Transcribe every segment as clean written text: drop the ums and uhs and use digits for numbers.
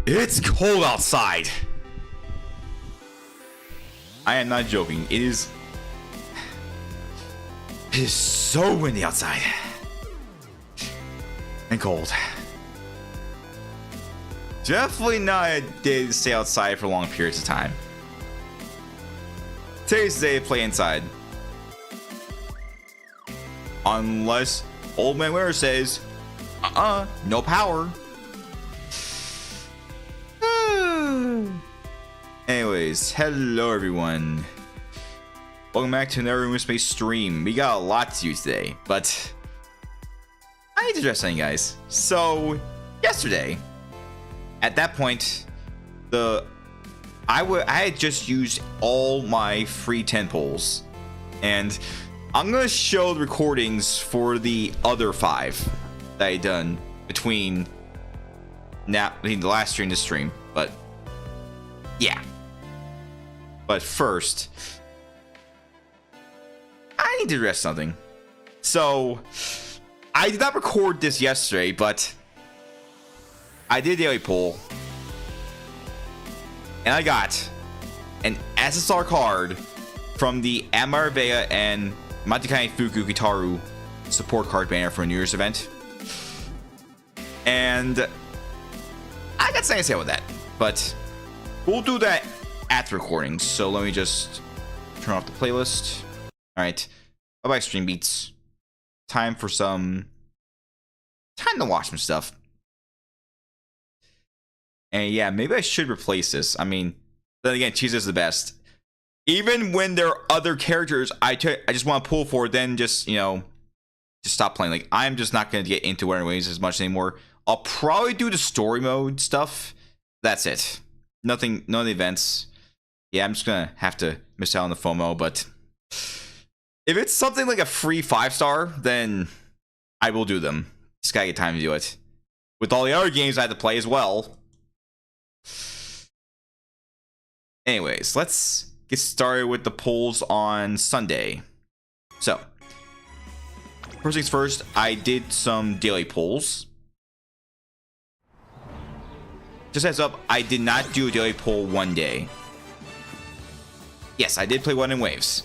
It's cold outside. I am not joking. It is so windy outside. And cold. Definitely not a day to stay outside for long periods of time. Today's the day to play inside. Unless Old Man Winter says, no power. Anyways, hello everyone. Welcome back to another Umamusume stream. We got a lot to do today, but I need to address something, guys. So, yesterday, at that point, I had just used all my free 10 pulls, and I'm gonna show the recordings for the other 5 that I done between the last stream and this stream, but yeah. But first, I need to address something. So, I did not record this yesterday, but I did a daily poll, and I got an SSR card from the Amara Vega and Matakai Fuku Gitaru support card banner for a New Year's event. And I got something to say about that, but we'll do that at the recording. So let me just turn off the playlist. All right, bye-bye stream beats. Time to watch some stuff. And yeah, maybe I should replace this. I mean, then again, Cheese is the best. Even when there are other characters I just want to pull for, then just, just stop playing. Like, I'm just not going to get into Wearing Wings as much anymore. I'll probably do the story mode stuff. That's it. None of the events. Yeah, I'm just going to have to miss out on the FOMO, but if it's something like a free 5-star, then I will do them. Just gotta get time to do it. With all the other games I had to play as well. Anyways, let's get started with the polls on Sunday. So, first things first, I did some daily polls. Just heads up, I did not do a daily poll one day. Yes, I did play one in waves.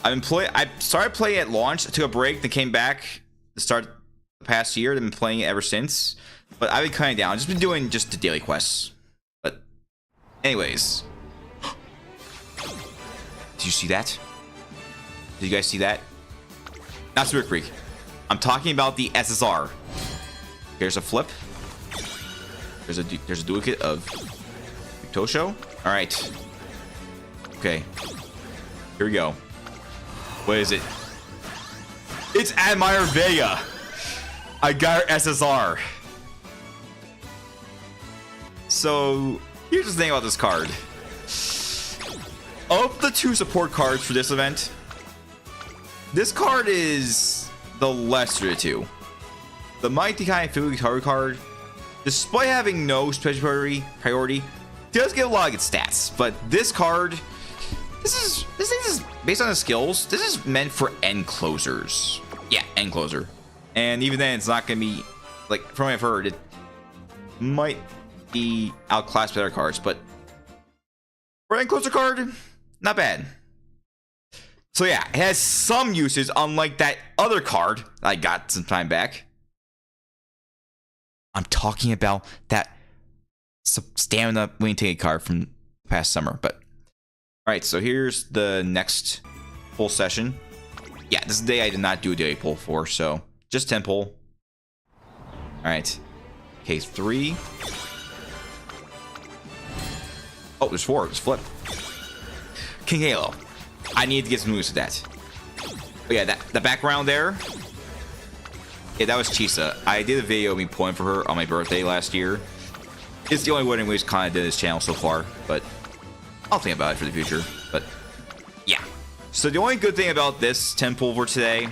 I started playing at launch, I took a break, then came back to start the past year. I've been playing it ever since. But I've been cutting down. I've just been doing just the daily quests. But anyways. Did you see that? Did you guys see that? Not Spirit Creek. I'm talking about the SSR. Here's a flip. There's a duplicate of Tosho. Alright. Okay. Here we go. What is it? It's Admire Vega. I got her SSR. So, here's the thing about this card. Of the 2 support cards for this event, this card is the lesser of the 2. The Mighty Kai Fuku Gitaru card, despite having no special priority, does get a lot of good stats. But this card, this thing is based on the skills. This is meant for end closers. Yeah, end closer. And even then, it's not gonna be like, from what I've heard, it might be outclassed by other cards. But for end closer card, not bad. So yeah, it has some uses, unlike that other card I got some time back. I'm talking about that stamina winning ticket card from past summer. But all right, so here's the next pull session. Yeah, this is the day I did not do a daily pull for, so just 10 pull. All right. Okay, 3. Oh, there's 4. Just flip. King Halo. I need to get some moves with that. But yeah, the background there. Yeah, that was Chisa. I did a video of me pulling for her on my birthday last year. It's the only Wedding Waves kind of did this channel so far, but I'll think about it for the future. But yeah. So the only good thing about this 10 pull for today,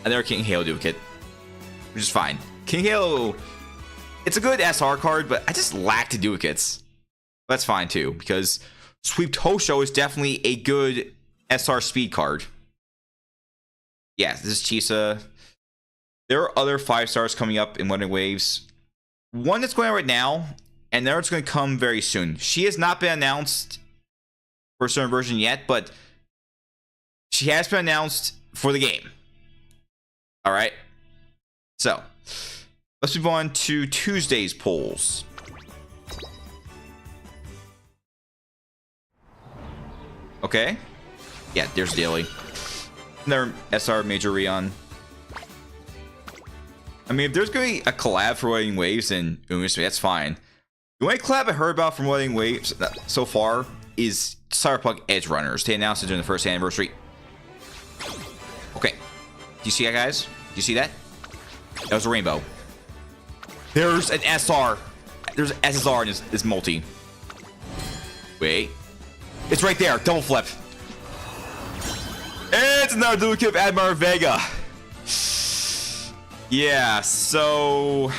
another King Halo duplicate, which is fine. King Halo, it's a good SR card, but I just lack the duplicates. That's fine too, because Sweep Tosho is definitely a good SR speed card. Yeah, this is Chisa. There are other 5 stars coming up in Wedding Waves. One that's going on right now, and the other's going to come very soon. She has not been announced for a certain version yet, but she has been announced for the game. All right. So let's move on to Tuesday's polls. Okay. Yeah, there's Daily. Another SR Major Rion. I mean, if there's going to be a collab for Wedding Waves and Umamusume, that's fine. The only collab I heard about from Wedding Waves so far is Cyberpunk Edge Runners. They announced it during the first anniversary. Okay. Do you see that, guys? Do you see that? That was a rainbow. There's an SR. There's an SSR in this multi. Wait. It's right there. Double flip. It's another duplicate of Admiral Vega. Yeah, so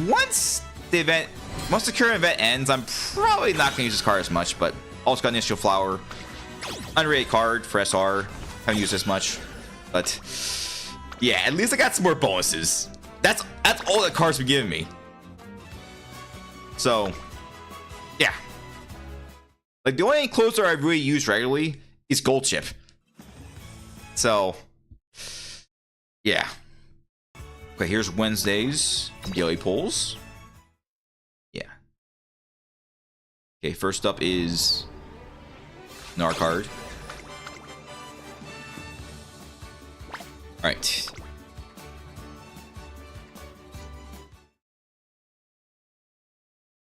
once the current event ends, I'm probably not going to use this card as much, but also got an Initial Flower. Underrated card for SR. Haven't used this much, but yeah, at least I got some more bonuses. That's all the cards been giving me. So yeah, like the only closer I really use regularly is Gold Chip. So yeah. Okay, here's Wednesday's daily polls. Yeah. Okay, first up is Noire card. All right.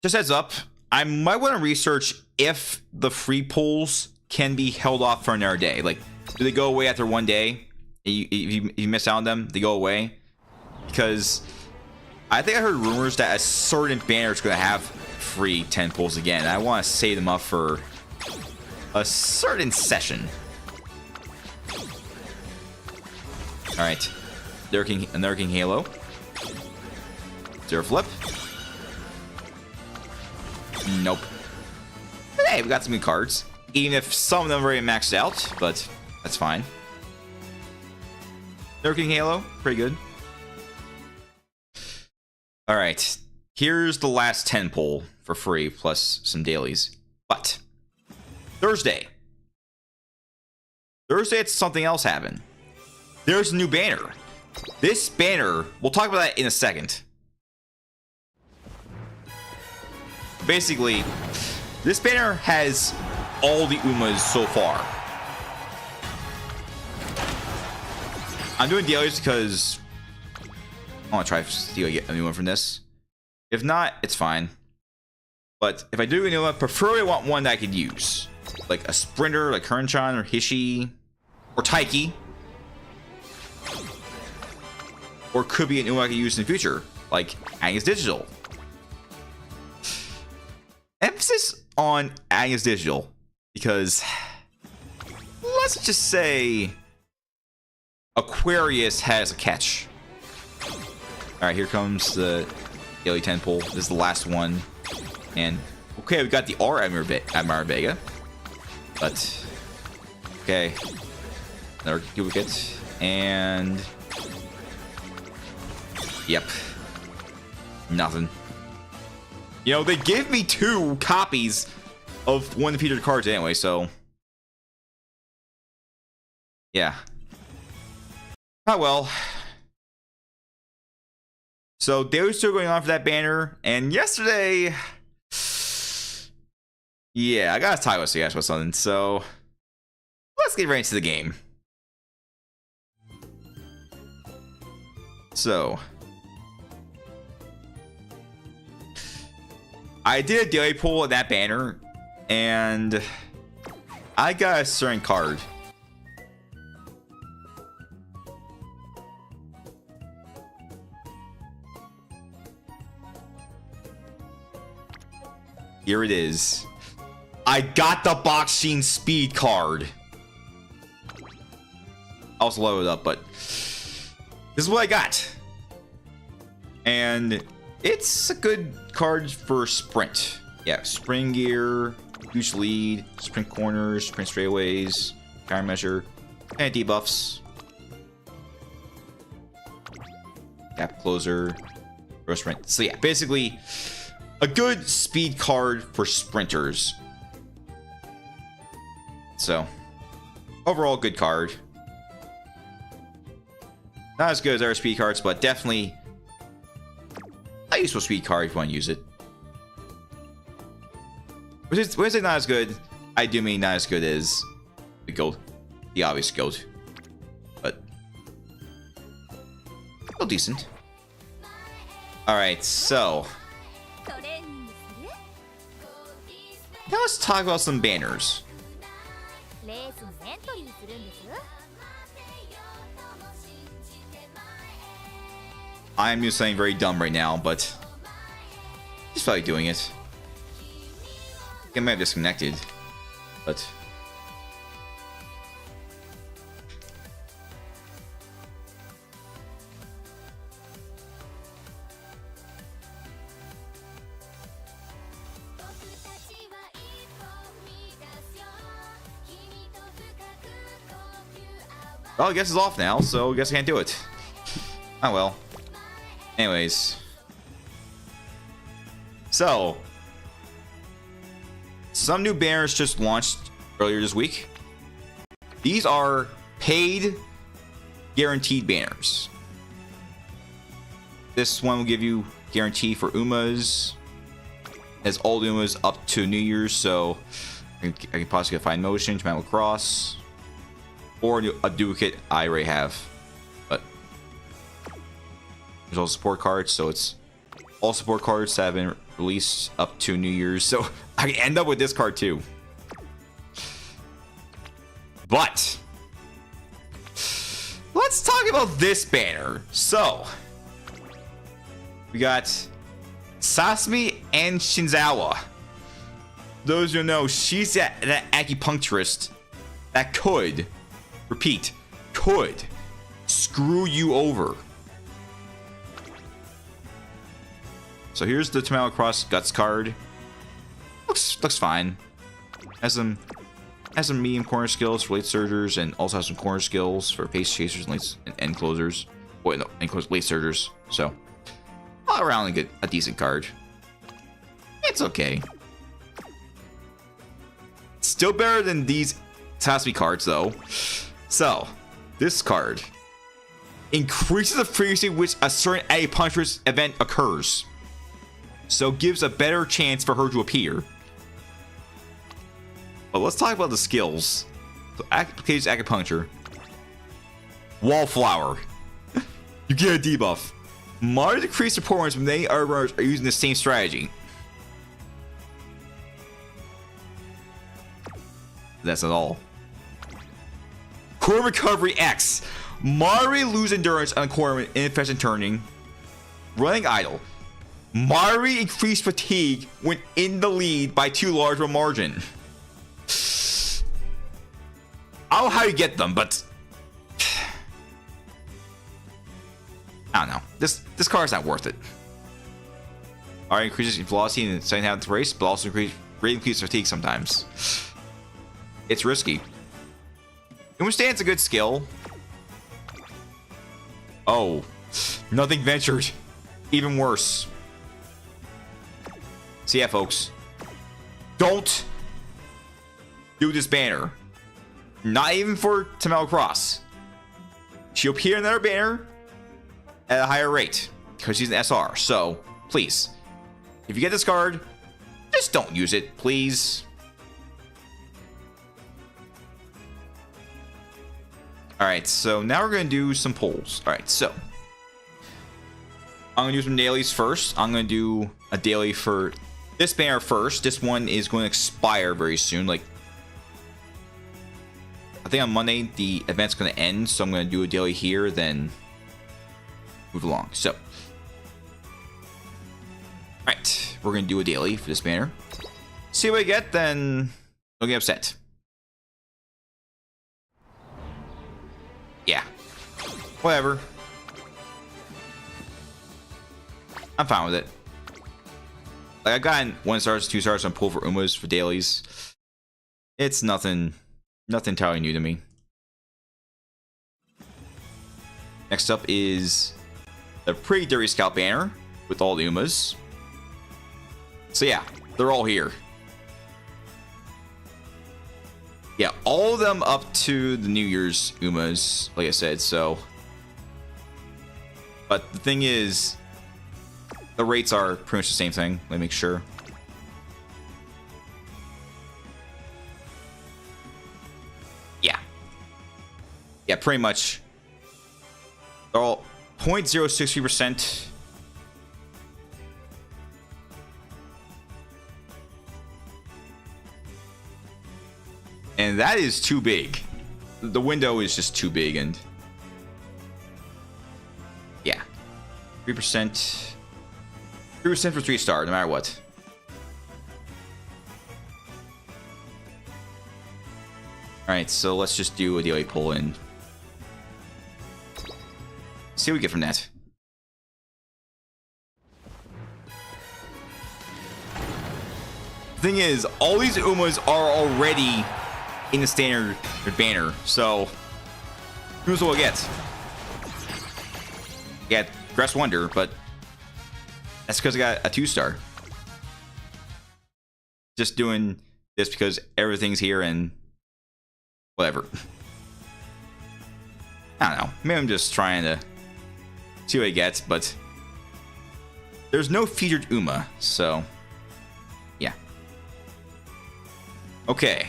Just heads up, I might want to research if the free polls can be held off for another day. Like, do they go away after one day? If you miss out on them, they go away? Because I think I heard rumors that a certain banner is going to have free 10 pulls again. I want to save them up for a certain session. All right, another King Halo. Zero flip. Nope. But hey, we got some good cards. Even if some of them are already maxed out, but that's fine. Another King Halo, pretty good. All right, here's the last 10 pull for free plus some dailies. But Thursday, it's something else happened. There's a new banner. This banner, we'll talk about that in a second. Basically, this banner has all the Umas so far. I'm doing dailies because I want to try to steal a new one from this. If not, it's fine. But if I do a new one, preferably I want one that I could use. Like a Sprinter, like Kuranchan or Hishi or Taiki. Or could be a new one I could use in the future, like Agnes Digital. Emphasis on Agnes Digital because let's just say Aquarius has a catch. All right, here comes the daily 10 pull. This is the last one. And okay, we got the R Admiral Vega. But okay, another duplicate. And yep, nothing. You know, they gave me 2 copies of one of the featured cards anyway, so yeah. Oh well. So they were still going on for that banner, and yesterday Yeah, I gotta talk about Smash Bros. Something, so let's get right into the game. So, I did a daily pull of that banner, and I got a certain card. Here it is. I got the boxing speed card. I also loaded it up, but this is what I got. And it's a good card for sprint. Yeah, sprint gear, huge lead, sprint corners, sprint straightaways, countermeasure, and debuffs. Gap closer, row sprint. So yeah, basically a good speed card for sprinters. So overall, good card. Not as good as our speed cards, but definitely a useful speed card if you want to use it. When I say not as good, I do mean not as good as the gold, the obvious gold, but still decent. All right, so now let's talk about some banners. I am doing something very dumb right now, but just felt like doing it. I might have disconnected, but well, I guess it's off now, so I guess I can't do it. Oh well. Anyways. So, some new banners just launched earlier this week. These are paid, guaranteed banners. This one will give you guarantee for Umas. As all Umas up to New Year's, so I can possibly get Fine Motion, Tomato Cross, or a duplicate I already have. But there's also support cards, so it's all support cards that have been released up to New Year's. So I can end up with this card too. But let's talk about this banner. So we got Sasami and Shinzawa. Those who know, she's that acupuncturist that could, repeat, could screw you over. So here's the Tomato Cross Guts card. Looks fine. Has some medium corner skills for late surgers, and also has some corner skills for pace chasers and end closers. Wait, no, late surgers. So all around a decent card. It's okay. Still better than these Sasami cards though. So this card increases the frequency which a certain acupuncturist event occurs, so gives a better chance for her to appear. But let's talk about the skills. So applicates acupuncture. Wallflower. You get a debuff. Moderate decrease performance when many other runners are using the same strategy. That's not all. Core recovery X. Moderate lose endurance on core when inefficient turning. Running idle. Moderate increased fatigue when in the lead by too large of a margin. I don't know how you get them, but I don't know. This card's not worth it. Alright, increases velocity in the second half of the race, but also increases fatigue sometimes. It's risky. Understand's a good skill. Oh, nothing ventured. Even worse. So yeah, folks, don't do this banner. Not even for Tomato Cross. She'll appear in another banner at a higher rate because she's an SR. So please, if you get this card, just don't use it, please. All right, so now we're gonna do some polls. All right, so I'm gonna do some dailies first. I'm gonna do a daily for this banner first. This one is going to expire very soon. Like, I think on Monday the event's going to end, so I'm going to do a daily here, then move along. So, alright, we're going to do a daily for this banner. See what I get, then don't get upset. Yeah, whatever. I'm fine with it. Like, I've gotten 1 stars, 2 stars on pull for Umas for dailies. It's nothing entirely new to me. Next up is the Pretty Dirty Scout banner with all the Umas. So yeah, they're all here. Yeah, all of them up to the New Year's Umas, like I said, so. But the thing is, the rates are pretty much the same thing. Let me make sure. Yeah, pretty much. They're all 0.063%. And that is too big. The window is just too big, and yeah. 3%. 3% for 3-star, no matter what. Alright, so let's just do a daily pull in. See what we get from that. The thing is, all these Umas are already in the standard banner, so who's what we'll get? Yeah, Grass Wonder, but that's because I got a 2-star. Just doing this because everything's here and whatever. I don't know. Maybe I'm just trying to see what I get, but there's no featured Uma, so yeah. Okay.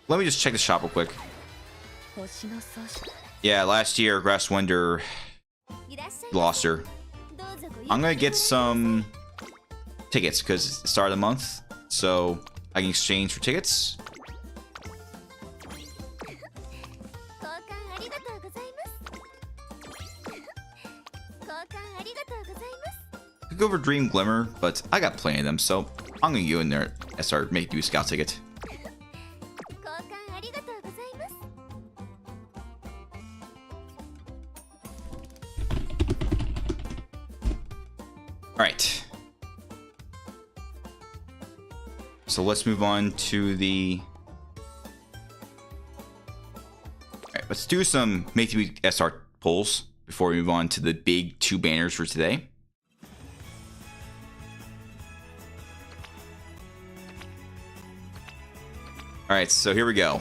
Let me just check the shop real quick. Yeah, last year Grass Wonder lost her. I'm gonna get some tickets because it's the start of the month, so I can exchange for tickets. Could go for Dream Glimmer, but I got plenty of them, so I'm gonna go in there and start make do a scout ticket. Alright. So let's move on to the... Alright, let's do some Make the SR polls before we move on to the big 2 banners for today. Alright, so here we go.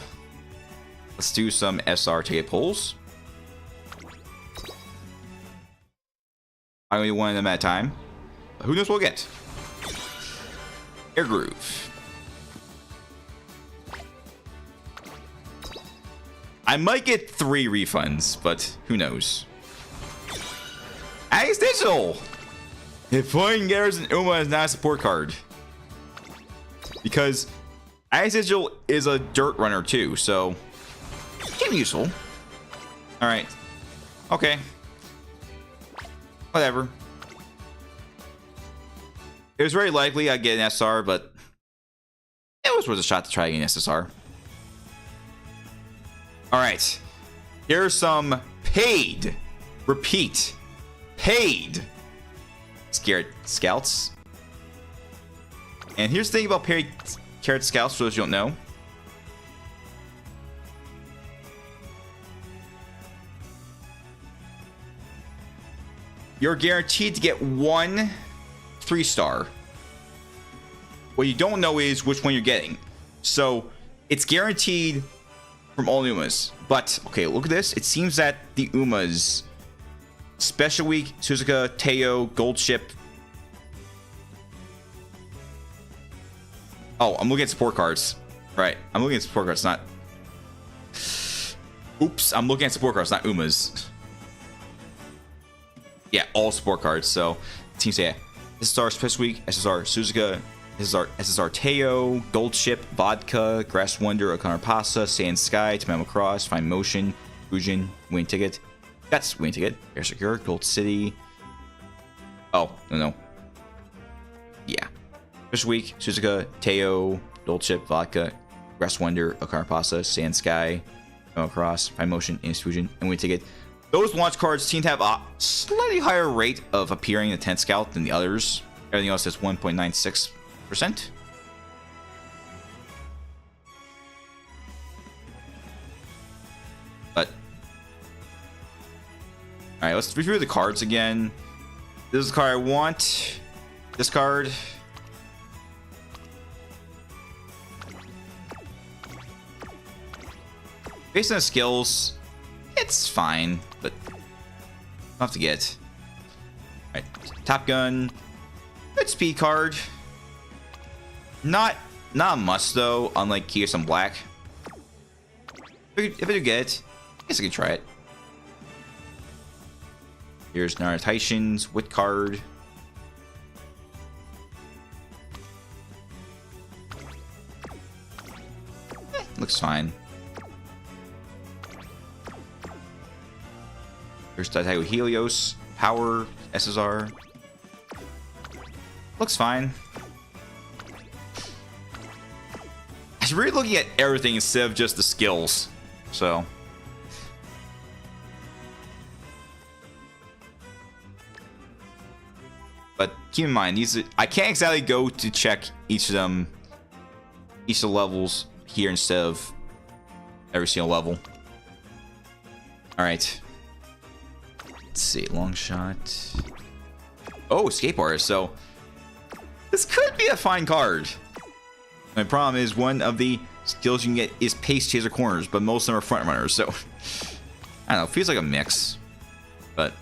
Let's do some SR ticket polls. I'm going to do one of them at a time. Who knows what we'll get? Air Groove. I might get 3 refunds, but who knows? Ace Digital! If Flying Garrison Uma is not a support card. Because Ace Digital is a dirt runner too, so it can be useful. Alright. Okay. Whatever. It was very likely I'd get an SR, but it was worth a shot to try again SSR. Alright. Here's some paid. Repeat. Paid. Scared Scouts. And here's the thing about paid Carrot Scouts, for those you don't know. You're guaranteed to get 1 3-star. What you don't know is which one you're getting. So it's guaranteed from all Umas. But okay, look at this. It seems that the Umas, Special Week, Suzuka, Teo, Gold Ship. Oh, I'm looking at support cards. Right, I'm looking at support cards, not... Oops, I'm looking at support cards, not Uma's. Yeah, all support cards. So, team say SSR Special Week, SSR Suzuka, SSR Teo, Gold Ship, Vodka, Grass Wonder, O'Connor Pasta, Sand Sky, Tomato Cross, Fine Motion, Fusion, Win Ticket. That's Win Ticket. Air Secure, Gold City. Oh, no. Yeah. Special Week, Suzuka, Teo, Gold Ship, Vodka, Grass Wonder, O'Connor Pasta, Sand Sky, Tomato Cross, Fine Motion, Fusion, and Win Ticket. Those launch cards seem to have a slightly higher rate of appearing in the 10 Scout than the others. Everything else is 1.96%. But alright, let's review the cards again. This is the card I want. This card. Based on the skills, it's fine, but I'll have to get. Alright, Top Gun. Good speed card. Not a must though, unlike Kyosan Black. If I do get it, I guess I could try it. Here's Noire Topaz, Wit card. Looks fine. Here's Taigo Helios, Power, SSR. Looks fine. I'm really looking at everything instead of just the skills. So. But keep in mind, I can't exactly go to check each of them, each of the levels here instead of every single level. Alright. Let's see, long shot. Oh, escape artist. So this could be a fine card. My problem is one of the skills you can get is pace chaser corners, but most of them are front runners. So I don't know, feels like a mix. But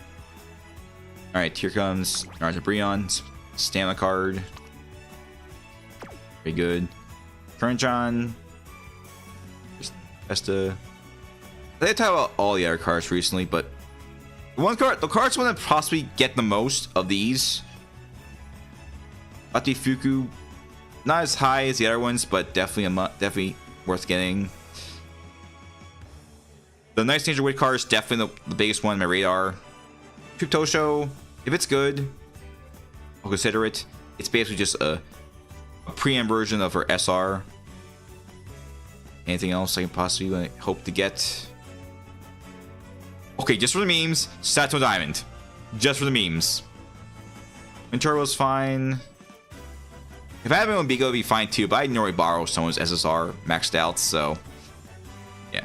alright, here comes Naruto Brion, stamina card. Very good. Current John. Vesta. They talk about all the other cards recently, but the cards want to possibly get the most of these. Atifuku, not as high as the other ones, but definitely worth getting. The Nice Danger Wit card is definitely the biggest one on my radar. Cryptosho, if it's good, I'll consider it. It's basically just a pre-am version of her SR. Anything else I can possibly hope to get? Okay, just for the memes, Sato Diamond. Just for the memes. Venturo's fine. If I had my own Bigo, it'd be fine too, but I'd normally borrow someone's SSR maxed out, so yeah.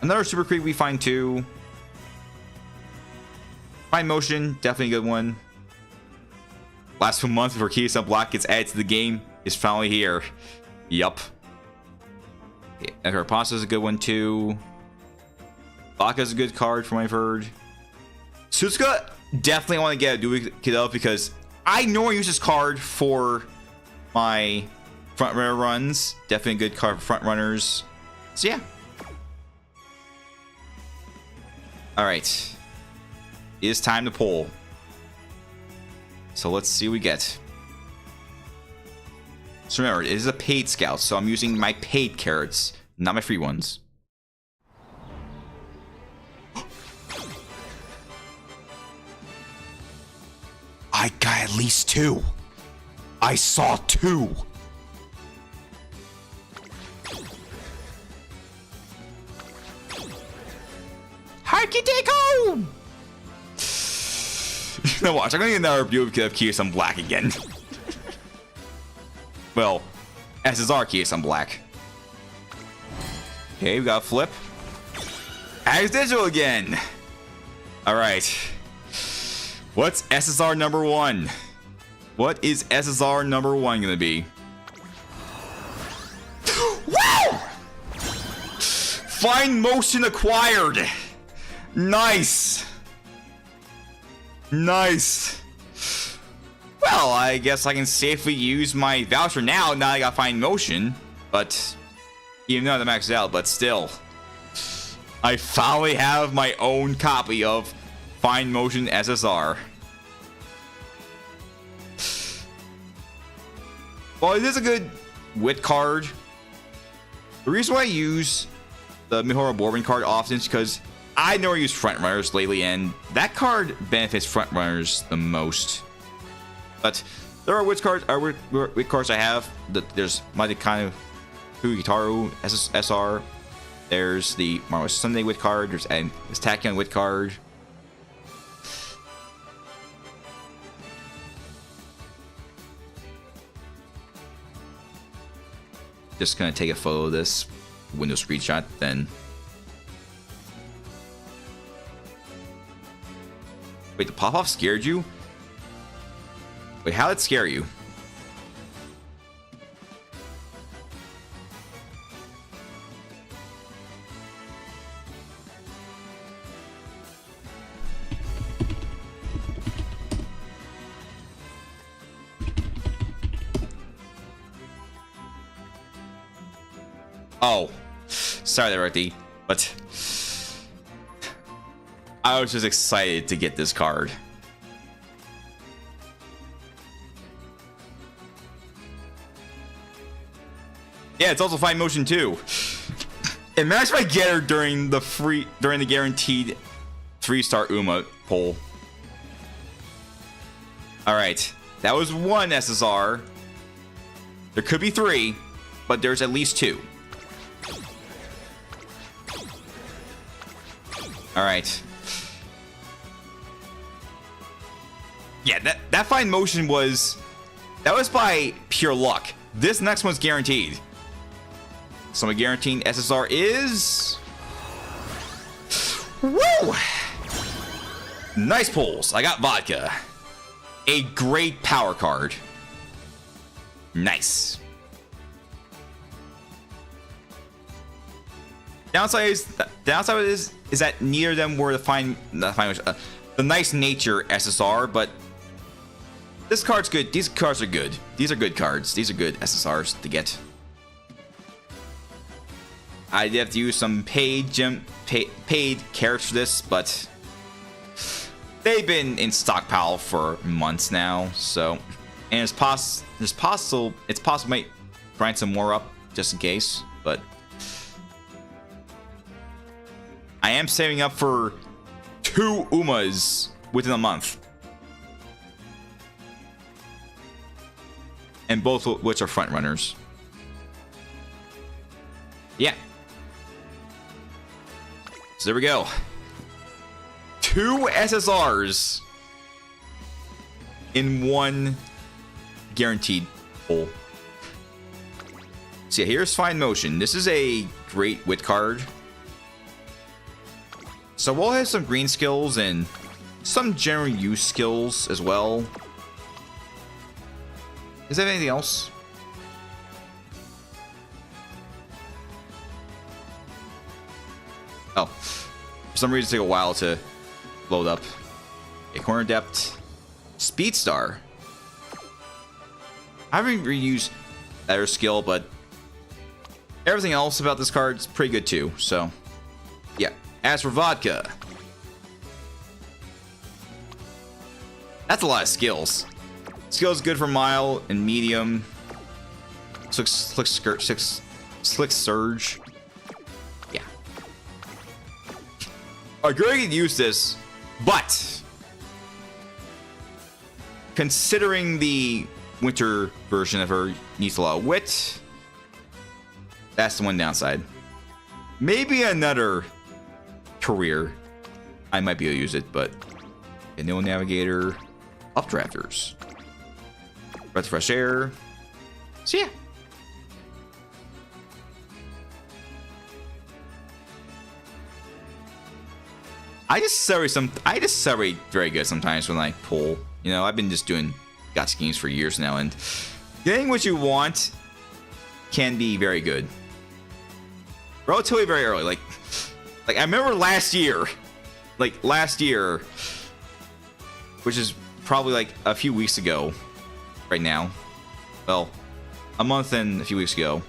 Another Super Creep would be fine too. Fine Motion, definitely a good one. Last month before Kyosan Black gets added to the game is finally here. Yup. Yeah, Edgar Pasta is a good one too. Baka is a good card from what I've heard. Suzuka, definitely want to get a Duo because I normally use this card for my front runner runs. Definitely a good card for front runners. So yeah. Alright. It is time to pull. So let's see what we get. So remember, it is a paid scout, so I'm using my paid carrots, not my free ones. I got at least 2. I saw 2. Harkiteko! Now watch, I'm gonna get another review of Kyosan Black again. Well, SSR Kyosan Black. Okay, we got a flip. As digital again. Alright. What's SSR number 1? What is SSR number 1 gonna be? Wow! Fine Motion acquired. Nice. Nice. Well, I guess I can safely use my voucher now. Now I got Fine Motion, but even though I'm maxed out, but still. I finally have my own copy of Fine Motion SSR. Well, it is a good wit card. The reason why I use the Mihora Bourbon card often is because I never used front runners lately, and that card benefits front runners the most. But there are wit cards I have. There's Madikanu Fugitaru SSR. There's the Marvelous Sunday wit card. There's an Tachyon wit card. Just gonna take a photo of this window screenshot, then. Wait, the pop-off scared you? Wait, how did it scare you? Oh, sorry there, Artie, but I was just excited to get this card. Yeah, it's also Fine Motion too. Imagine if I get her during the guaranteed 3-star Uma poll. All right, that was 1 SSR. There could be 3, but there's at least 2. All right. Yeah, that Fine Motion was by pure luck. This next one's guaranteed. So my guaranteed SSR is... Woo! Nice pulls. I got vodka. A great power card. Nice. Downside is that neither of them were the nice nature SSR, but this card's good. These cards are good. These are good cards. These are good SSRs to get. I did have to use some paid carrots for this, but they've been in stockpile for months now. So, and it's possible I might grind some more up just in case, but I am saving up for 2 Umas within a month. And both of which are front runners. Yeah. So there we go. 2 SSRs in 1 guaranteed pull. So yeah, here's Fine Motion. This is a great wit card. So we'll have some green skills and some general use skills as well. Is there anything else? Oh, for some reason it took a while to load up. A corner depth, Speed Star. I haven't reused that skill, but everything else about this card is pretty good too. So, yeah. As for vodka, that's a lot of skills. Skills good for mile and medium. Slick surge. Yeah. I could use this, but considering the winter version of her needs a lot of wit, that's the one downside. Maybe another career I might be able to use it, but no navigator, updrafters, breath of fresh air. So yeah, I just celebrate very good sometimes when I pull. You know, I've been just doing gacha games for years now, and getting what you want can be very good. Relatively very early, like I remember last year, which is probably like a few weeks ago right now. Well, a month and a few weeks ago,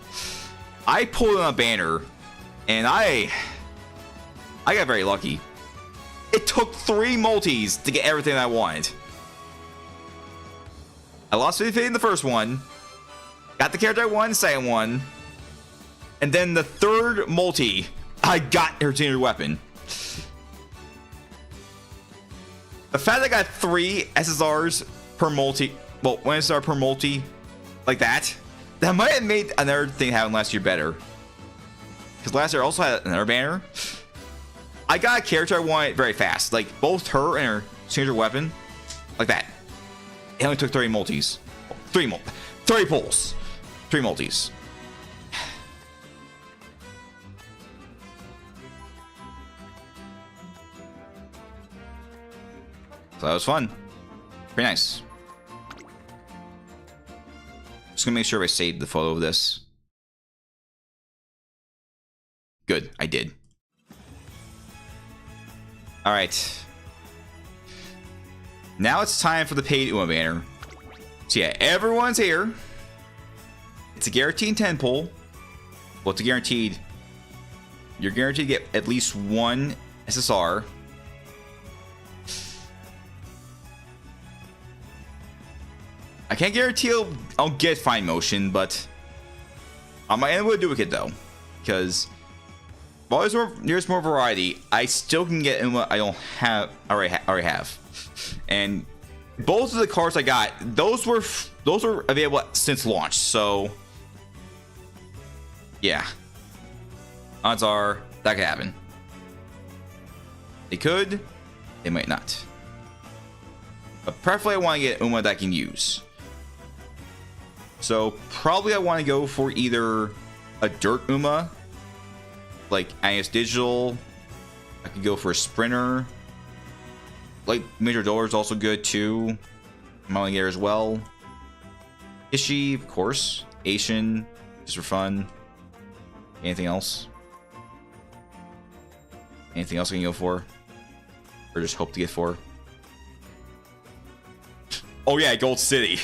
I pulled on a banner and I I got very lucky. It took 3 multis to get everything I wanted. I lost 50 in the first one. Got the character I wanted in the second one. And then the third multi, I got her signature weapon. The fact that I got 3 SSRs per multi, well, 1 SSR per multi, like that might have made another thing happen last year better. Because last year I also had another banner. I got a character I wanted very fast. Like, both her and her signature weapon. Like that. It only took 30 multis. 30 pulls. 3 multis. So that was fun. Pretty nice. Just gonna make sure I saved the photo of this. Good, I did. Alright. Now it's time for the paid Uma banner. So yeah, everyone's here. It's a guaranteed 10 pull. Well, it's a guaranteed. You're guaranteed to get at least 1 SSR. I can't guarantee I'll get fine motion, but I might end with a duplicate though, because while there's more variety, I still can get in what I don't have already have. And both of the cards I got, those were available since launch, so yeah, odds are that could happen. They could, they might not. But preferably I want to get Uma that I can use. So probably I want to go for either a Dirt Uma, like IS Digital. I could go for a Sprinter. Like Major Dollar is also good too. I'm only there as well. Ishi, of course. Asian, just for fun. Anything else? Anything else I can go for? Or just hope to get for? Oh yeah, Gold City.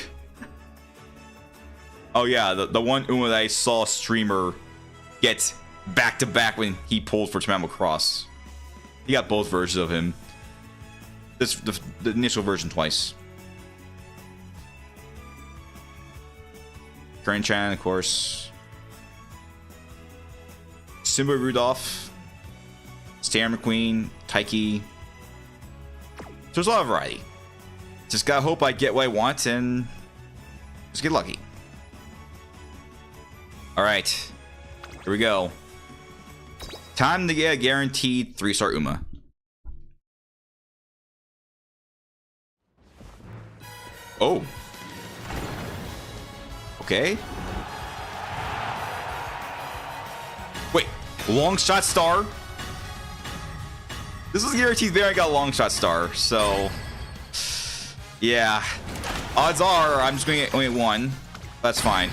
Oh yeah, the one Uma that I saw a streamer get back to back when he pulled for Tamamo Cross. He got both versions of him. The initial version twice. Karen-chan, of course. Simba Rudolph. Stan McQueen. Taiki. So there's a lot of variety. Just gotta hope I get what I want and just get lucky. Alright. Here we go. Time to get a guaranteed 3-star Uma. Oh. Okay. Wait. Long shot star? This is guaranteed there I got a long shot star, so yeah. Odds are I'm just gonna get only 1. That's fine.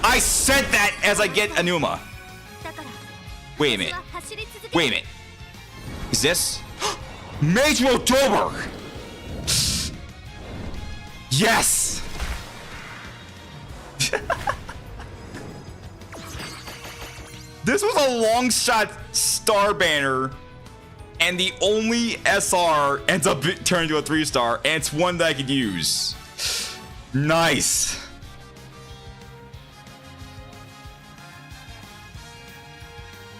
I said that as I get an Uma. Wait a minute. Wait a minute. Is this Major October? Yes. This was a long shot star banner, and the only SR ends up turning to a 3-star, and it's one that I could use. Nice.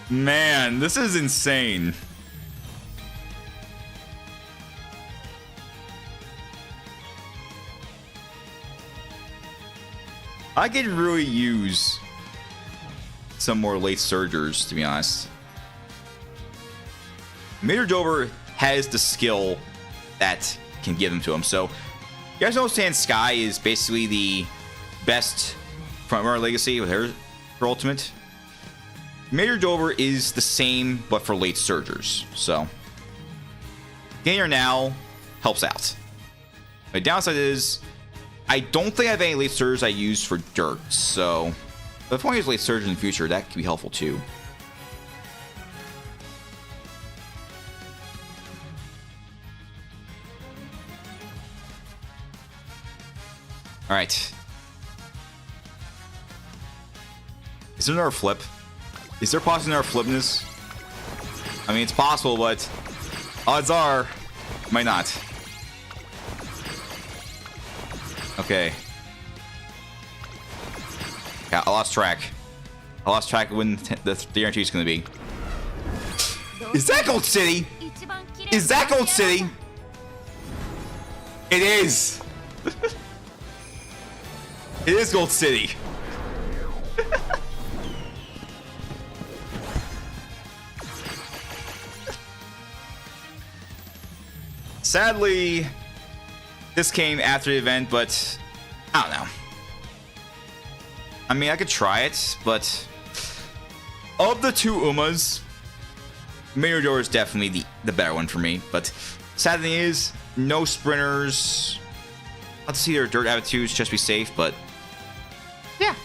Man, this is insane. I could really use some more late surgers, to be honest. Major Dover has the skill that can give them to him. So, you guys understand Sky is basically the best front runner legacy with her ultimate. Major Dover is the same, but for late surgers. So, getting her now helps out. The downside is, I don't think I have any late surgers I use for dirt. So, if I want to use late surgers in the future, that could be helpful too. All right. Is there another flip? Is there possibly another flip in this? I mean, it's possible, but odds are, might not. Okay. Yeah, I lost track. I lost track of when the guarantee is going to be. Is that Gold City? Is that Gold City? It is. It is Gold City. Sadly, this came after the event, but I don't know. I mean, I could try it, but of the two Umas, Mirador is definitely the better one for me. But sad thing is, no sprinters. Let's see their dirt attitudes, just be safe, but yeah.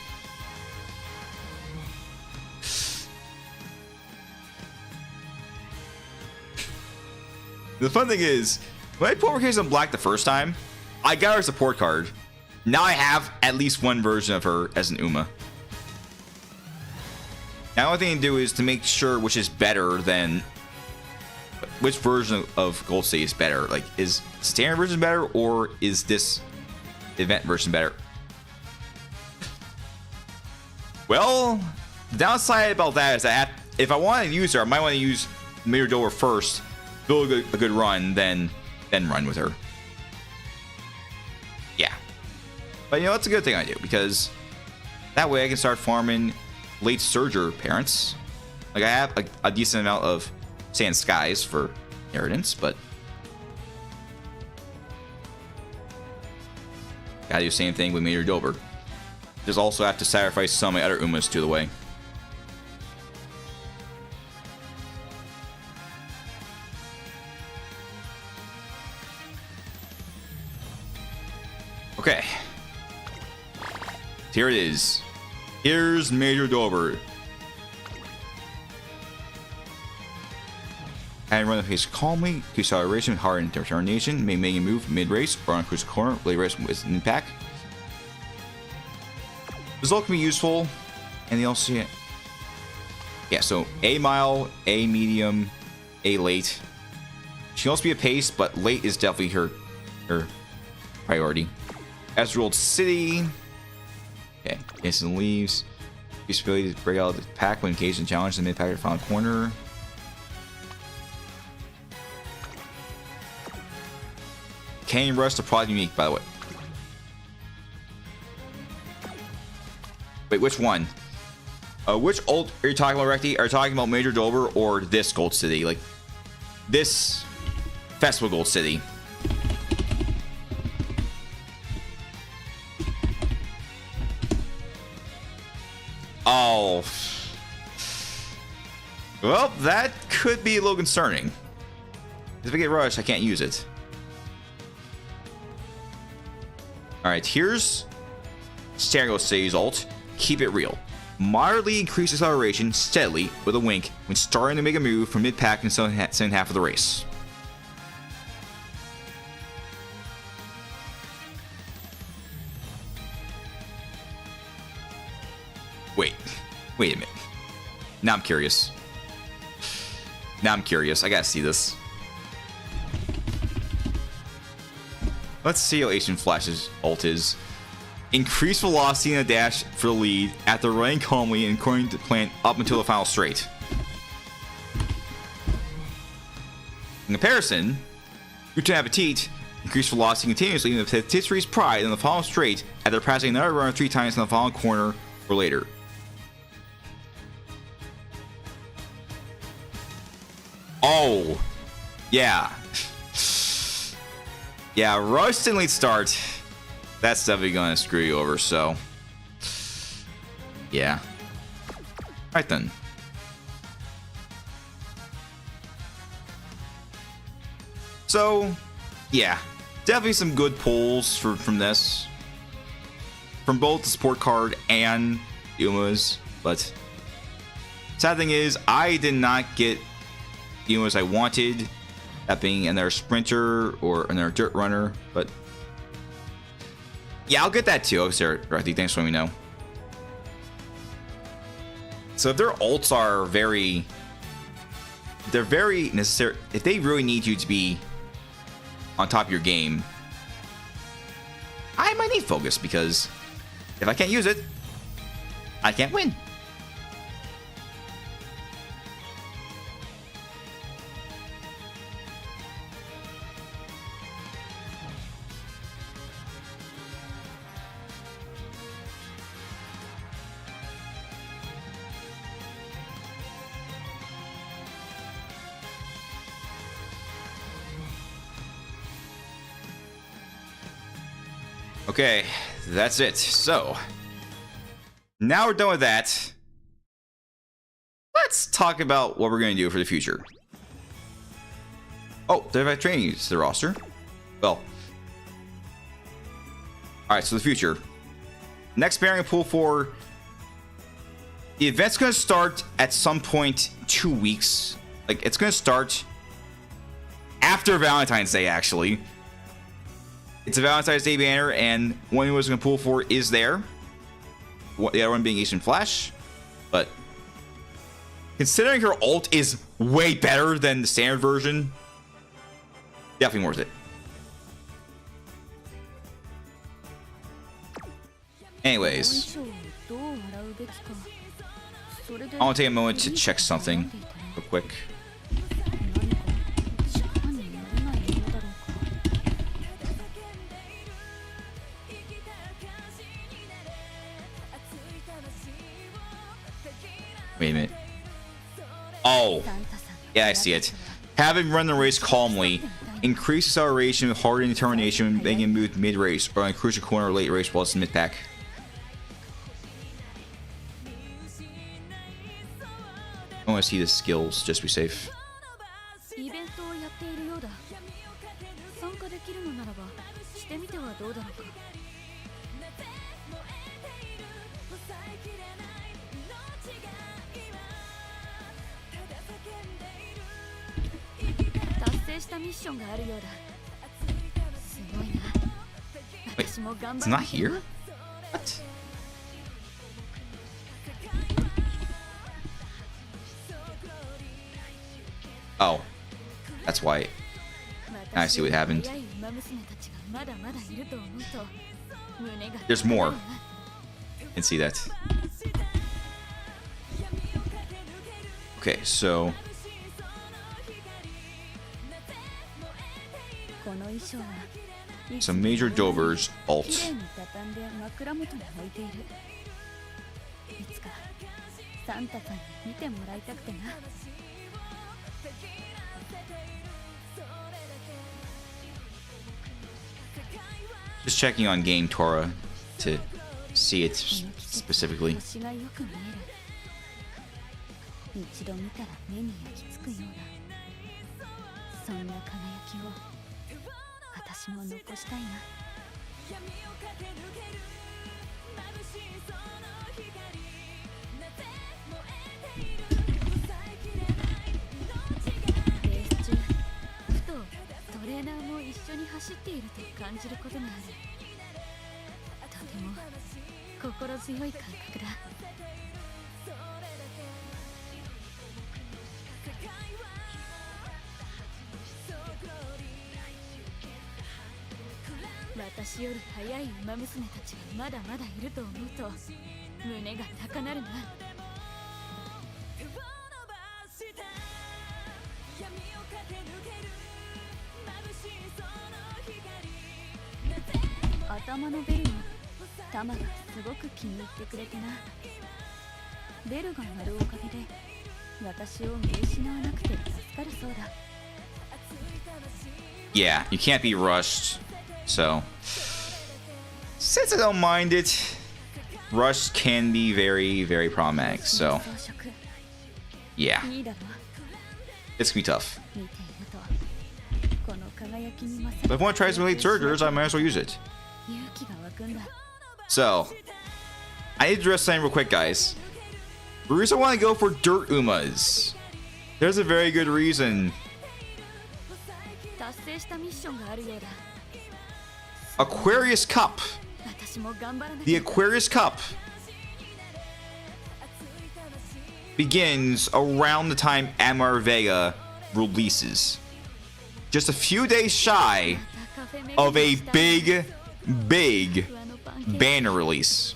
The fun thing is, when I put Mercase on black the first time, I got her support card. Now I have at least one version of her as an Uma. Now the only thing to do is to make sure which is better than... Which version of Gold City is better? Like, is standard version better, or is this event version better? Well, the downside about that is that if I want to use her, I might want to use Mirador first, build a good run, then run with her. Yeah. But, you know, that's a good thing I do, because that way I can start farming late Surger parents. Like, I have a decent amount of Sand Skies for inheritance, but gotta do the same thing with Meteor Dober. Just also have to sacrifice some of my other Umas to the way. Okay. Here it is. Here's Major Dober. And run the pace calmly, increase acceleration with heart and determination, may make a move mid-race or on cruise corner, late race with an impact. This all can be useful, and they also yeah, so A mile, A medium, A late. She can also be a pace, but late is definitely her priority. Ezreal City. Okay, instant leaves. Use ability to break out of the pack when engaged in challenge in the mid-pack or final corner. Canyon Rush to Prod Unique, by the way. Wait, which one? Which ult are you talking about, Recti? Are you talking about Major Dober or this Gold City? Like, this Festival Gold City. Oh. Well, that could be a little concerning. If I get rushed, I can't use it. Alright, here's Stereo City's ult. Keep it real. Moderately increase acceleration steadily with a wink when starting to make a move from mid-pack in the second half of the race. Wait a minute. Now I'm curious. I gotta see this. Let's see how Asian Flash's ult is. Increase velocity in a dash for the lead after running calmly and according to plan up until the final straight. In comparison, Guten Appetit increase velocity continuously in the Patisserie's Pride in the final straight after passing another runner 3 times in the final corner or later. Oh, yeah. Yeah, rush and late start. That's definitely gonna screw you over, so yeah. Alright then. So, yeah. Definitely some good pulls from this. From both the support card and Umas, but sad thing is I did not get Umas I wanted. That being another sprinter or another dirt runner, but yeah, I'll get that too. Oh, Sarah, Recti, thanks for letting me know. So if their ults are very they're very necessary. If they really need you to be on top of your game, I might need focus, because if I can't use it, I can't win. Okay, that's it. So, now we're done with that. Let's talk about what we're going to do for the future. Oh, they've had training to the roster. Well. Alright, so the future. Next pairing pool for... The event's going to start at some point 2 weeks. Like, it's going to start after Valentine's Day, actually. It's a Valentine's Day banner, and one who was going to pull for is there. The other one being Asian Flash. But considering her ult is way better than the standard version, definitely worth it. Anyways, I want to take a moment to check something real quick. Wait a minute. Oh, yeah, I see it. Having run the race calmly, increase acceleration with heart and determination, making a move mid-race, or on a crucial corner or late race while it's mid-pack. I want to see the skills, just to be safe. Wait, it's not here? What? Oh, that's why. Now I see what happened. There's more. I can see that. Okay, so some Major Dover's ult. Just checking on Game Tora to see it specifically. Yeah, you can't be rushed, so since I don't mind it, rush can be very, very problematic, so yeah, it's gonna be tough. But if one tries to relate surgers, I might as well use it. So, I need to address something real quick, guys. The reason I want to go for Dirt Umas, there's a very good reason. Aquarius Cup. The Aquarius Cup begins around the time MR Vega releases. Just a few days shy of a big banner release.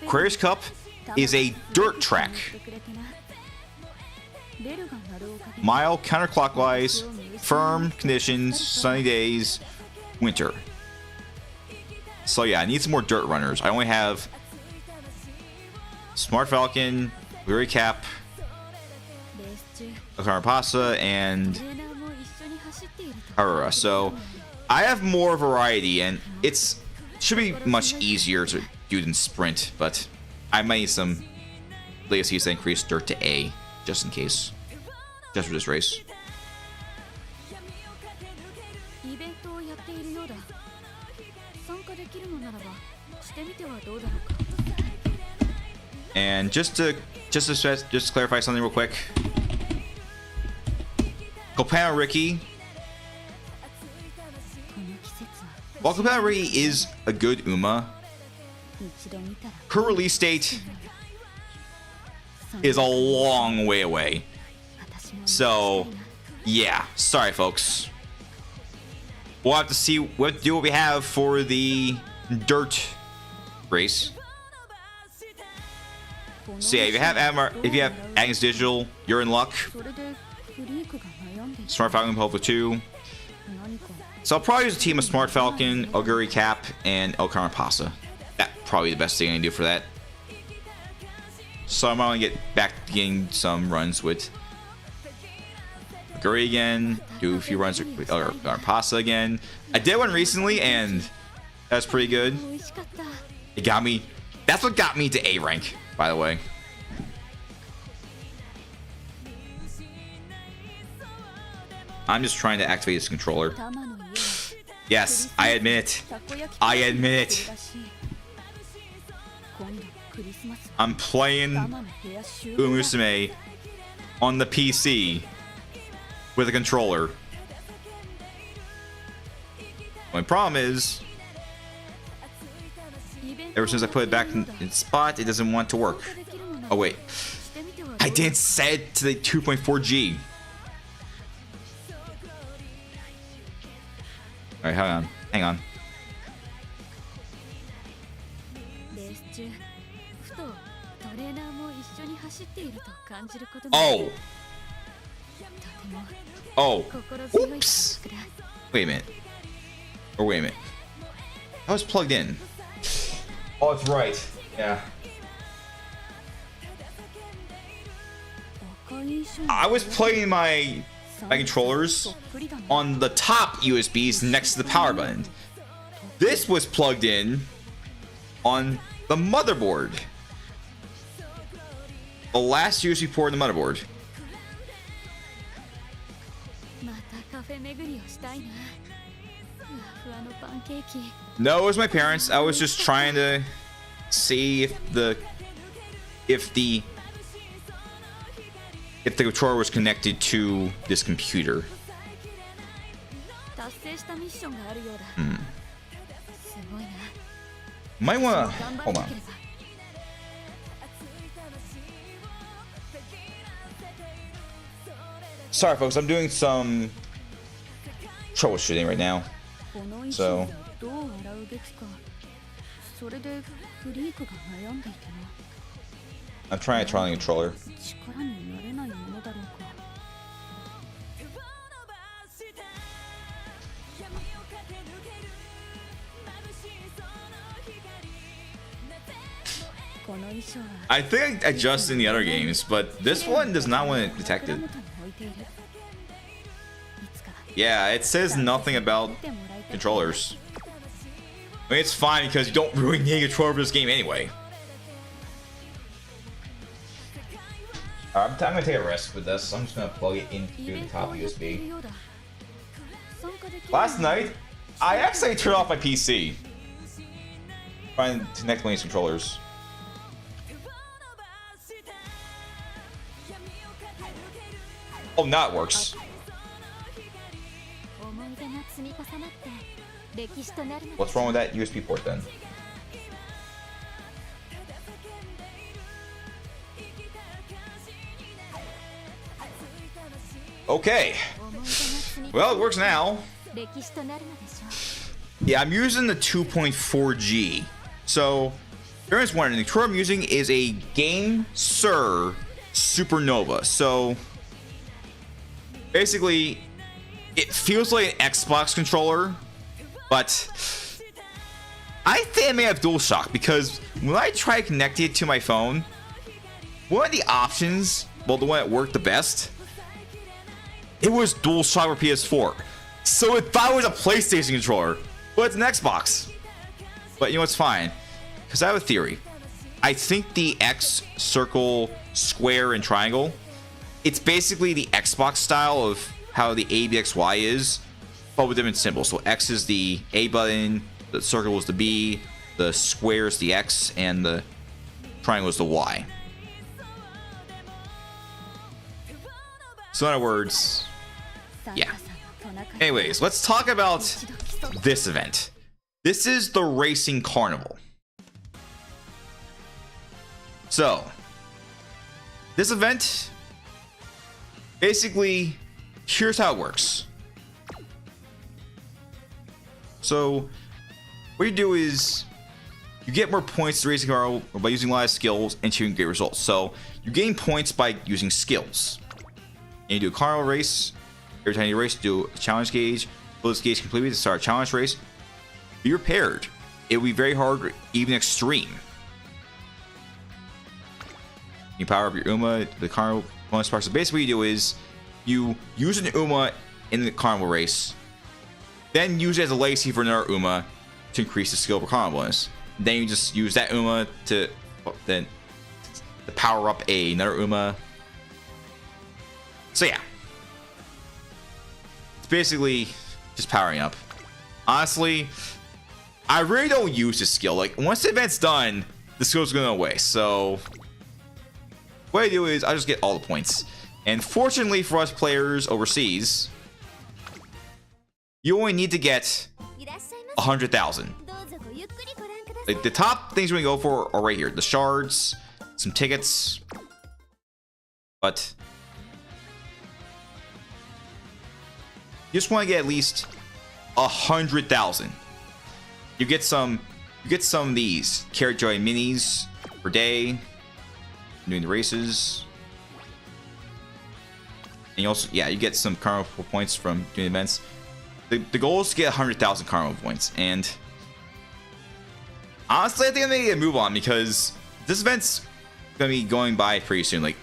Aquarius Cup is a dirt track. Mild counterclockwise, firm conditions, sunny days, winter. So yeah, I need some more dirt runners. I only have Smart Falcon, Weary Cap, Carapasa, and Aurora. So I have more variety, and it should be much easier to do than Sprint, but I might need some legacies that increase dirt to A, just in case. Just for this race. And just to clarify something real quick. Copano Ricky. While Copano Ricky is a good Uma, her release date is a long way away. So, yeah, sorry folks. We'll have to see do what we have for the dirt race. So yeah, if you have Agnes Digital, you're in luck. Smart Falcon Pulp with 2. So I'll probably use a team of Smart Falcon, Oguri Cap, and El Carapasa. That's probably the best thing I can do for that. So I'm gonna get back to getting some runs with Oguri again, do a few runs with Carapasa again. I did one recently and that was pretty good. It got me, that's what got me to A rank, by the way. I'm just trying to activate this controller. Yes, I admit it. I admit it. I'm playing Umamusume on the PC with a controller. My problem is, ever since I put it back in spot, it doesn't want to work. Oh wait, I didn't set it to the 2.4G. Alright, hang on. Oh! Oh! Oops! Wait a minute. Or wait a minute. I was plugged in. Oh, it's right. Yeah. I was playing my controllers on the top USBs next to the power button. This was plugged in on the motherboard. The last USB port in the motherboard. No, it was my parents. I was just trying to see if the controller was connected to this computer. Might wanna hold on. Sorry folks, I'm doing some troubleshooting right now. So I'm trying to try the controller. I think I adjusted in the other games, but this one does not want it detected. Yeah, it says nothing about controllers. I mean, it's fine because you don't really need a controller for this game anyway. I'm gonna take a risk with this. I'm just gonna plug it into the top USB. Last night, I actually turned off my PC. Trying to connect one of these controllers. Oh, now it works. What's wrong with that USB port then? Okay. Well, it works now. Yeah, I'm using the 2.4G. So, everyone's wondering, the controller I'm using is a Game Sir Supernova. So, basically, it feels like an Xbox controller, but I think I may have DualShock because when I tried connecting it to my phone, one of the options, well, the one that worked the best, it was DualShock for PS4. So it thought it was a PlayStation controller, but it's an Xbox. But you know, it's fine, because I have a theory. I think the X, circle, square, and triangle, it's basically the Xbox style of how the ABXY is, but with different symbols. So X is the A button, the circle is the B, the square is the X, and the triangle is the Y. So in other words, yeah. Anyways, let's talk about this event. This is the Racing Carnival. So, this event, basically, here's how it works. So, what you do is, you get more points to Racing Carnival by using a lot of skills and achieving great results. So, you gain points by using skills. And you do a carnival race. Every time you race, do a challenge gauge. Fill this gauge completely to start a challenge race. Be prepared. It will be very hard, even extreme. You power up your Uma, the carnival bonus part. So basically what you do is you use an Uma in the carnival race, then use it as a legacy for another Uma to increase the skill for carnival bonus. Then you just use that Uma to power up another Uma. So yeah. It's basically just powering up. Honestly, I really don't use this skill. Like, once the event's done, the skill's going away. So, what I do is I just get all the points. And fortunately for us players overseas, you only need to get 100,000. Like, the top things we're going to go for are right here. The shards, some tickets. But you just want to get at least 100,000. You get some of these Carrot Joy minis per day, doing the races, and you also, yeah, you get some carnival points from doing events. The goal is to get 100,000 carnival points, and honestly, I think I'm gonna get a move on because this event's gonna be going by pretty soon. Like,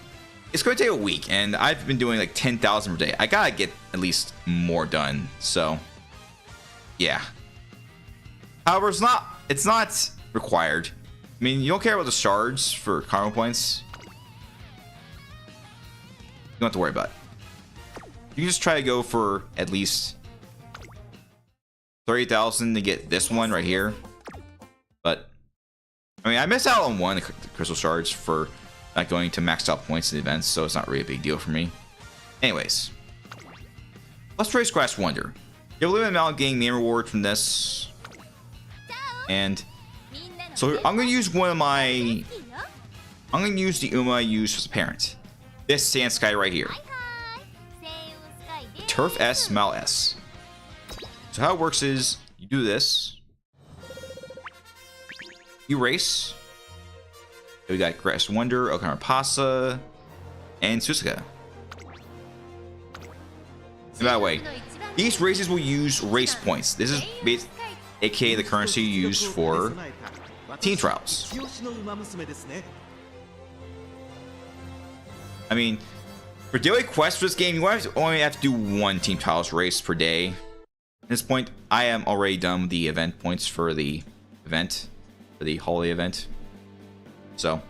it's gonna take a week, and I've been doing like 10,000 per day. I gotta get at least more done. So, yeah. However, it's not required. I mean, you don't care about the shards for carnival points. You don't have to worry about it. You can just try to go for at least 30,000 to get this one right here. But I mean, I missed out on one of the crystal shards for not going to maxed out points in the events, so it's not really a big deal for me. Anyways, let's try Scratch Wonder. You have a limited amount of getting main reward from this. And so I'm going to use I'm going to use the Uma I used as a parent. This Sand Sky right here. Turf S, Mal S. So how it works is, you do this. You race. We got Grass Wonder, Okamapasa, and Susuka. And by the way, these races will use race points. This is aka the currency you use for team trials. I mean, for daily quests for this game, you only have to do one team trials race per day. At this point, I am already done with the event points for the event, for the holiday event. So,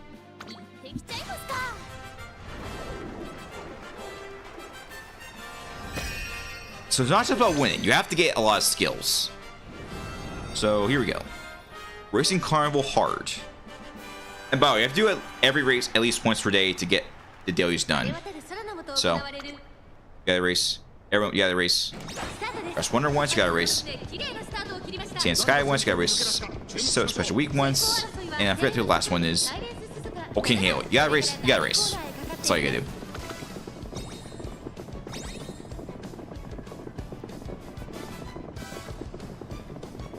it's not just about winning. You have to get a lot of skills. So here we go. Racing Carnival Hard. And by the way, you have to do every race at least once per day to get the dailies done. So, gotta race Everyone, you gotta race. Grass Wonder once, you gotta race. Sand Sky once, you gotta race. So special week once. And I forget who the last one is. Oh, King Halo. You gotta race. You gotta race. That's all you gotta do.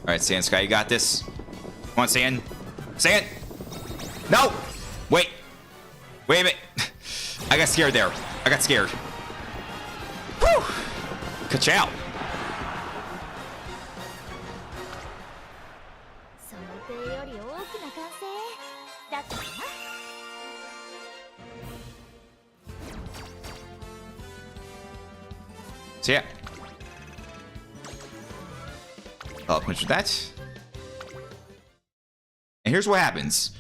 Alright, Sand Sky, you got this. Come on, Sand. Sand! No! Wait. Wait a minute. I got scared there. I got scared. Whew! Ka-chow. So yeah. I'll punch with that. And here's what happens.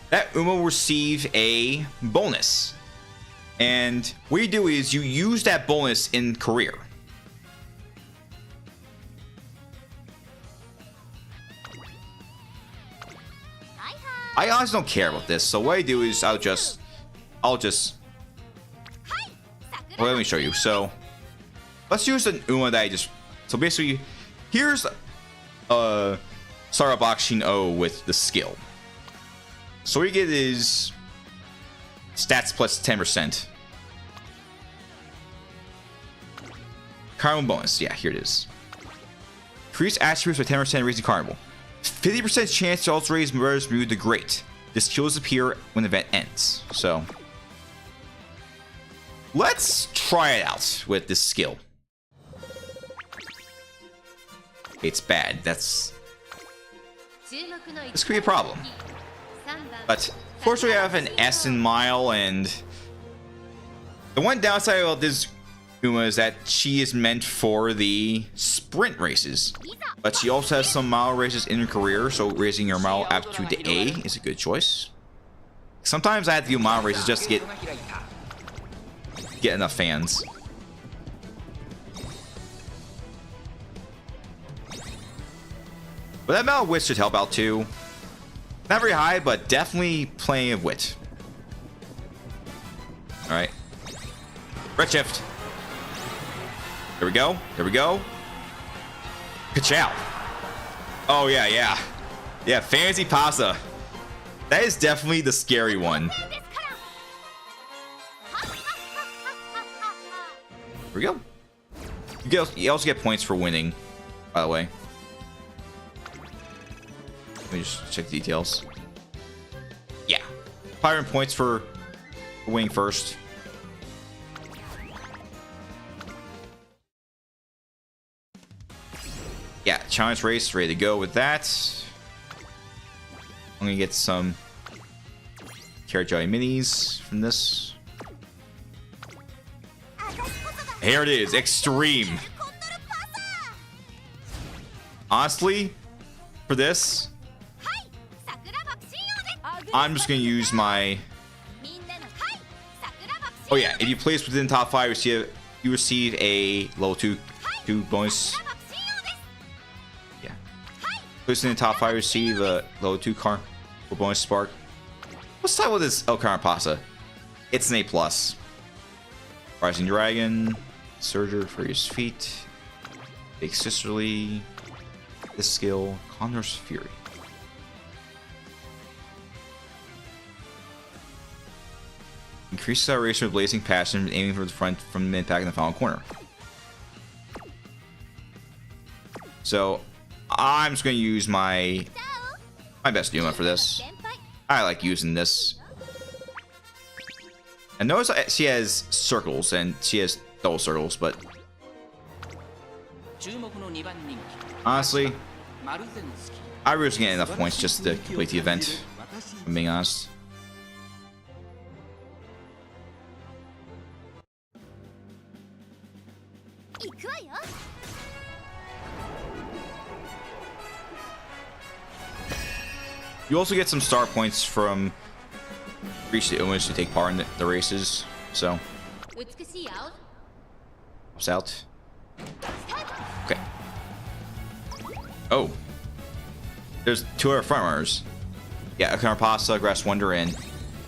That Uma will receive a bonus. And what you do is you use that bonus in career. I honestly don't care about this. So what I do is I'll just well, let me show you. So let's use an Uma that I just, so basically here's Star Boxing O with the skill. So what you get is stats plus 10%. Carnival bonus. Yeah, here it is. Increase attributes by 10% raising Carnival. 50% chance to also raise Murder's Mood the Great. This skill will appear when the event ends. So let's try it out with this skill. It's bad. This could be a problem. But fortunately, I have an S in Mile, and the one downside about this Uma is that she is meant for the sprint races, but she also has some mile races in her career, so raising your mile aptitude to A is a good choice. Sometimes I have to do mile races just to get enough fans. But that amount of wit should help out too. Not very high, but definitely plenty of wit. Alright. Redshift. There we go. There we go. Ka-chow. Oh, yeah, yeah. Yeah, Fancy Pasta. That is definitely the scary one. There we go. You also get points for winning, by the way. Let me just check the details. Yeah. 500 points for winning first. Yeah, challenge race, ready to go with that. I'm gonna get some Carrot Jelly minis from this. Here it is, Extreme. Honestly, for this, I'm just gonna use my. Oh yeah, if you place within the top 5, you receive a level 2 bonus. Yeah, place in the top 5, receive a level 2 car or bonus spark. What's the title of this El Carapasa? It's an A+. Rising Dragon, Surger, Furious Feet, Big Sisterly, this skill, Condor's Fury. Increase acceleration with Blazing Passion, aiming for the front from the mid-pack in the final corner. So, I'm just going to use my best Uma for this. I like using this. And notice she has circles, and she has double circles, but honestly, I really get enough points just to complete the event, if I'm being honest. You also get some star points from reach the Umas to take part in the races, so helps out. Okay. Oh, there's 2 other front runners. Yeah, Carapasa, Grass Wonder, and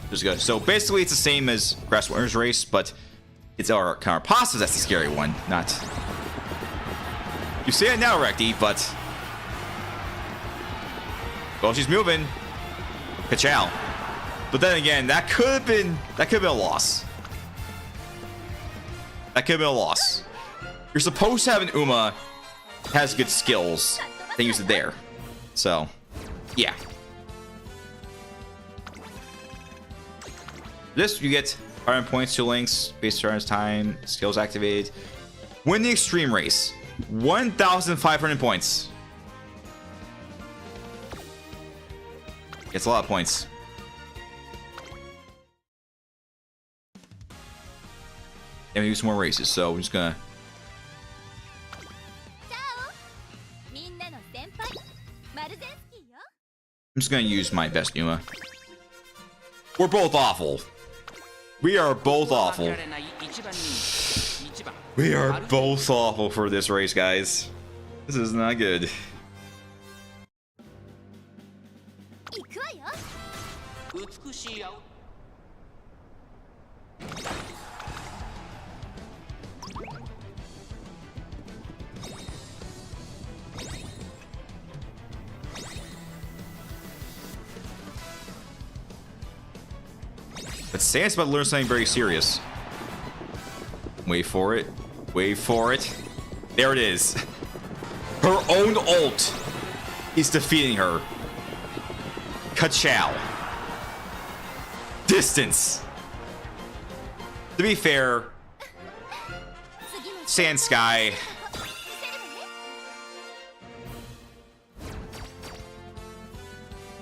there's a go. So basically, it's the same as Grass Wonder's race, but It's our Carapaces that's the scary one, not... You say it now, Recti, but... Well, she's moving. Ka-chow. But then again, that could have been a loss. That could have been a loss. You're supposed to have an Uma has good skills. They use it there. So, yeah. This, you get 500 points, 2 links, base turns time, skills activated. Win the extreme race. 1,500 points. It's a lot of points. And we do some more races, so we're just gonna... I'm just gonna use my best Uma. We're both awful. We are both awful. We are both awful for this race, guys. This is not good. But Sam's about to learn something very serious. Wait for it. Wait for it. There it is. Her own ult is defeating her. Ka-chow. Distance. To be fair, Sand Sky.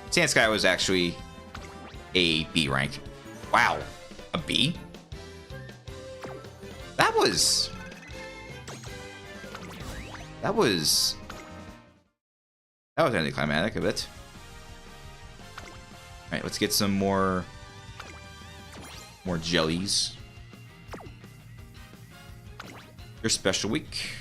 Sand Sky was actually a B rank. Wow, a B? That was anticlimactic a bit. All right, let's get some more jellies. Your special week.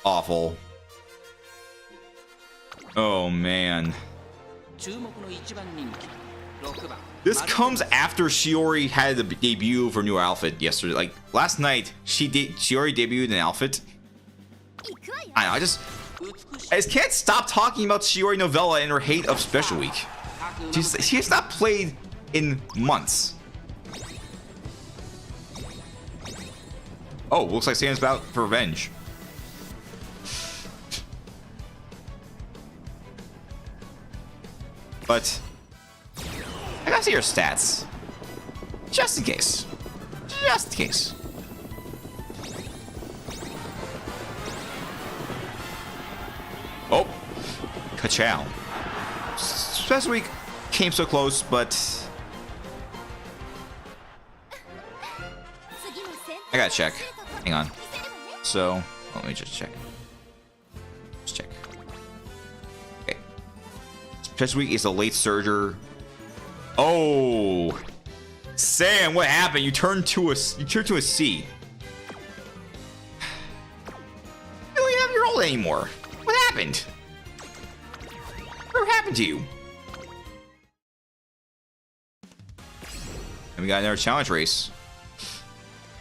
Awful. Oh man. This comes after she already had the debut of her new outfit yesterday. Like last night, she already debuted an outfit. I know, I just can't stop talking about Shiori Novella and her hate of Special Week. She has not played in months. Oh, looks like Sam's about for revenge. But I gotta see your stats. Just in case. Just in case. Oh. Ka-chow. Special Week came so close, but I gotta check. Hang on. So, let me just check. Just check. Okay. Special Week is a late surger. Oh, Sam, what happened? You turned to a C. You don't have your ult anymore. What happened? What happened to you? And we got another challenge race.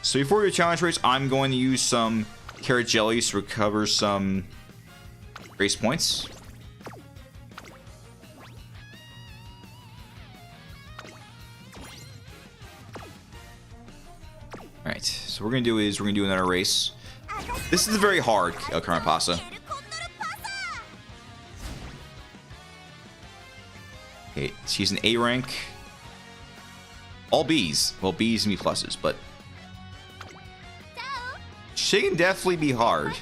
So before your challenge race, I'm going to use some carrot jellies to recover some race points. Alright, so what we're gonna do another race. This is very hard, El Carapasa. Okay, she's an A rank. All B's. Well, B's and B pluses, but she can definitely be hard.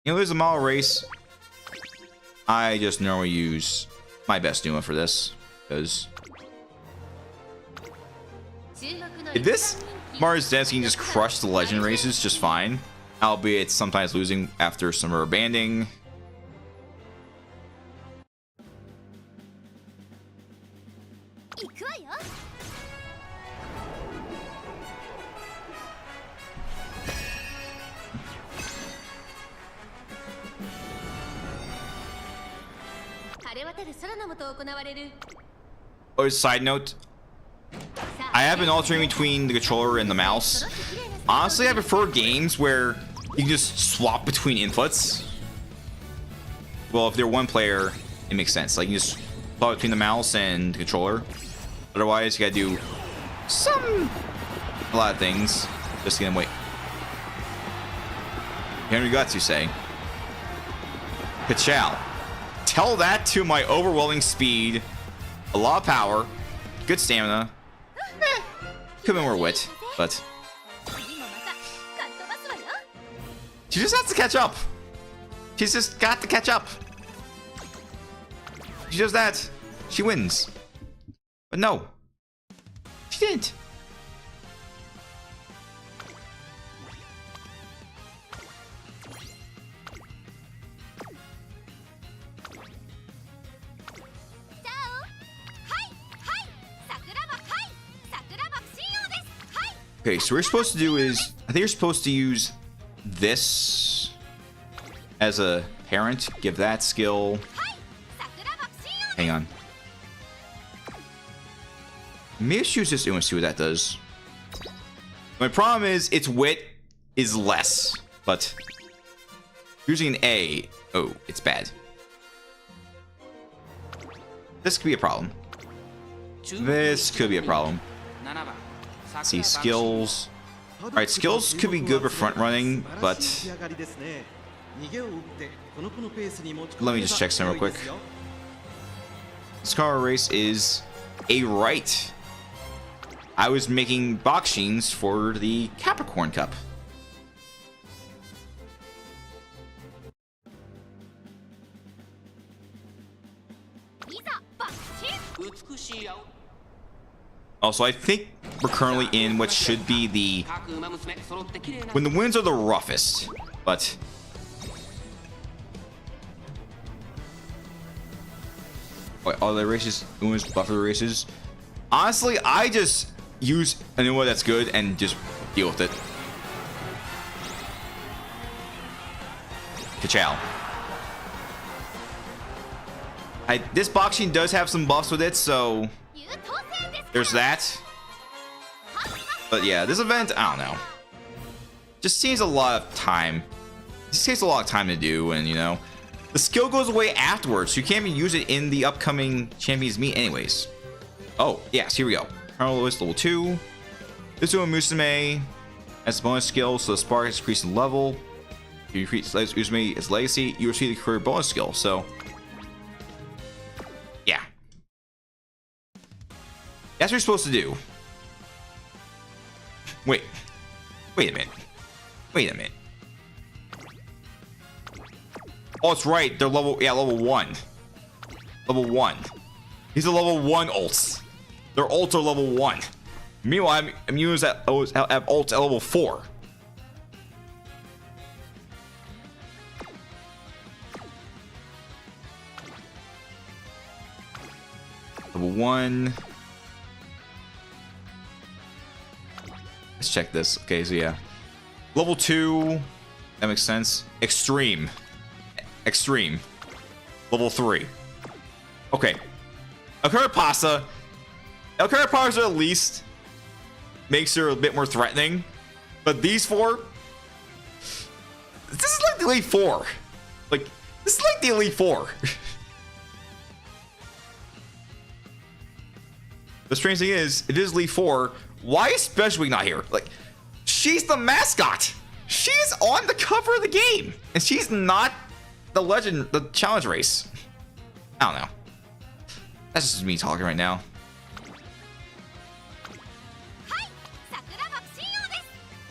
You know, there's a model race. I just normally use my best Numa for this, because if this Mars Densky can just crush the legend races just fine, albeit sometimes losing after some rubber banding. Oh, side note, I have been alternating between the controller and the mouse. Honestly, I prefer games where you can just swap between inputs. Well, if they're one player, it makes sense. Like, you just swap between the mouse and the controller. Otherwise, you gotta do a lot of things. Just gonna wait. Henry Guts, you say? Ka-chow. Tell that to my overwhelming speed, a lot of power, good stamina. Could be more wit, but she just has to catch up. She's just got to catch up. She does that, she wins. But no, she didn't. Okay, so what you're supposed to do is, I think you're supposed to use this as a parent. Give that skill. Hang on. Maybe I should use this and see what that does. My problem is its wit is less, but using an A, oh, it's bad. This could be a problem. This could be a problem. Let's see, skills. Alright, skills could be good for front running, but let me just check some real quick. Scar race is a right. I was making boxings for the Capricorn Cup. Also, I think we're currently in what should be the when the winds are the roughest, but wait, all the races, Uma's buffer races. Honestly, I just use a Uma that's good and just deal with it. Ka-chow. This boxing does have some buffs with it, so there's that. But yeah, this event, I don't know. Just seems a lot of time. This takes a lot of time to do, and you know, the skill goes away afterwards, so you can't even use it in the upcoming Champions Meet anyways. Oh, yes, here we go. Colonel Lewis, level 2. This Umamusume has a bonus skill, so the spark is increased in level. If you increase Umamusume its legacy, you receive the career bonus skill, so yeah. That's what you're supposed to do. Wait a minute. Oh, it's right. They're level 1. Level 1. These are level 1 ults. Their ults are level 1. Meanwhile, I'm using that have ults at level 4. Level 1. Let's check this. Okay, so yeah. Level 2. That makes sense. Extreme. Level 3. Okay. El Carapasa at least makes her a bit more threatening. But these 4. This is like the Elite 4. Like, this is like the Elite 4. The strange thing is, it is Elite 4. Why is Special Week not here? Like, she's the mascot. She's on the cover of the game. And she's not the legend, the challenge race. I don't know. That's just me talking right now.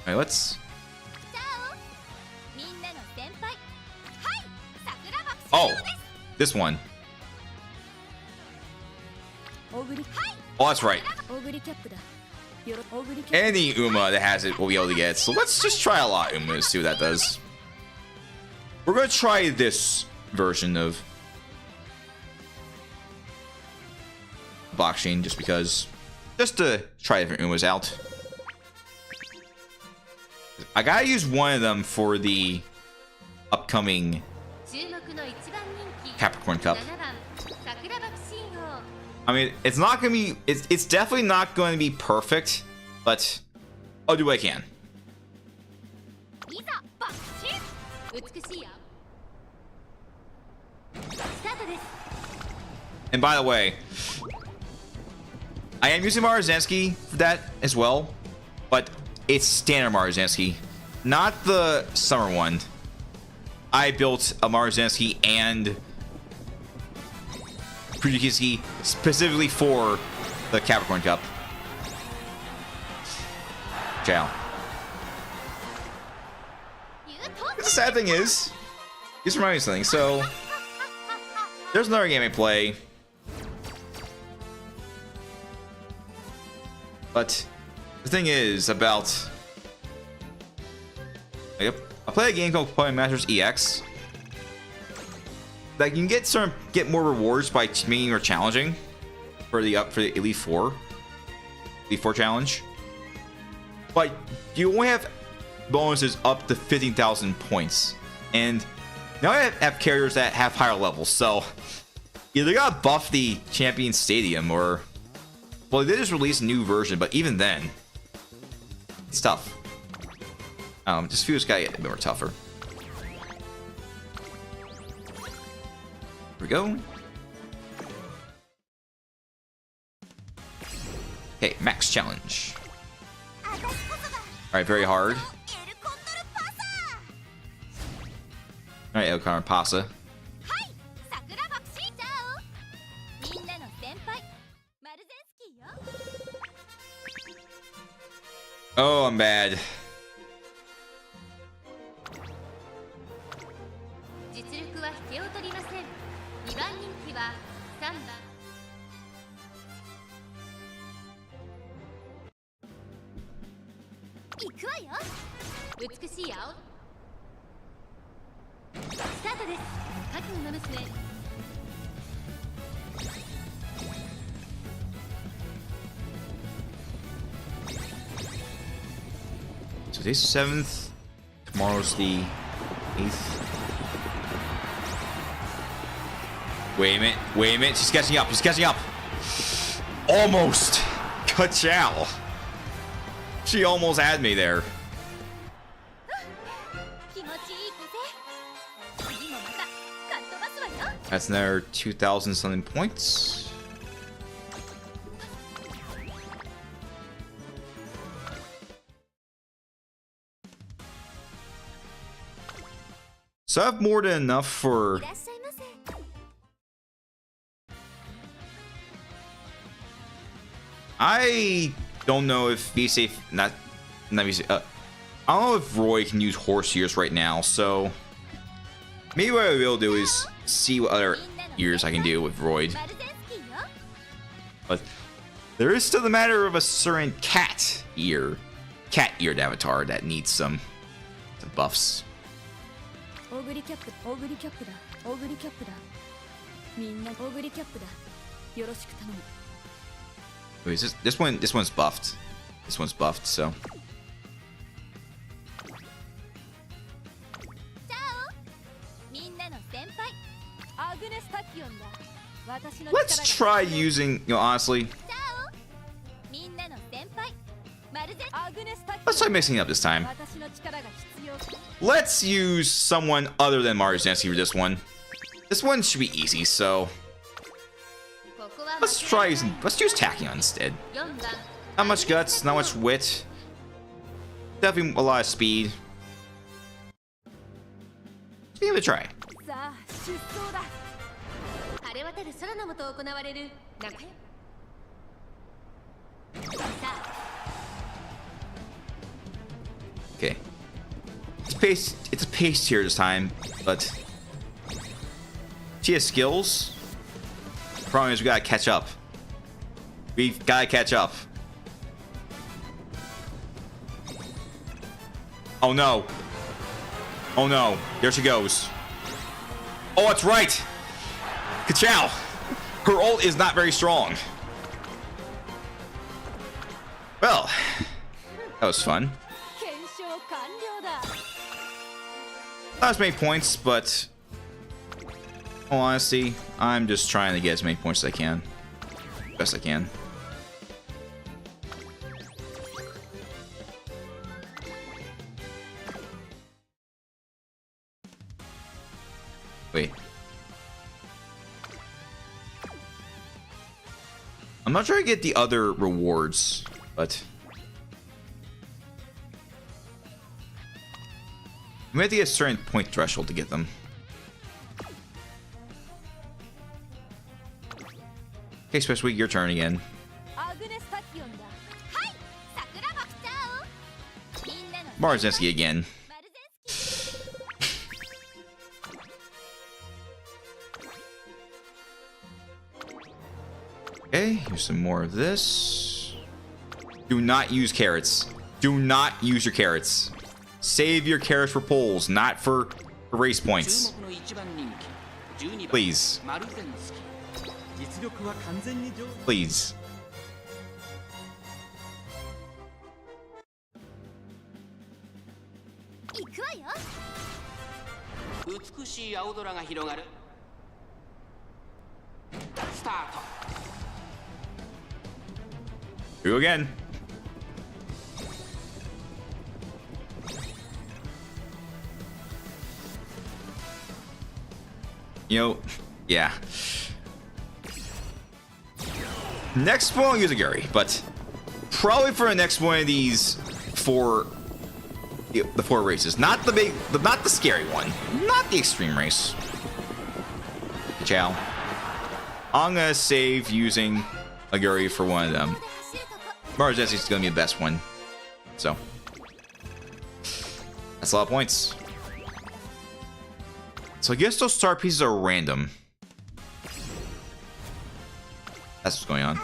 Alright, let's... Oh, this one. Oh, that's right. Any Uma that has it will be able to get it. So let's just try a lot of Uma to see what that does. We're going to try this version of boxing just because, just to try different Umas out. I gotta use one of them for the upcoming Capricorn Cup. I mean, it's not gonna be. It's definitely not going to be perfect, but I'll do what I can. And by the way, I am using Marzensky for that as well, but it's standard Marzensky, not the summer one. I built a Marzensky and Fujikisuki specifically for the Capricorn Cup. Ciao. The sad thing is, this reminds me of something. So, there's another game I play. But the thing is about... I play a game called Playing Masters EX. That you can get more rewards by being more challenging for the Elite Four challenge. But you only have bonuses up to 15,000 points. And now I have characters that have higher levels, so either gotta buff the Champion Stadium or... Well, they just released a new version, but even then, it's tough. Just feels gotta get a bit more tougher. Here we go. Okay, max challenge. Alright, very hard. Alright, El Pasa. Oh, I'm bad. So today's the 7th, tomorrow's the 8th. Wait a minute, she's catching up, Almost! Ka-chow! She almost had me there. That's another 2,000 something points. So I have more than enough for... I don't know if be safe, not be safe. I don't know if Roy can use horse ears right now, so maybe what I will do is see what other ears I can do with Roy. But there is still the matter of a certain cat-eared avatar that needs some buffs. Wait, this one's buffed. This one's buffed, so. Let's try using, honestly. Let's try mixing it up this time. Let's use someone other than Marzensky for this one. This one should be easy, so let's use Tachyon instead. Not much guts, not much wit. Definitely a lot of speed. Let's give it a try. Okay. It's a pace tier this time, but she has skills. The problem is we gotta catch up. We've gotta catch up. Oh no. Oh no. There she goes. Oh, that's right. Ka-chow. Her ult is not very strong. Well, that was fun. Not as many points, but in all honesty, I'm just trying to get as many points as I can. Best I can. Wait. I'm not sure I get the other rewards, but we have to get a certain point threshold to get them. Okay, Special Week, your turn again. Marzinski again. Okay, here's some more of this. Do not use carrots. Do not use your carrots. Save your carrots for polls, not for race points. Please. Please. 美しい青空が広がる。スタート。 Here we go again. You know, yeah. Next one, I'll use a Gary, but probably for the next one of these the 4 races, not the big, not the scary one, not the extreme race. Ciao. I'm gonna save using a Gary for one of them. Marzinski is gonna be the best one, so that's a lot of points. So I guess those star pieces are random. That's what's going on.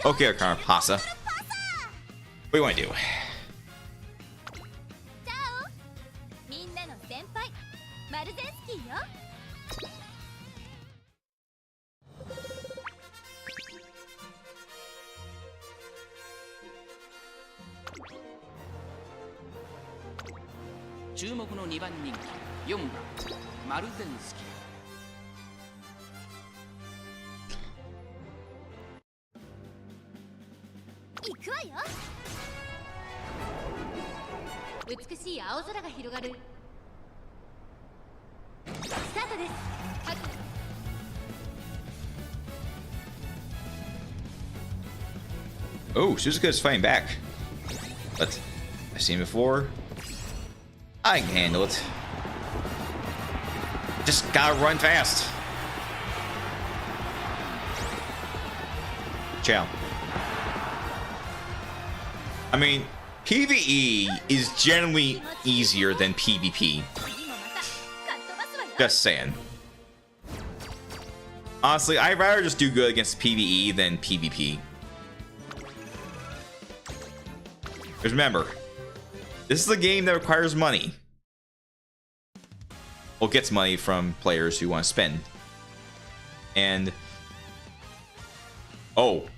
Okay, Pasa. What do you want to do? Oh, Suzuka's fighting back. But I've seen before. I can handle it. Just gotta run fast. Ciao. I mean, PvE is generally easier than PvP. Just saying. Honestly, I'd rather just do good against PvE than PvP. Because remember, this is a game that requires money. Well, gets money from players who want to spend. And oh,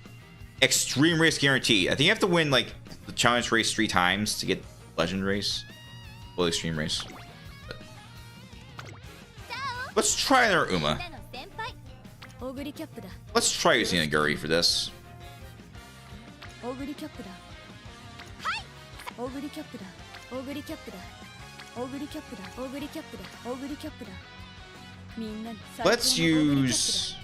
extreme race guarantee. I think you have to win like the challenge race 3 times to get legend race. Well, extreme race. But let's try another Uma. Let's try using a Guri for this. Let's use...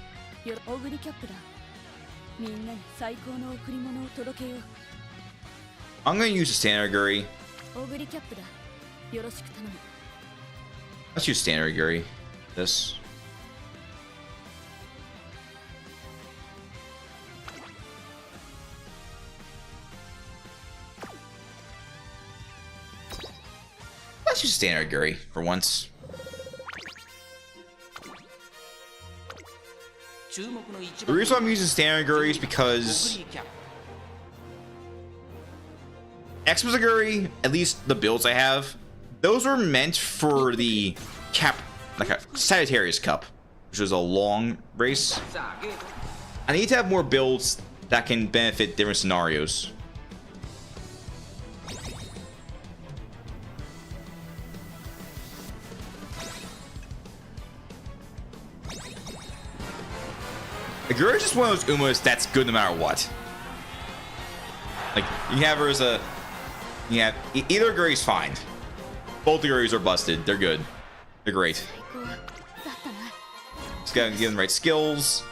I'm gonna use a standard Guri. Let's use standard Guri. This. Let's use standard Guri for once. The reason I'm using standard Guri is because Xmas Guri, at least the builds I have, those were meant for the like a Sagittarius Cup, which is a long race. I need to have more builds that can benefit different scenarios. Aguri is just one of those Umas that's good no matter what. Like, you have her as a... You have... Either Aguri's fine. Both Aguris are busted. They're good. They're great. Just gotta give them the right skills.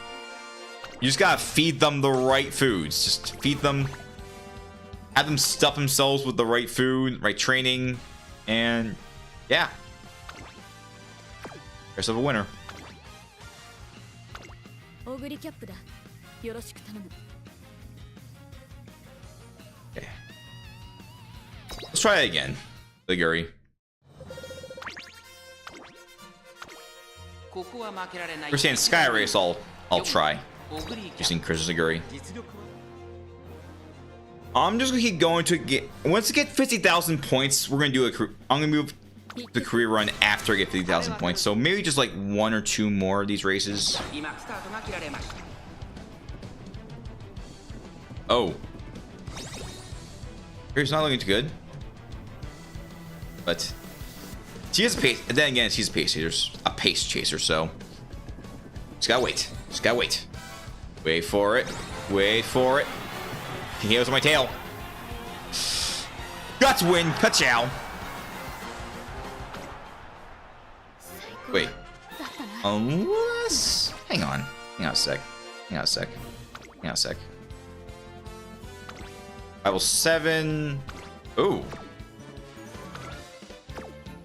You just gotta feed them the right foods. Just feed them... Have them stuff themselves with the right food, right training, and... Yeah. There's a winner. Okay. Let's try it again, Aguri. Understand Sky Race, I'll try. Using Chris's Aguri. I'm just gonna keep going to get... Once I get 50,000 points, we're gonna do a... I'm gonna move the career run after I get 50,000 points. So maybe just like 1 or 2 more of these races. Oh. Here's not looking too good. But she is a pace. And then again, she's a pace chaser. A pace chaser, so just gotta wait. Just gotta wait. Wait for it. Wait for it. He goes on my tail. Guts win. Ka-chow. Wait. Unless... Hang on. Hang on a sec. Hang on a sec. Hang on a sec. Level 7. Ooh.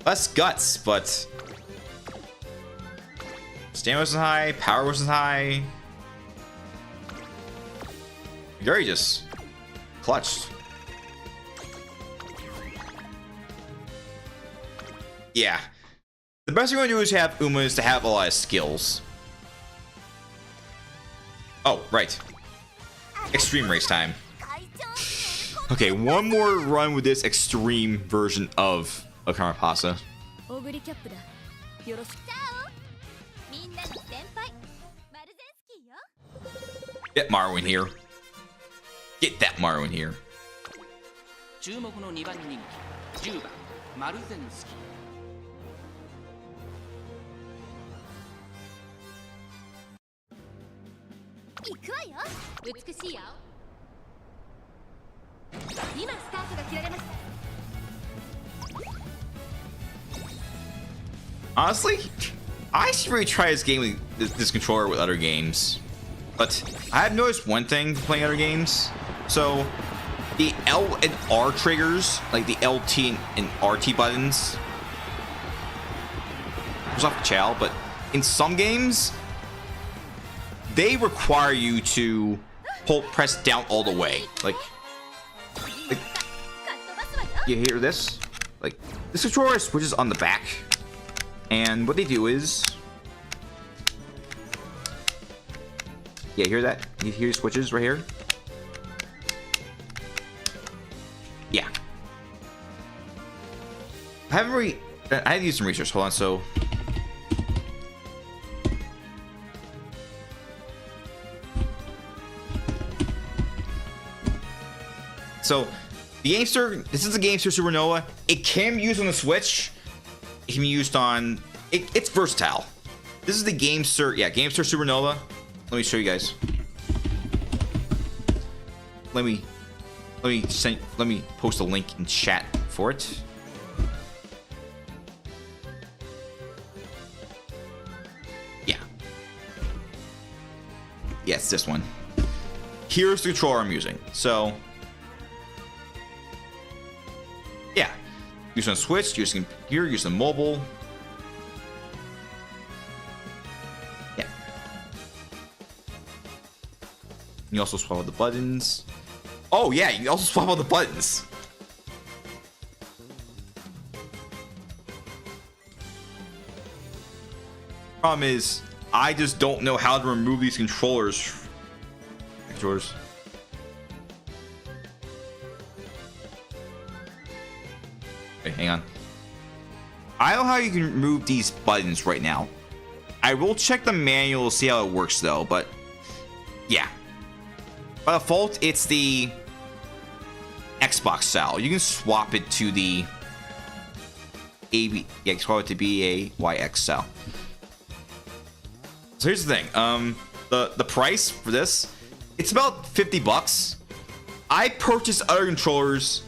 Less guts, but... Stamina wasn't high. Power wasn't high. Gary just... clutched. Yeah. The best you're going to do is have Umas to have a lot of skills. Oh, right. Extreme race time. Okay, one more run with this extreme version of Karmapasa. Get Maru in here. Get that Maru in here. Honestly, I should really try this game with this controller with other games. But I have noticed one thing playing other games. So the L and R triggers, like the LT and RT buttons, goes off the chow, but in some games they require you to press down all the way. Like you hear this? Like this controller switches on the back, and what they do is, yeah, hear that? You hear switches right here? Yeah. I haven't really... I had to use some research. Hold on, so... So, the Gamester... This is the Gamester Supernova. It can be used on the Switch. It can be used on... It's versatile. This is the Gamester... Yeah, Gamester Supernova. Let me show you guys. Let me post a link in chat for it. Yeah. Yeah, it's this one. Here's the controller I'm using. So, yeah. Use on Switch, using here, use on mobile. Yeah. You also swap out the buttons. Oh yeah, you also swap out the buttons. Problem is, I just don't know how to remove these controllers. Okay, hang on. I don't know how you can remove these buttons right now. I will check the manual to see how it works though, but yeah. By default, it's the Xbox style. You can swap it to the swap it to BAYX style. So here's the thing. the price for this, it's about 50 bucks. I purchased other controllers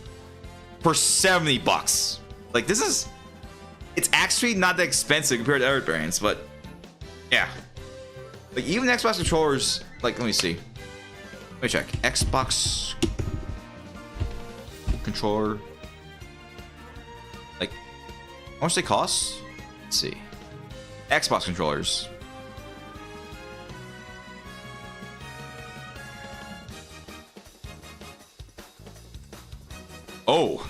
for 70 bucks. Like, this is, it's actually not that expensive compared to other brands, but yeah. Like, even Xbox controllers, like, let me see. Let me check. Xbox controller. Like, how much they cost? Let's see. Xbox controllers. Oh.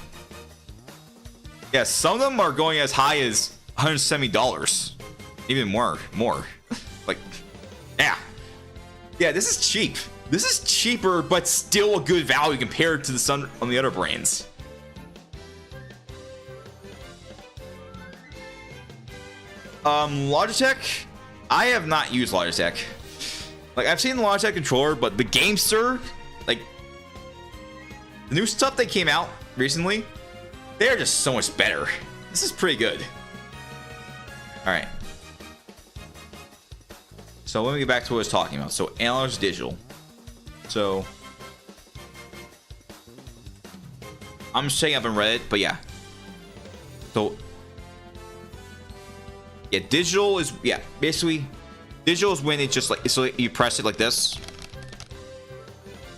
Yeah, some of them are going as high as $170. Even more. Like, yeah. Yeah, this is cheap. This is cheaper, but still a good value compared to some on the other brands. Logitech, I have not used Logitech. Like, I've seen the Logitech controller, but the Gamester, like, the new stuff that came out recently, they're just so much better. This is pretty good. All right. So let me get back to what I was talking about. So analog to digital. So I'm just checking up on Reddit, but yeah. So yeah, digital is, yeah, basically digital is when it's just like, so you press it like this.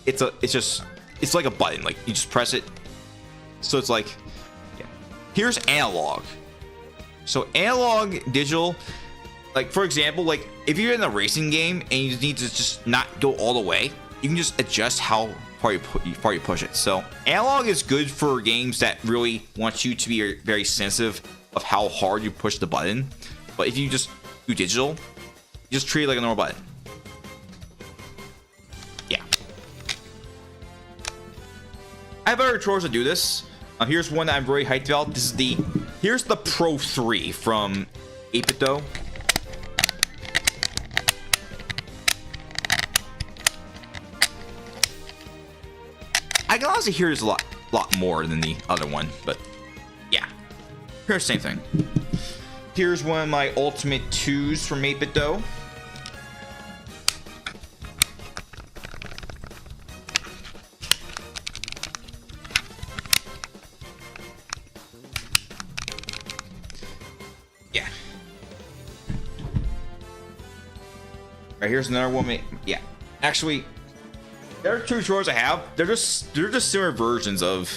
It's like a button, like you just press it. So it's like, yeah. Here's analog. So analog, digital, like for example, like if you're in a racing game and you need to just not go all the way, you can just adjust how far you push it. So analog is good for games that really want you to be very sensitive of how hard you push the button. But if you just do digital, you just treat it like a normal button. Yeah. I have other controllers that do this. Here's one that I'm very hyped about. This is here's the Pro 3 from 8-Bit Dough. I can honestly hear this a lot more than the other one, but yeah. Here's the same thing. Here's one of my Ultimate 2s from 8-Bit Dough. Yeah. Alright, here's another one. Yeah. Actually, there are two drawers I have. They're just similar versions of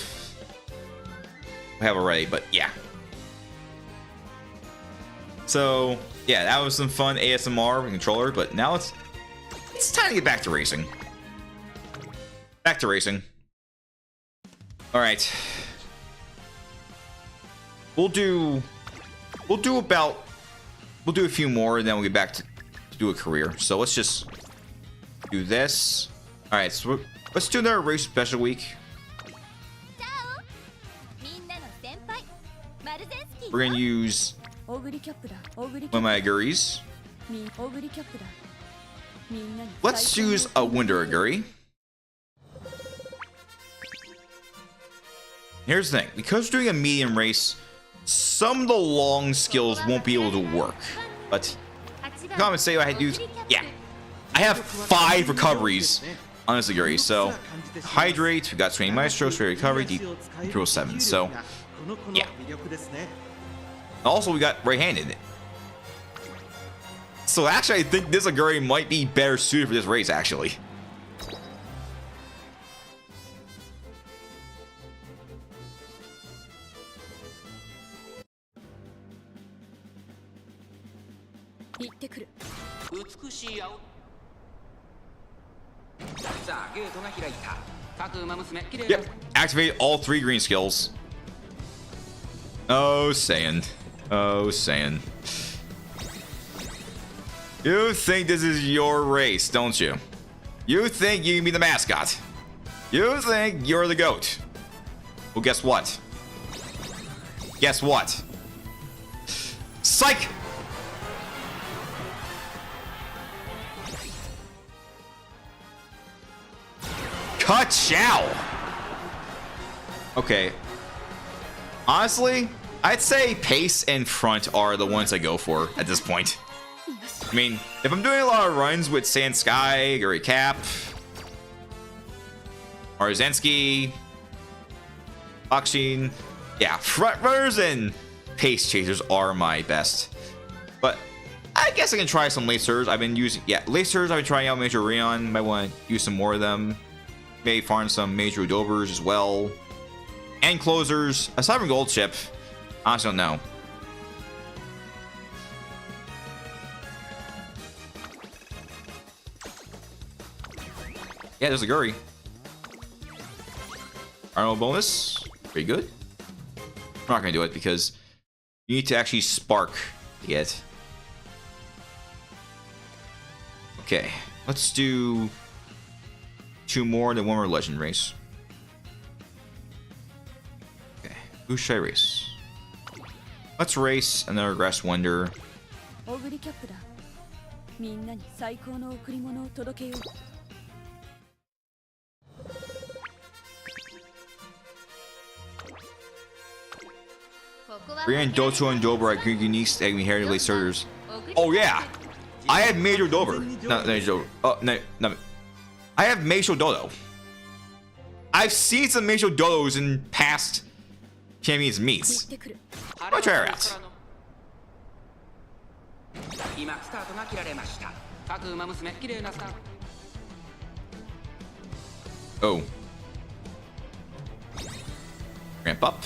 I have already, but yeah. So yeah, that was some fun ASMR with controller, but now it's time to get back to racing. Back to racing. All right. We'll do a few more, and then we'll get back to do a career. So let's just do this. All right, so let's do another race special week. We're gonna use one of my Aguris. Let's use a Winder Aguri. Here's the thing, because we're doing a medium race, some of the long skills won't be able to work. But come and say what I do. Yeah, I have 5 recoveries on this Aguri. So hydrate, we got swinging maestro, straight recovery, deep control 7. So yeah. Also, we got right-handed. So actually, I think this Aguri might be better suited for this race. Actually. Yep, activate all 3 green skills. Oh, Saiyan. Oh, Saiyan. You think this is your race, don't you? You think you can be the mascot. You think you're the GOAT. Well, guess what? Guess what? Psych! Ka-chow! Okay. Honestly, I'd say pace and front are the ones I go for at this point. I mean, if I'm doing a lot of runs with Sand Sky, Gary Cap, Marzensky, Boxing, yeah, front runners and pace chasers are my best. But I guess I can try some late surge. I've been using, yeah, late surge. I've been trying out Major Rion. Might want to use some more of them. Maybe farm some Major Udovers as well. And closers. Aside from Gold Chip, I honestly don't know. Yeah, there's a Guri. Arnold bonus. Pretty good. I'm not going to do it because you need to actually spark to get. Okay, let's do 2 more, then 1 more legend race. Okay, who should I race? Let's race another Grass Wonder. Brian Doto and Dober at Green Uniques and Heritage Late Starters. Oh yeah! I have Major Dober. No, Major Dober. Oh, no. I have Major Dodo. I've seen some Major Dodos in past Champions meets. I'll try her out. Oh. Ramp up.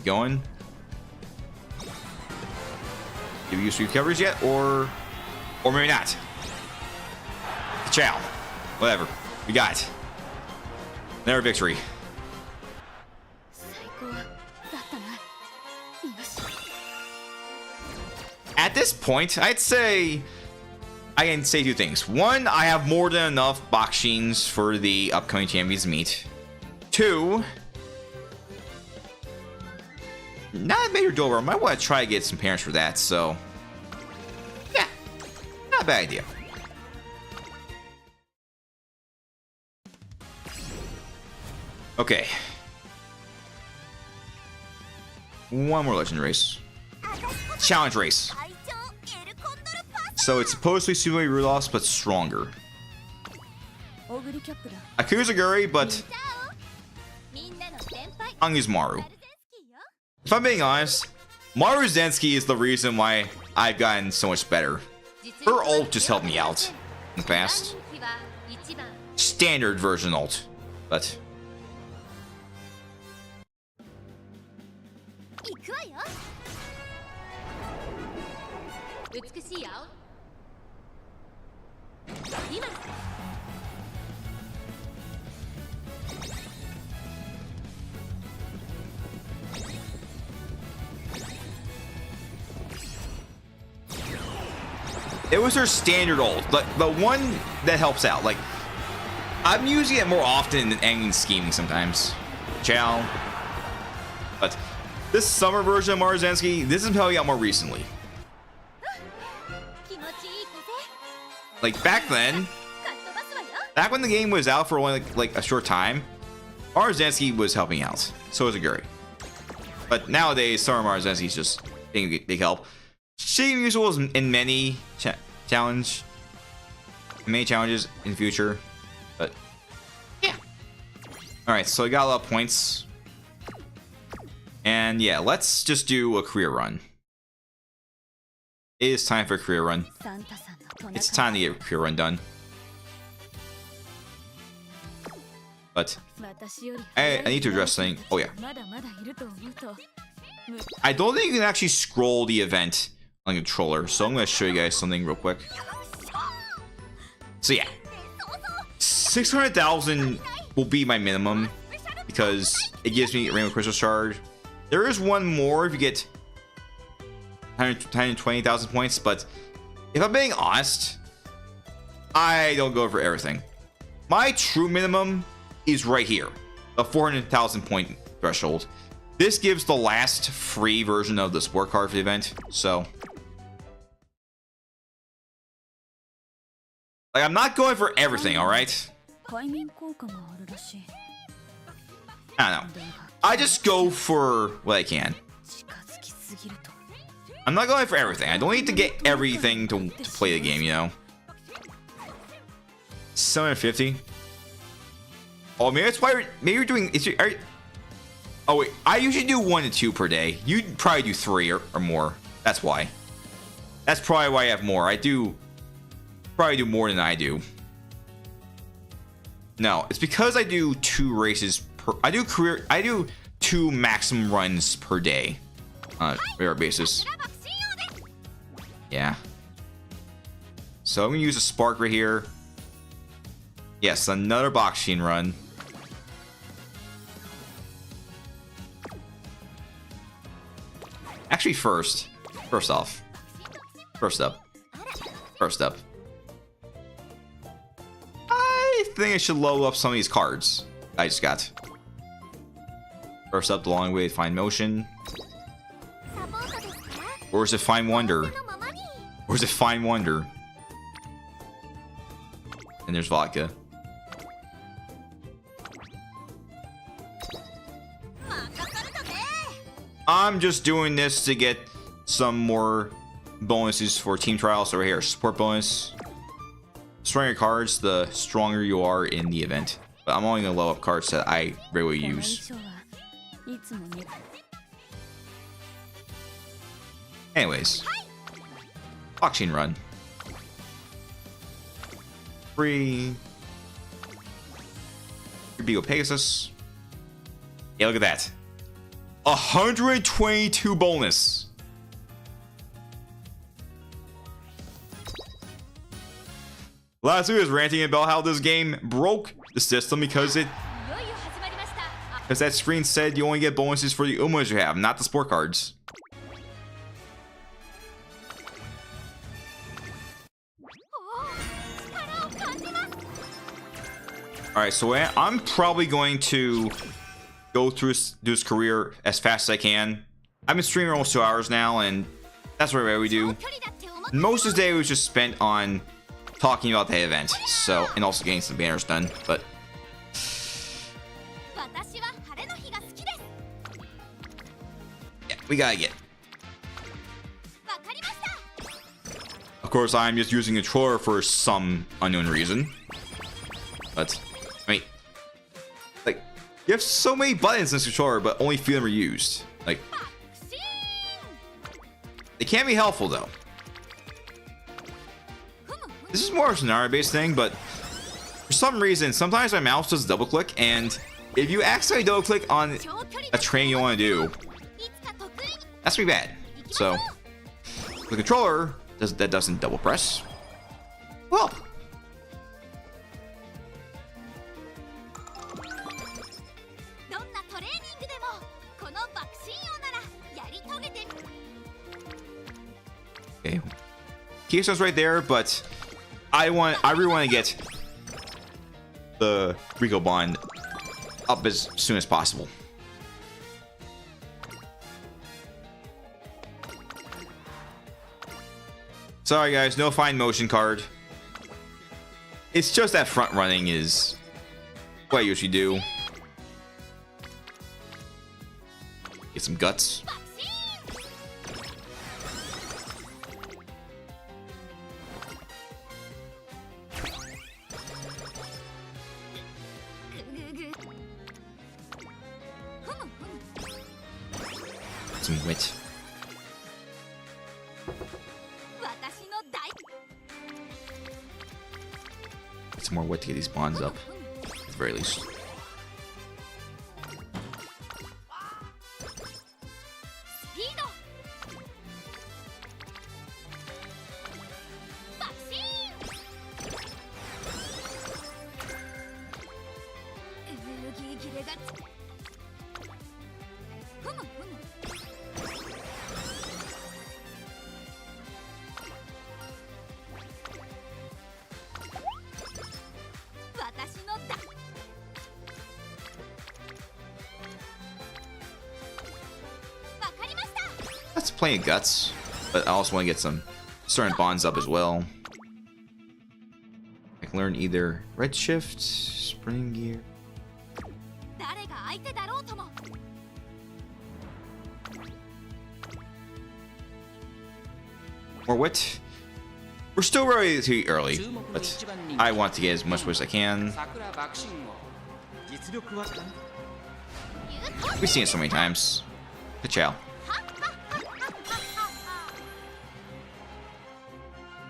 Going. Have you used recoveries yet, or maybe not? Chow. Whatever. We got it. Another victory. At this point, I'd say I can say 2 things. 1, I have more than enough Bakshins for the upcoming Champions meet. 2, not Major Dover. I might want to try to get some parents for that, so yeah, not a bad idea. Okay. 1 more legend race. Challenge race. So it's supposedly Sumoi Rudolphs, but stronger. Akuzaguri, but I'll use Maru. If I'm being honest, Maru Zensky is the reason why I've gotten so much better. Her ult just helped me out in the past. Standard version ult, but it was her standard ult, but the one that helps out. Like, I'm using it more often than angling scheming sometimes. Chow. But this summer version of Marzensky, this is helping out more recently. Like back then, back when the game was out for only like a short time, Marzensky was helping out. So was Aguri. But nowadays, summer Marzensky is just being a big help. She usuals in many challenges in the future, but yeah. All right, so I got a lot of points, and yeah, let's just do a career run. It is time for a career run. It's time to get a career run done. But I need to address something. Oh yeah, I don't think you can actually scroll the event on the controller, so I'm going to show you guys something real quick. So yeah, 600,000 will be my minimum because it gives me a Rainbow Crystal Shard. There is one more if you get 120,000 points, but if I'm being honest, I don't go for everything. My true minimum is right here, a 400,000 point threshold. This gives the last free version of the sport card for the event, so like, I'm not going for everything, alright? I don't know. I just go for what I can. I'm not going for everything. I don't need to get everything to play the game, you know. 750. Oh, maybe that's why maybe you're doing. Oh wait, I usually do 1 to 2 per day. You'd probably do 3 or more. That's why. That's probably why I have more. I do probably do more than I do. No, it's because I do 2 races per. I do 2 maximum runs per day on a regular basis. Yeah. So I'm gonna use a spark right here. Yes, another boxing run. Actually, first up. I think I should load up some of these cards I just got. First up, the long way to find motion. Or is it find wonder? Or is it find wonder? And there's vodka. I'm just doing this to get some more bonuses for team trials over here. Support bonus. Stronger cards, the stronger you are in the event. But I'm only gonna load up cards that I really use. Anyways, boxing run. Free. Beagle Pegasus. Yeah, look at that. 122 bonus. Last week I was ranting about how this game broke the system because that screen said you only get bonuses for the Umas you have, not the sport cards. Alright, so I'm probably going to go through this career as fast as I can. I've been streaming almost 2 hours now, and that's what we do. Most of the day was just spent on talking about the event, so, and also getting some banners done, but yeah, we gotta get. Of course, I'm just using a controller for some unknown reason, but I mean, like, you have so many buttons in this controller, but only few of them are used. Like, they can be helpful though. This is more of a scenario-based thing, but for some reason, sometimes my mouse does double-click, and if you accidentally double-click on a train you want to do, that's pretty bad. So, the controller that doesn't double-press. Well, okay, Keystone's right there, but I really want to get the Rico Bond up as soon as possible. Sorry guys, no fine motion card. It's just that front running is what I usually do. Get some guts. Some wit. Get some more wit to get these bonds up, at the very least. That's plenty of guts, but I also want to get some certain bonds up as well. I can learn either Redshift, Spring Gear. More wit. We're still really too early, but I want to get as much wit as I can. 桜爆心王 We've seen it so many times. Good chow.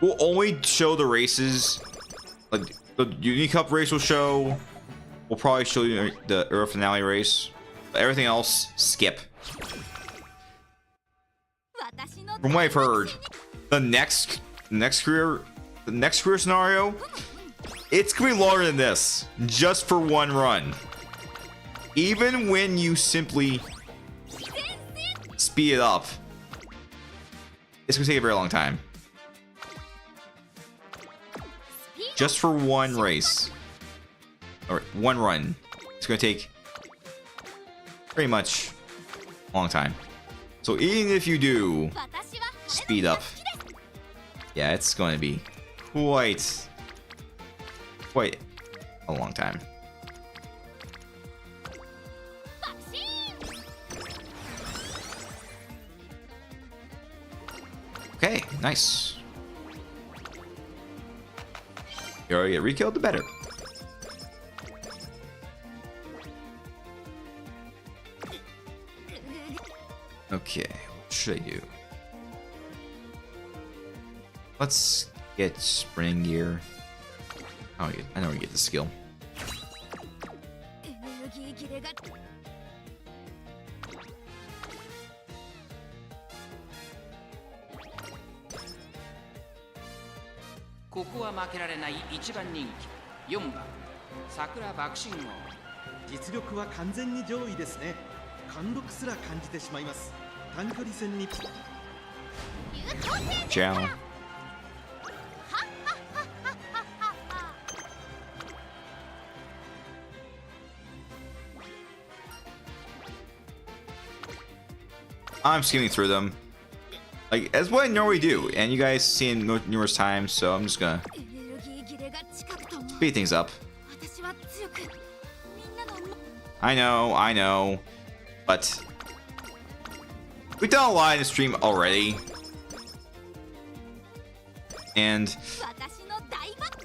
We'll only show the races, like the Uni Cup race will show. We'll probably show you the Euro Finale race. But everything else, skip. From what I've heard, the next career scenario, it's gonna be longer than this, just for one run. Even when you simply speed it up, it's gonna take a very long time. Just for one race, or one run, it's gonna take pretty much a long time. So even if you do speed up, yeah, it's going to be quite a long time. Okay, nice. The earlier you get rekilled, the better. Okay, what should I do? Let's get spring gear. Oh, I know where you get the skill.ここは負けられない一番人気4番桜爆心王実力は完全に上位ですね。貫禄すら感じてしまいます。短距離戦に Ciao. I'm skimming through them, like as what I normally do, and you guys seen numerous times, so I'm just gonna speed things up. I know, but we've done a lot in the stream already, and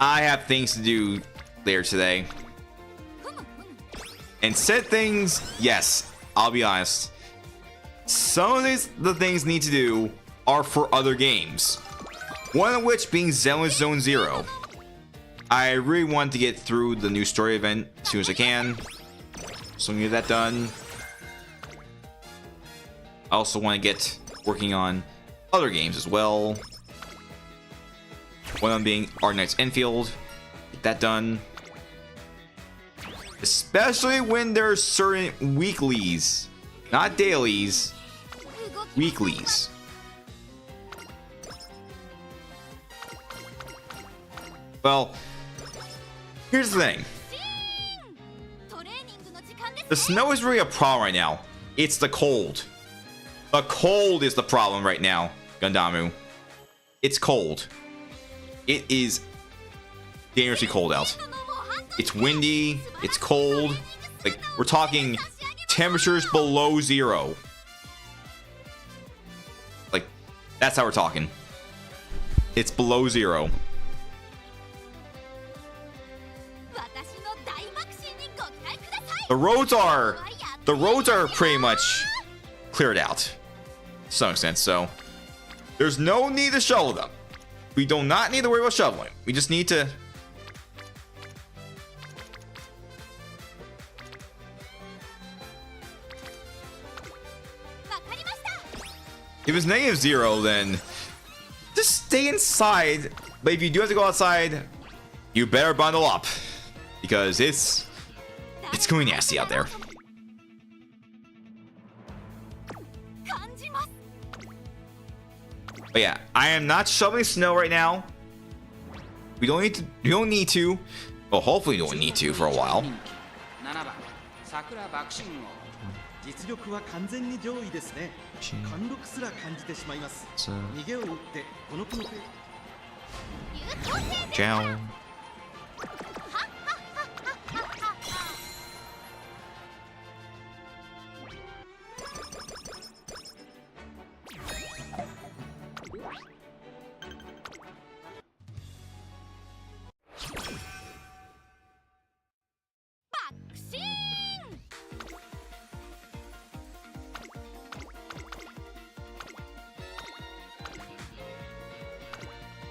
I have things to do later today. And said things, yes, I'll be honest. Some of the things need to do are for other games. One of which being Zenless Zone Zero. I really want to get through the new story event as soon as I can, so I'm gonna get that done. I also want to get working on other games as well. One of them being Arknight's Enfield. Get that done. Especially when there's certain weeklies, not dailies, weeklies. Well, here's the thing. The snow is really a problem right now. It's the cold. The cold is the problem right now, Gandamu. It's cold. It is dangerously cold out. It's windy. It's cold. Like, we're talking temperatures below 0. Like, that's how we're talking. It's below 0. The roads are pretty much cleared out to some extent, so there's no need to shovel them. We do not need to worry about shoveling. We just need to if it's -0, then just stay inside. But if you do have to go outside, you better bundle up, because it's going nasty out there. But yeah, I am not shoveling snow right now. We don't need to. Well, hopefully we don't need to for a while. 7番桜爆心王実力は完全に上位ですね。貫禄すら感じてしまいます。逃げを打ってこの子のペ Ciao.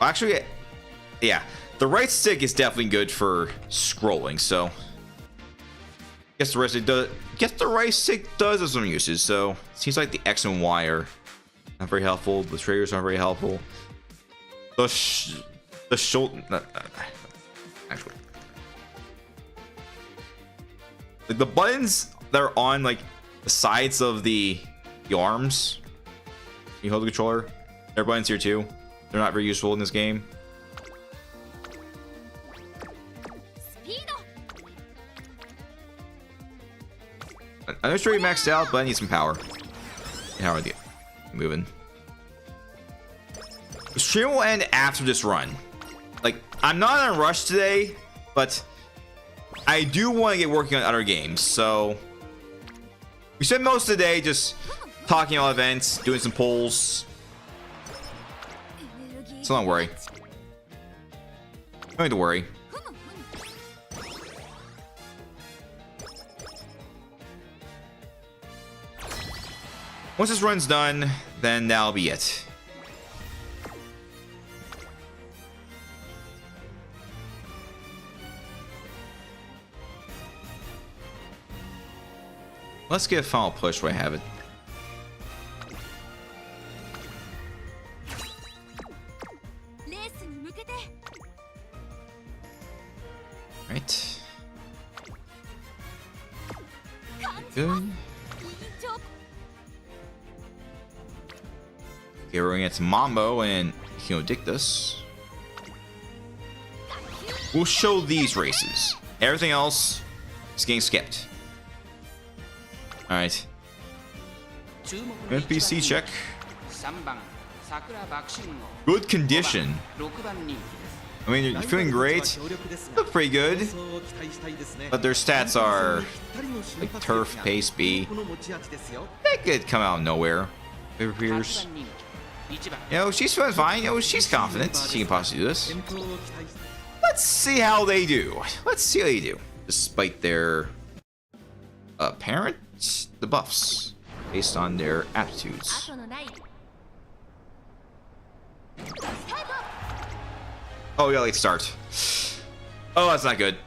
Actually, yeah, the right stick is definitely good for scrolling. So, guess the right stick does. Guess the right stick does have some uses. So, it seems like the X and Y are not very helpful. The triggers aren't very helpful. The shoulder. Actually, like the buttons that are on like the sides of the arms, you hold the controller. There are buttons here too. They're not very useful in this game. I know it's already maxed out, but I need some power. How are you moving? The stream will end after this run. Like, I'm not in a rush today, but I do want to get working on other games. So we spent most of the day just talking about events, doing some polls. So don't worry. Don't need to worry. Once this run's done, then that'll be it. Let's get a final push where I have it. Right. Good. Okay, we're gonna get to Mambo and Dictus. We'll show these races. Everything else is getting skipped. Alright. NPC check. Good condition. I mean, you're feeling great. Look pretty good. But their stats are like turf, pace, B. That could come out of nowhere. Paper Pierce. You know, she's feeling fine. You know, she's confident. She can possibly do this. Let's see how they do. Let's see how they do. Despite their apparent debuffs based on their aptitudes. Oh, we got a late start. Oh, that's not good.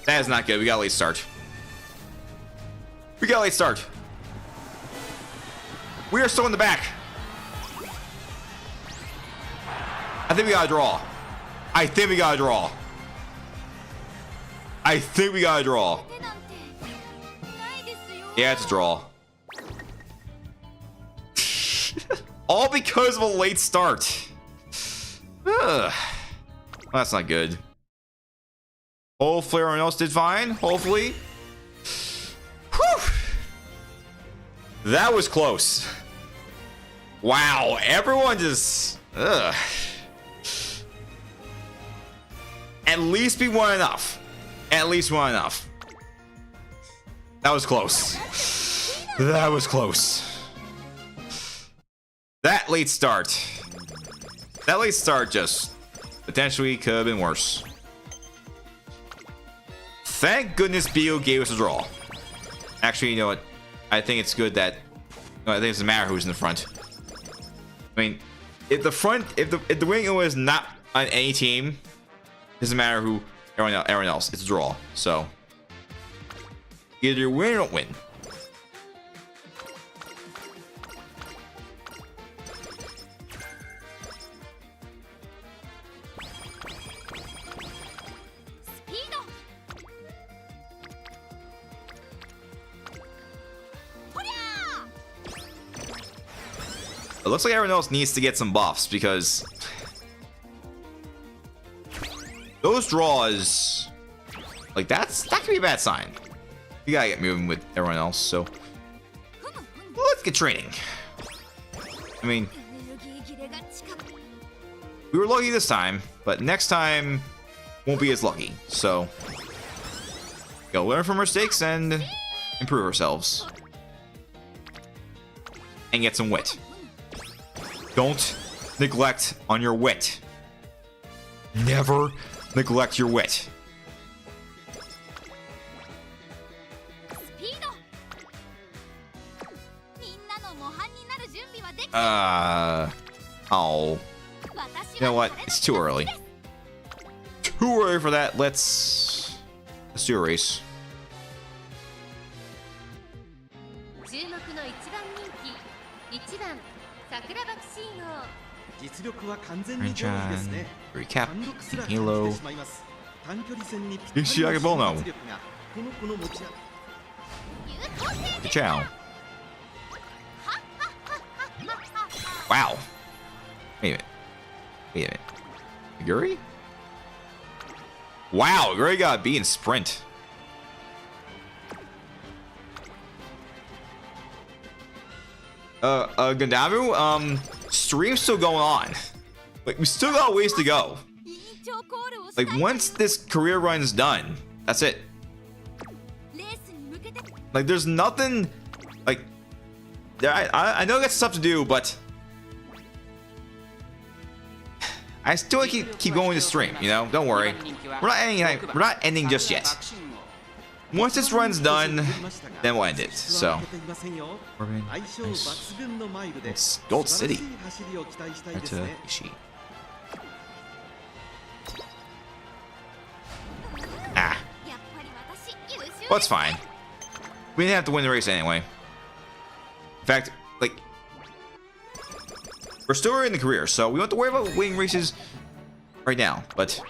That is not good. We got a late start. We got a late start. We are still in the back. I think we got a draw. I think we got a draw. I think we got a draw. Yeah, it's a draw. All because of a late start. Ugh. Well, that's not good. Hopefully everyone else did fine. Hopefully. Whew. That was close. Wow, everyone just... Ugh. At least we won enough. At least we won enough. That was close. That was close. That late start. That late start just potentially could have been worse. Thank goodness Bio gave us a draw. Actually, you know what? I think it's good that... No, I think it doesn't matter who's in the front. I mean, if the front... If the winning was not on any team, it doesn't matter who... Everyone else. It's a draw. So... Either you win or don't win. It looks like everyone else needs to get some buffs because those draws, like that could be a bad sign. You gotta get moving with everyone else, so let's get training. I mean, we were lucky this time, but next time won't be as lucky. So, gotta learn from our mistakes and improve ourselves. And get some wit. Don't neglect on your wit. Never neglect your wit. Oh. You know what? It's too early. Too early for that. Let's do a race. 注目の一番人気1番桜爆心王 実力は完全に上位ですね。 Recap. 貫禄すら感 Halo. じてしまいます。短距離戦にぴったりの Ishigaki Bono. 実力がこの子の持ち味。 Good chow. Wow. Wait a minute. Wait a minute. Yuri? Wow, Yuri got a B in sprint. Gandamu, stream's still going on. Like, we still got a ways to go. 委員長コールをし Like, たい once this career run's done, that's it. レースに向けて Like, there's nothing. Like, I know that's stuff to do, but I still keep going to stream. You know, don't worry. We're not ending just yet. Once this run's done, then we'll end it. So, 相性抜群のマイルで it's Gold 素晴 City. らしい走りを期待したい Right です to ね。 Ishii. Ah, やっぱり私優秀 well, it's fine. We didn't have to win the race anyway. In fact, like, we're still early in the career, so we don't have to worry about winning races right now. But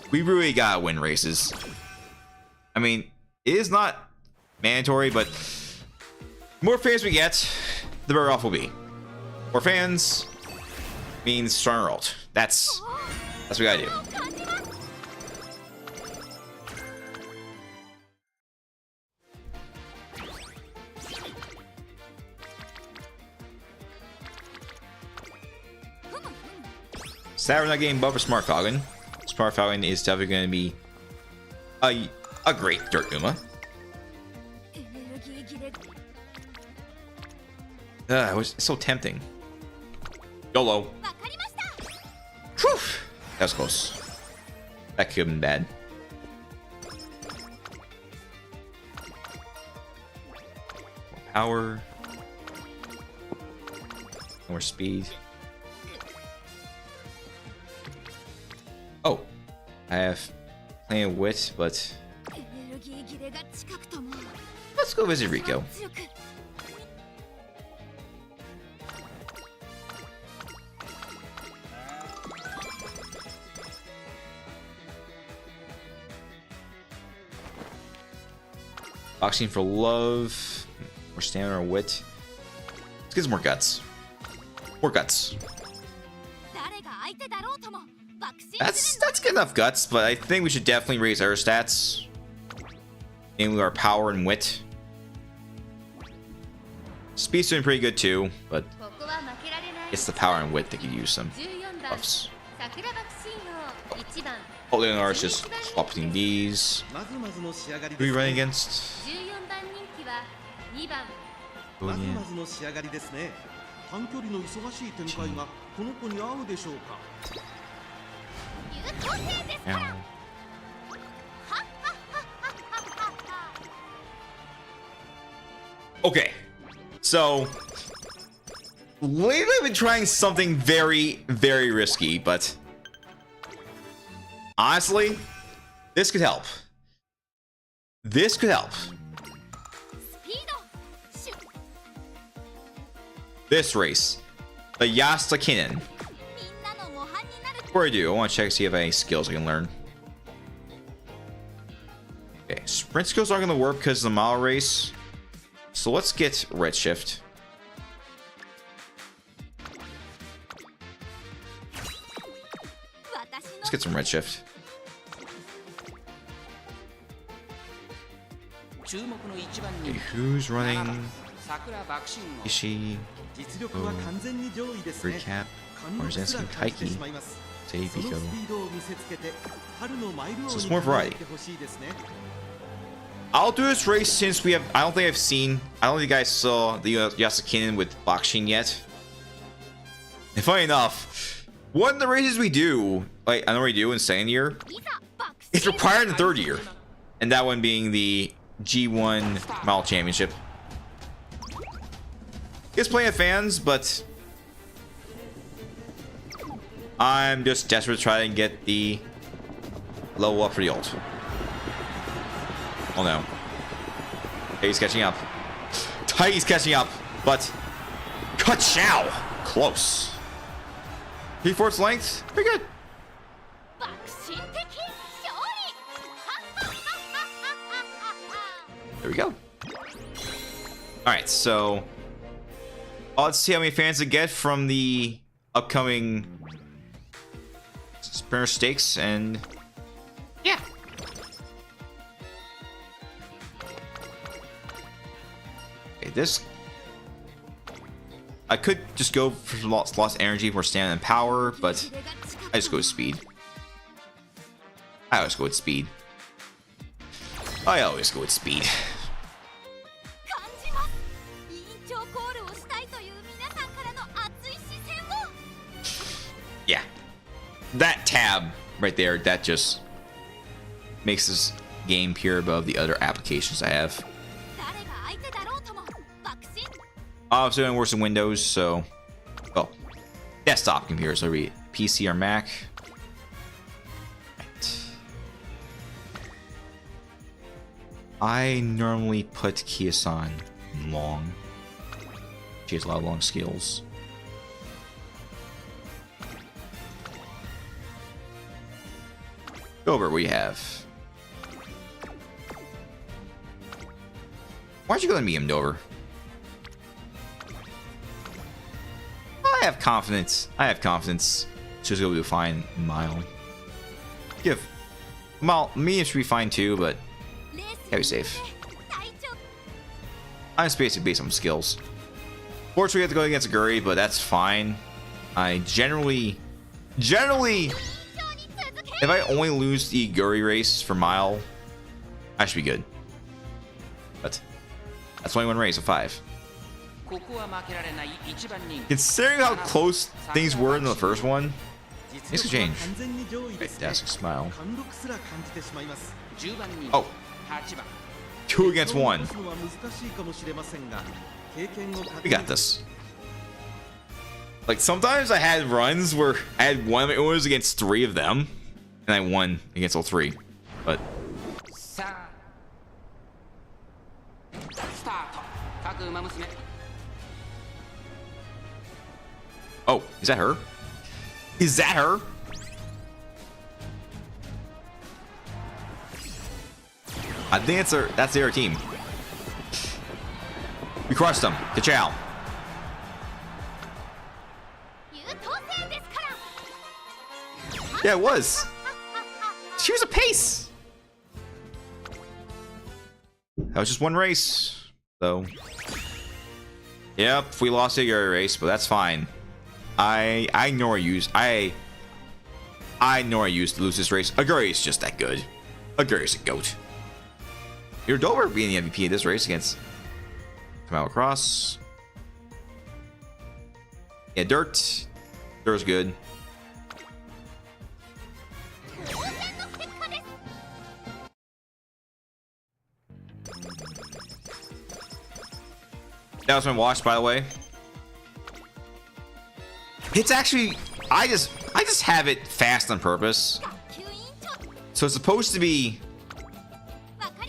we really gotta win races. I mean, it is not mandatory, but the more fans we get, the better off we'll be. More fans means stronger ult. That's what we gotta do. 感じます Sad we're not getting buff for Smart Falcon. Smart Falcon is definitely going to be a great Dirt Uma. エネルギー切れ It was so tempting. YOLO. わかりました Whew. That was close. That could have been bad. More power. More speed. Oh. I have plenty of wit, but エネルギー切れが近くとも let's go visit Rico. 強く Boxing for love. More stamina or wit. Let's get some more guts. More guts. 誰が相手だろうとも爆心す That's good enough guts, but I think we should definitely raise our stats. Namely our power and wit. Speed's doing pretty good too, but るここは負けられない it's the power and wit that could use some 14番 buffs. 桜爆心王1番 Oh, Leonar's just swapping these. まずまずの仕上がり Who で are you す running ね。 against? 14番人気は2番まず Boonia. まずの仕上がりですね。短距離の忙しい展開がこの子に合うでしょうか。優等生ですから Ow. Okay, so lately I've been trying something very, very risky, but honestly, this could help. This could help. スピードシュッ This race, the Yasakinen. みんなの模範になる Before I do, I want to check to see if I have any skills I can learn. Okay, sprint skills aren't going to work because of the mile race. So let's get Redshift. Let's get some Redshift. 注目の一番 Okay, 人 who's 気 running 7番桜爆心王 Ishii, 実力は完全に上位ですね。 Recap, 貫禄すら Orzensky, 感じて Taiki, しまいます。 Teddy その Pico. スピードを見せつけて春のマイル王 So it's に more 輝い variety. てほしいですね。 I'll do this race since we have. I don't think you guys saw the Yasakinen with Bakshin yet. And funny enough, one of the races we do, like I know we do in second year, いざ爆 it's 心 required in the third year, and that one being the G1 Mile Championship. It's plenty of fans, but I'm just desperate to try and get the level up for the ult. Oh no. He's catching up. He's catching up, but Ka-chow! Close. P4's length, pretty good. There we go. Alright, so let's see how many fans I get from the upcoming Sprinter Stakes, and yeah. Okay, this I could just go for lost energy for stamina and power, but I just go with speed. I always go with speed. I always go with speed. Yeah, that tab right there, that just makes this game pure above the other applications I have. Obviously, it works in Windows, so well, desktop computers, so be PC or Mac. Right. I normally put Kia-san long. She has a lot of long skills. Go over what you have. Why'd you go to medium Dover? Well, I have confidence. I have confidence. Just go do fine mild. Give. Well, medium should be fine too, but gotta be safe. I'm just basically based on skills. Fortunately, we have to go against a Guri, but that's fine. I generally, if I only lose the Guri race for mile, I should be good. But that's only one race of 5. Considering how close things were in the first one, things could change. Fantastic smile. Oh. 2 against 1. We got this. Like, sometimes I had runs where I had one of my owners against 3 of them, and I won against all 3. But oh, is that her? Is that her? I think that's their team. We crushed them. Ka-chow. Yeah, it was. She was a pace. That was just one race, though. Yep, we lost a race, but that's fine. I know I used to lose this race. Aguri is just that good. Aguri is a goat. You're Dover being the MVP of this race against come out across. Yeah, Dirt's good. That was my watch, by the way. It's actually I just have it fast on purpose. So it's supposed to be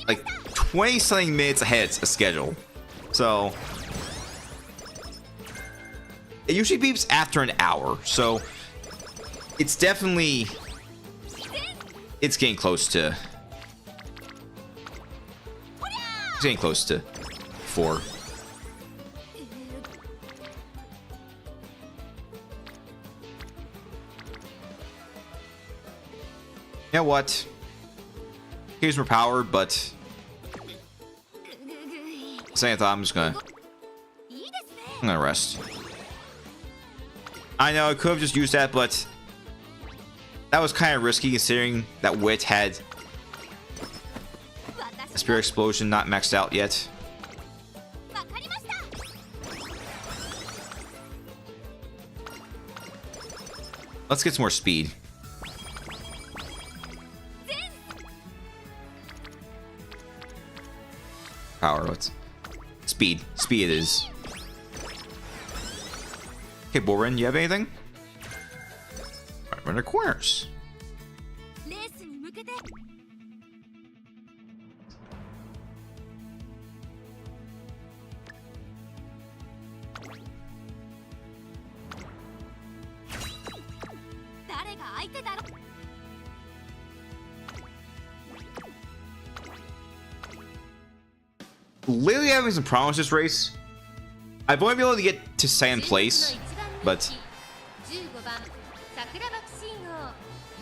like 20-something minutes ahead of schedule. So it usually beeps after an hour. So it's definitely getting close to 4. You know what? Here's more power, but second thought, I'm gonna rest. I know I could have just used that, but that was kind of risky considering that Wit had a Spirit Explosion not maxed out yet. Let's get some more speed. Power, what's speed? Speed it is. Okay, Borin, you have anything? run their corners. レースに向けて 誰が相手だろ Lately having some problems this race. I've only been able to get to second place, but 15番桜爆信号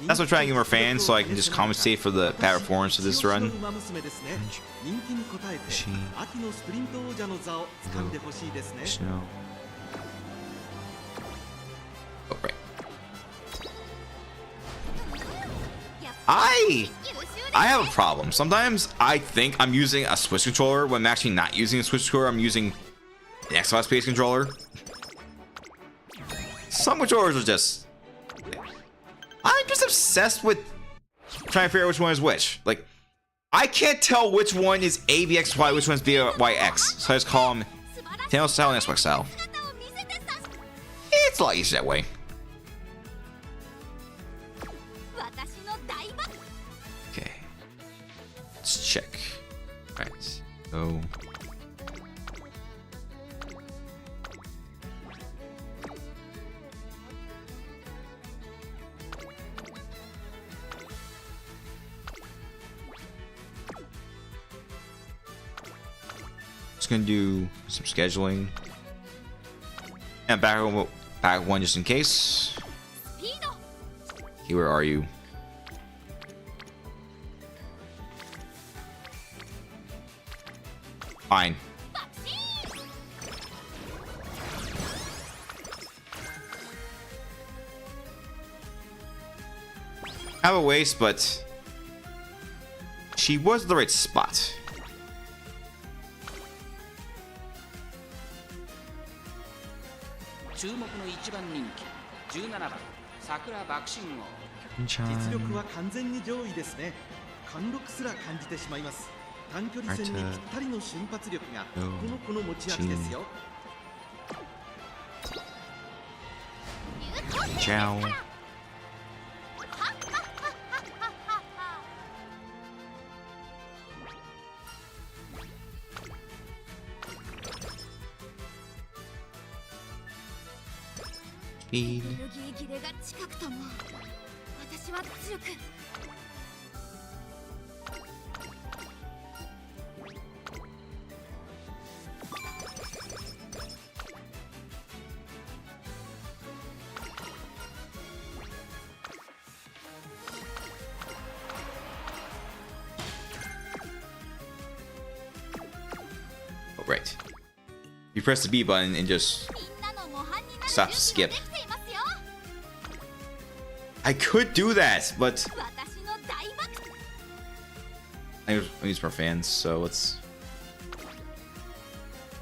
that's what I'm trying to get more fans so I can just compensate for the bad performance of this run. ウマ娘ですね。人気に応えて秋のスプリント王者の座を掴んでほしいですね。 Oh, right. I have a problem. Sometimes I think I'm using a Switch controller when I'm actually not using a Switch controller. I'm using an Xbox based controller. Some controllers are just... I'm just obsessed with trying to figure out which one is which. Like, I can't tell which one is ABXY, which one's BYX. So I just call them Nintendo style and Xbox style. It's a lot easier that way. 私の大爆 Okay. Let's check. Alright. So. Just gonna do some scheduling. And back one just in case. スピード Hey, where are you? Fine. I have a waste, but she was the right spot. 注目の一番人気17番桜爆信号 実力は完全に上位ですね。貫禄すら感じてしまいます。短距離戦にぴったりの瞬発力がこの子の持ち味ですよ。 Ciao. Speed. エネルギー切れが近くとも私は強く Oh, right. You press the B button and just みんなの模範になる stop 準備 skip. ができていますよ I could do that, but 私の大爆 I use more fans, so let's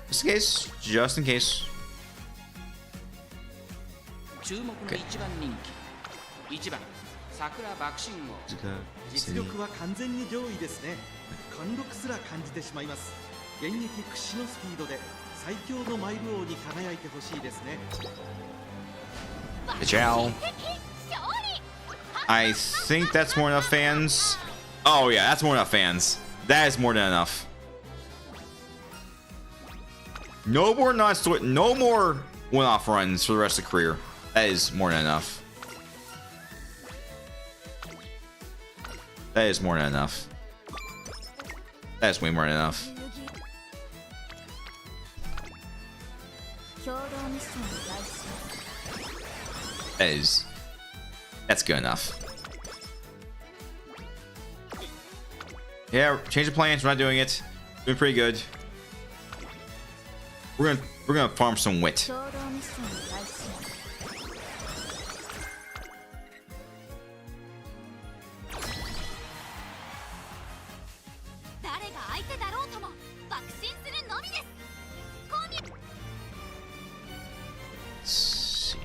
just in case, just in case. 注目の一番人気1番桜爆信号 実力は完全に上位ですね。貫禄すら感じてしまいます。現役屈指のスピードで最強のマイル王に輝いてほしいですね。 Ciao. 勝利 I think that's more enough fans. Oh yeah, that's more enough fans. That is more than enough. No more no more one-off runs for the rest of the career. That is more than enough. That is more than enough. That is way more than enough. 共同ミッション開始 That's good enough. Yeah, change the plans. We're not doing it. Doing pretty good. We're gonna farm some wit. 共同ミッション開始 誰が相手だろうとも爆心するのみです攻撃 Let's see.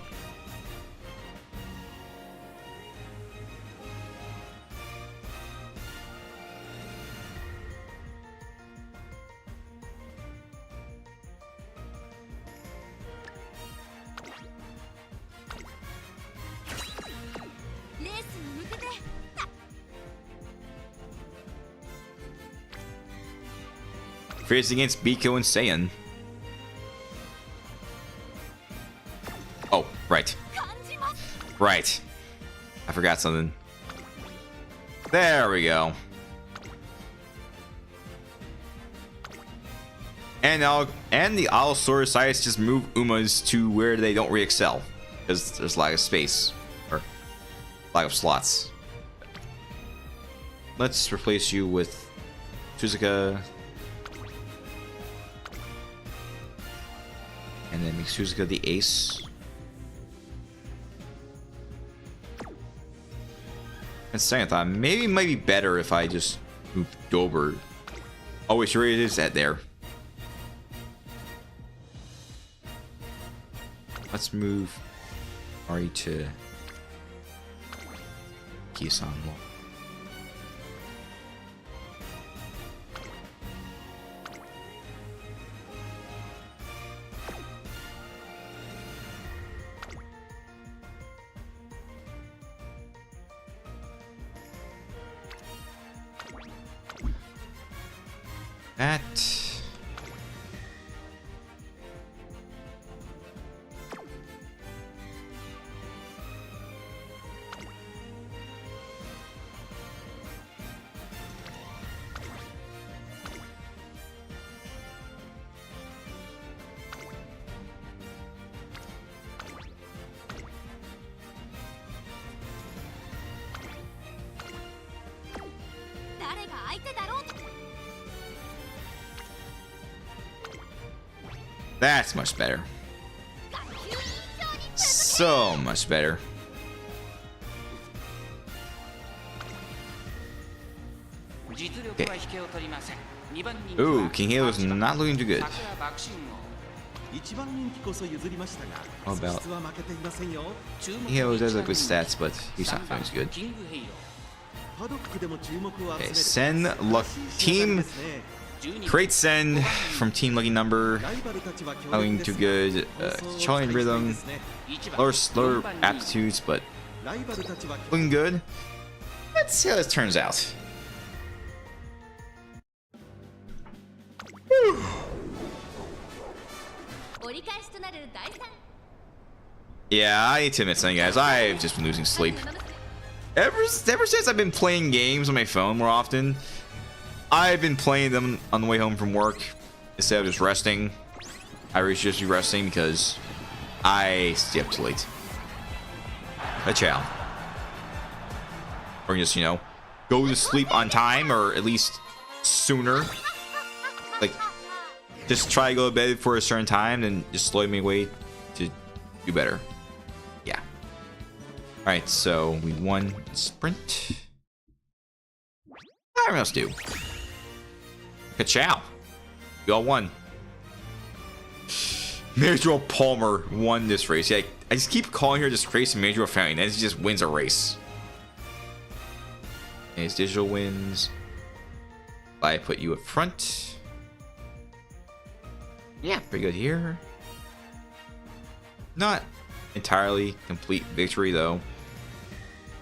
Fierce against Biko and Saiyan. Oh, right. Right. I forgot something. There we go. And the Allosaurus decides to just move Umas to where they don't really excel. Because there's lack of space. Or lack of slots. Let's replace you with Suzuka. And then make Suzuka the ace. And second thought, maybe it might be better if I just move Dober. Oh, wait, sure it is at there. Let's move Ari to Kisan. That. That's much better. So much better. Okay. Ooh, King Halo's not looking too good. How about King Halo does have good stats, but he's not feeling good. Okay, Sen Luck Team. Create Sen from Team Lucky Number. Not looking too good. Charlie Rhythm. Lower aptitudes, but looking good. Let's see how this turns out. Whew. Yeah, I need to admit something, guys. I've just been losing sleep. Ever since I've been playing games on my phone more often, I've been playing them on the way home from work instead of just resting. I really should just be resting because I stay up too late. A chow. Or just, you know, go to sleep on time or at least sooner. Like, just try to go to bed for a certain time and just slowly make way to do better. Yeah. Alright, so we won sprint. What else do? Ka-chow. We all won. Major Palmer won this race. Yeah, I just keep calling her Disgrace and Major Fountain, and she just wins a race. And his digital wins. I put you up front. Yeah, pretty good here. Not entirely complete victory though.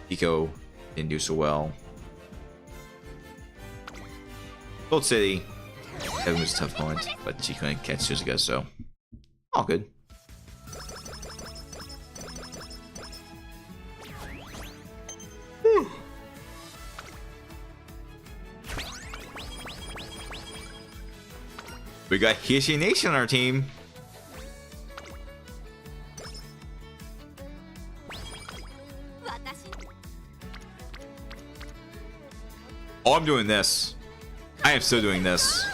Pico didn't do so well. Gold City, that was a tough moment, but she couldn't catch Suzuka, so all good. Whew. We got Hishi Nation on our team. Oh, I'm doing this. I am still doing this.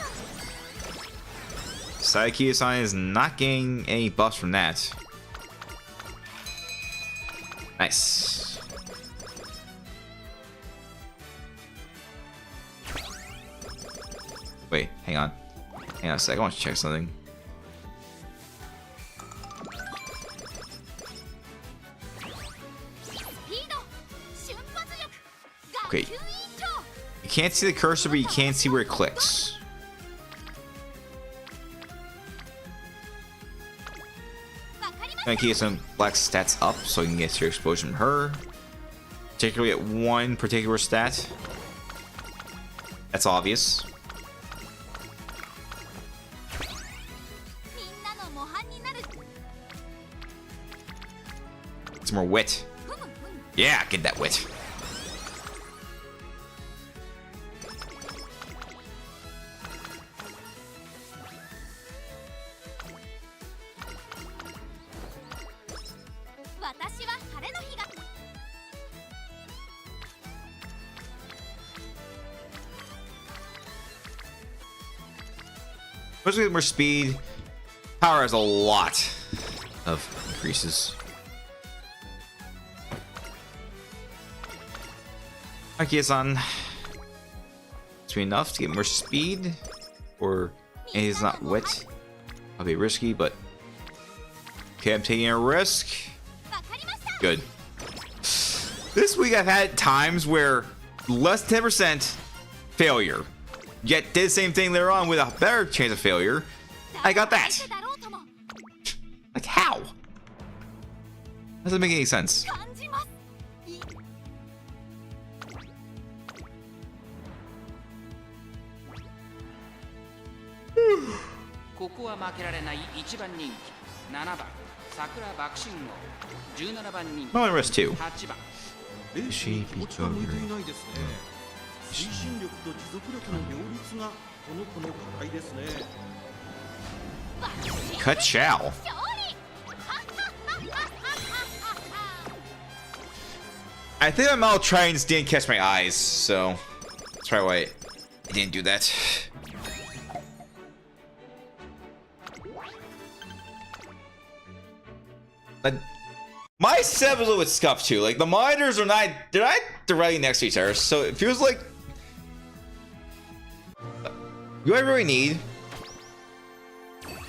Saiki-san is not getting any buffs from that. Nice. Wait, hang on. Hang on a sec, I want to check something. Okay. You can't see the cursor, but you can't see where it clicks. I'm gonna keep some black stats up so you can get your explosion from her. Particularly at one particular stat. That's obvious. some more wit. Yeah, get that wit. Especially with more speed, power has a lot of increases. Aki-san, is it enough to get more speed, or and he's not wit? I'll be risky, but okay, I'm taking a risk. Good. This week I've had times where less than 10% failure. Yet did the same thing later on with a better chance of failure. I got that. Like how? Doesn't make any sense. ここは負けられない1番人気7番桜爆心王17番人気 No one risk 2. 8番レースに気持ちが向いていないですね。推進力と持続力の両立がこの子の課題ですね。 Ka-chow. I think my Maltrains didn't catch my eyes, so that's probably why I didn't do that. But my set was a little bit scuffed too. Like the monitors are not, they're not directly next to each other, so it feels like. Do I really need?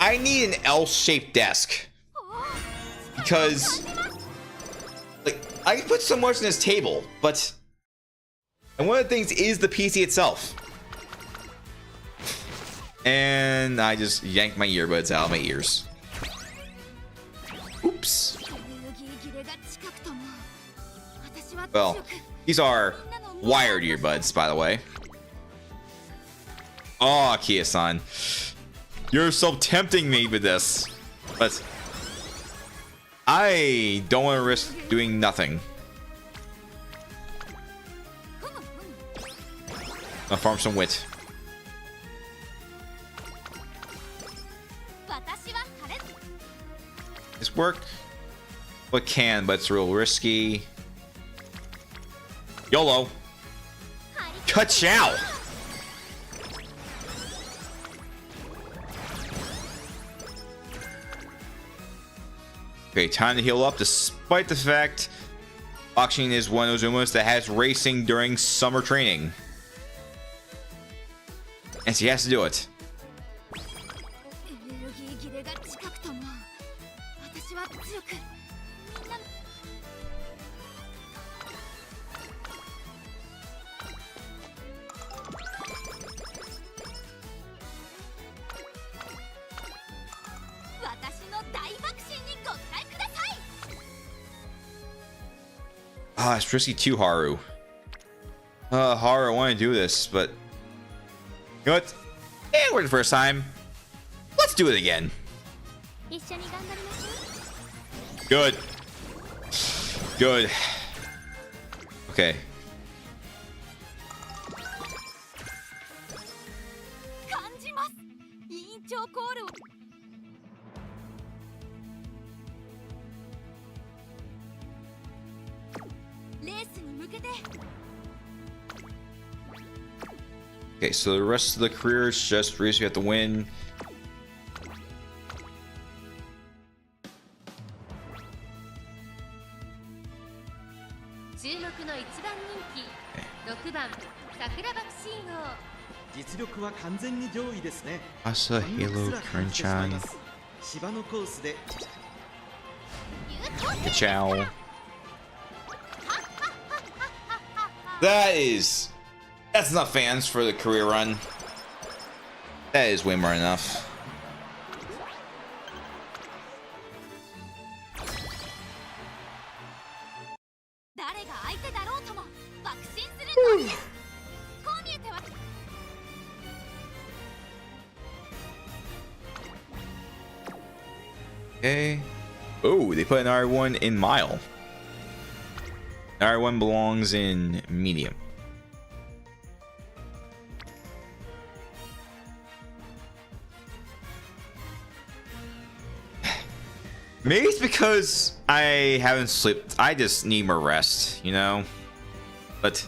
I need an L-shaped desk because, like, I can put so much on this table, but and one of the things is the PC itself. And I just yanked my earbuds out of my ears. Oops. Well, these are wired earbuds, by the way. Oh, Kia-san. You're so tempting me with this. But I don't want to risk doing nothing. I'll farm some wit. This work? What can, but it's real risky. YOLO. Ka-chow. Okay, time to heal up despite the fact boxing is one of those Umas that has racing during summer training. And she has to do it. Ah, it's risky too, Haru. Haru, I want to do this, but you know what? It worked the first time. Let's do it again. Good. Good. Okay. Okay, so the rest of the career is just race you have to win. Asa, Halo, Kern-chan. Ka-chow. That's enough fans for the career run. That is way more enough. Okay. Oh, they put an R1 in Mile. Our one belongs in medium. Maybe it's because I haven't slept. I just need more rest, you know? But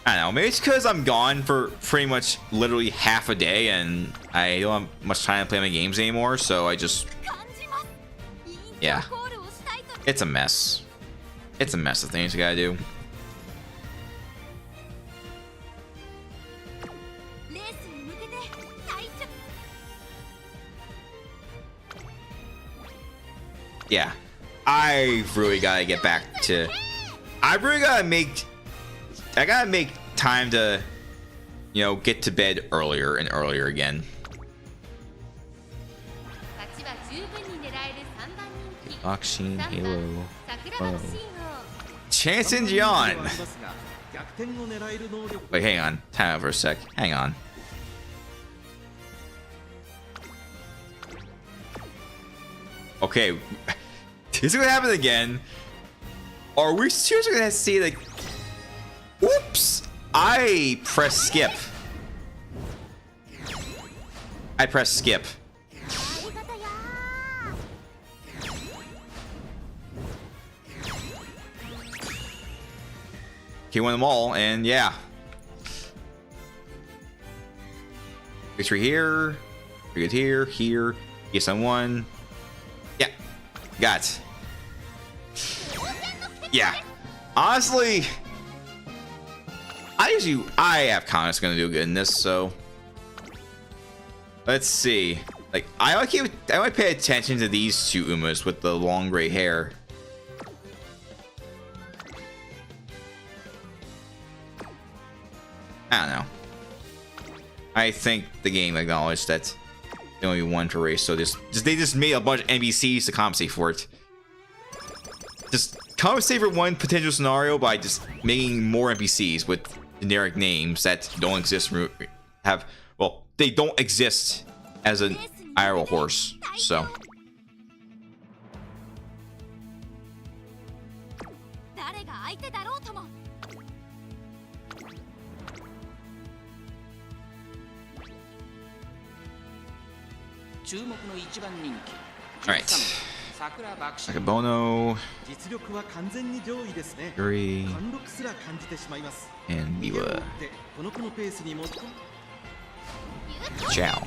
I don't know. Maybe it's because I'm gone for pretty much literally half a day and I don't have much time to play my games anymore. So I just, yeah, it's a mess. It's a mess of things you gotta do. Yeah, I really gotta get back to. I gotta make time to, you know, get to bed earlier and earlier again. Boxing, Halo, Chance and John. Wait, hang on. Time out for a sec. Hang on. Okay, this is gonna happen again. Are we seriously gonna see like? Whoops! I pressed skip. I pressed skip. He won them all, and yeah. Victory here. Pretty good here. Here. Yes, I won. Yeah. Got it. Yeah. Honestly, I have confidence gonna do good in this, so let's see. Like I might pay attention to these two Umas with the long gray hair. I don't know. I think the game acknowledged that there only one to race, so they just made a bunch of NPCs to compensate for it. Just compensate for one potential scenario by just making more NPCs with generic names that don't exist. They don't exist as an IRL horse. So. Alright. Sakabono, Yuri, and Miwa. Ciao.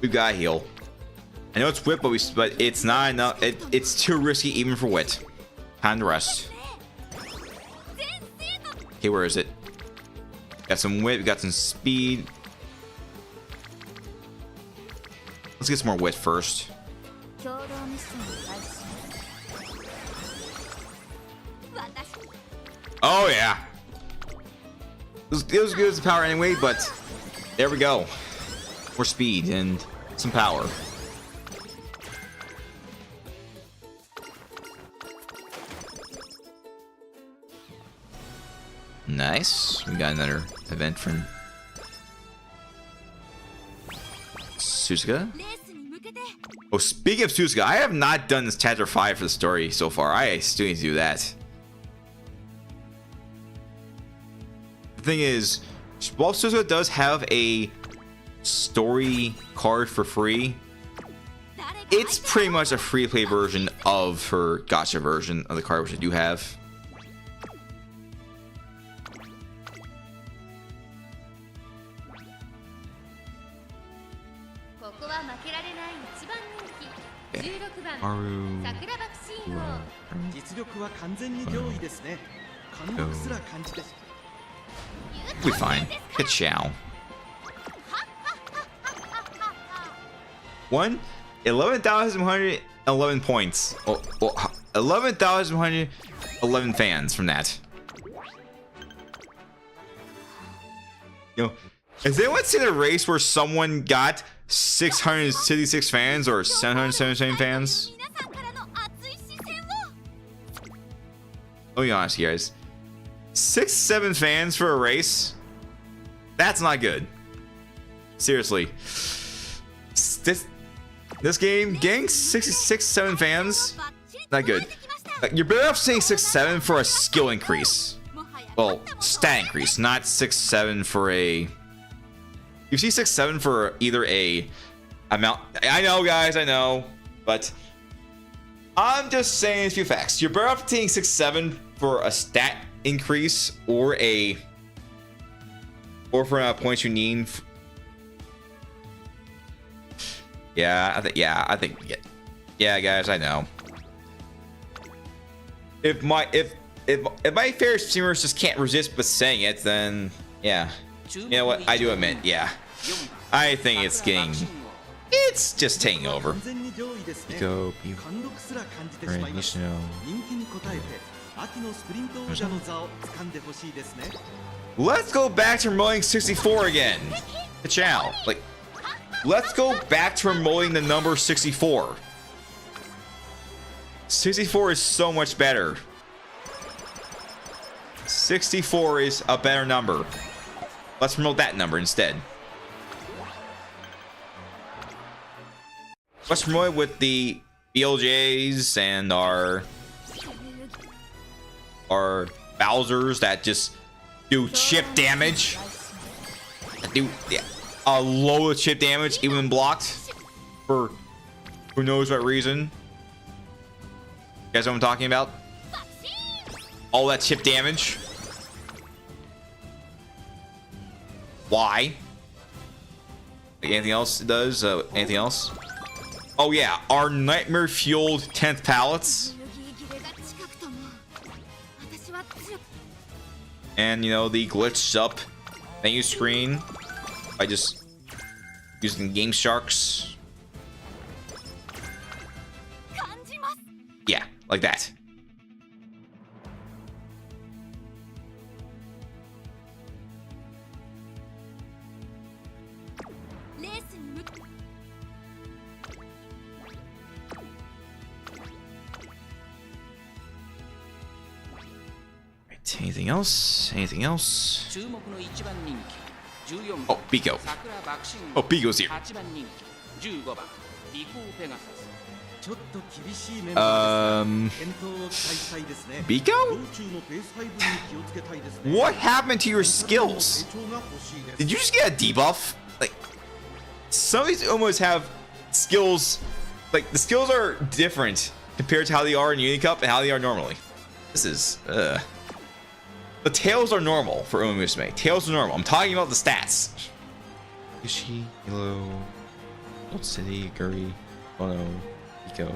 We got heal. I know it's wit, but it's not enough. It's too risky even for wit. Time to rest. Okay, where is it? Got some wit. We got some speed. Let's get some more wit first. Oh yeah. It was good as power anyway, but there we go. More speed and some power. Nice. We got another event from Suzuka. Oh, speaking of Suzuka, I have not done this chapter 5 for the story so far. I still need to do that. The thing is, while Suzuka does have a story card for free, it's pretty much a free play version of her gacha version of the card, which I do have. We'll be fine. Good chow. 11,111 points. 11,111 fans from that. You know, has anyone seen a race where someone got 666 fans or 777 fans? Let me be honest, you guys. 6-7 fans for a race? That's not good. Seriously. This game, getting 66-7 fans, not good. You're better off saying 6-7 for a skill increase. Well, stat increase, not 6-7 for a... You see 6-7 for either a amount... I know, guys, I know. But I'm just saying a few facts. You're better off saying 6-7 for a stat increase or for points you need. Yeah, I think yeah, guys, I know. If my favorite streamers just can't resist but saying it, then yeah. You know what? I do admit, yeah. I think it's just taking over. Go, let's go back to promoting 64 again. Ciao. Like, let's go back to promoting the number 64. 64 is so much better. 64 is a better number. Let's promote that number instead. Let's promote it with the BLJs and our Bowsers that just do chip damage. Do a load of chip damage, even when blocked, for who knows what reason. You guys know what I'm talking about? All that chip damage. Why? Like anything else it does? Anything else? Oh yeah, our nightmare fueled 10th pallets. And you know, the glitched up menu screen by just using Game Sharks. Yeah, like that. Right, anything else? Anything else? Oh, Biko. Oh, Biko's here. Biko? What happened to your skills? Did you just get a debuff? Like, some of these almost have skills, like the skills are different compared to how they are in Unicup and how they are normally. This is, the tails are normal for Umamusume. Tails are normal. I'm talking about the stats. Yushi, Hilo, Old City, Guri, Bono, Biko.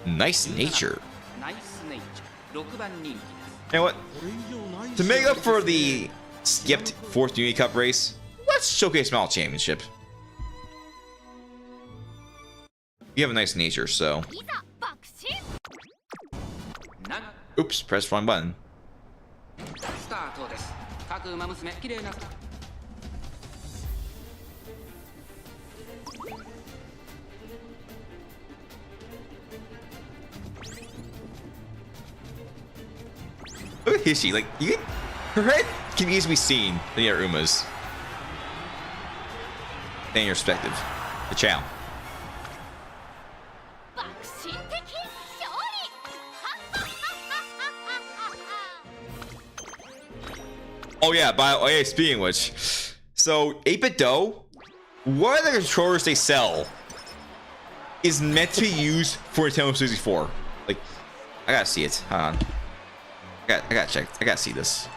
Nice nature. You know what? To make up for the skipped 4th Unicup race, let's showcase Mall Championship. You have a nice nature, so. Oops, press wrong button. Look at Hishi, like, her head can easily be seen near Uma's. In your perspective. The chow. Oh yeah, speaking of which, so 8-bit dough, one of the controllers they sell is meant to be used for Nintendo 64. Like, I gotta see it. Hold on. I gotta check. I gotta see this.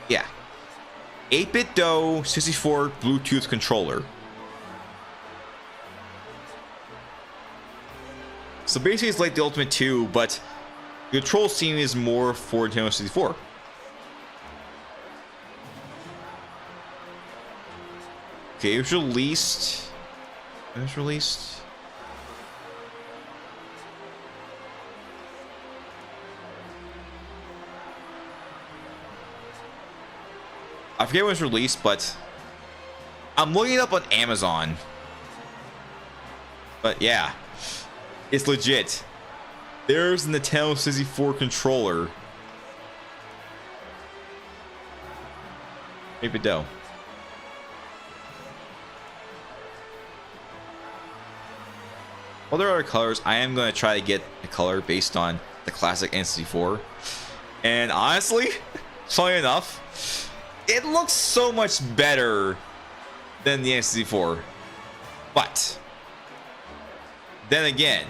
Yeah. 8-bit dough 64 Bluetooth controller. So basically it's like the Ultimate 2, but the control scheme is more for Nintendo 64. Okay, it was released. It was released. I forget when it was released, but I'm looking it up on Amazon. But yeah, it's legit. There's the Nintendo 64 controller. 8-bit dough. Well, there are other colors. I am going to try to get a color based on the classic N64. And honestly, funny enough, it looks so much better than the N64. But then again,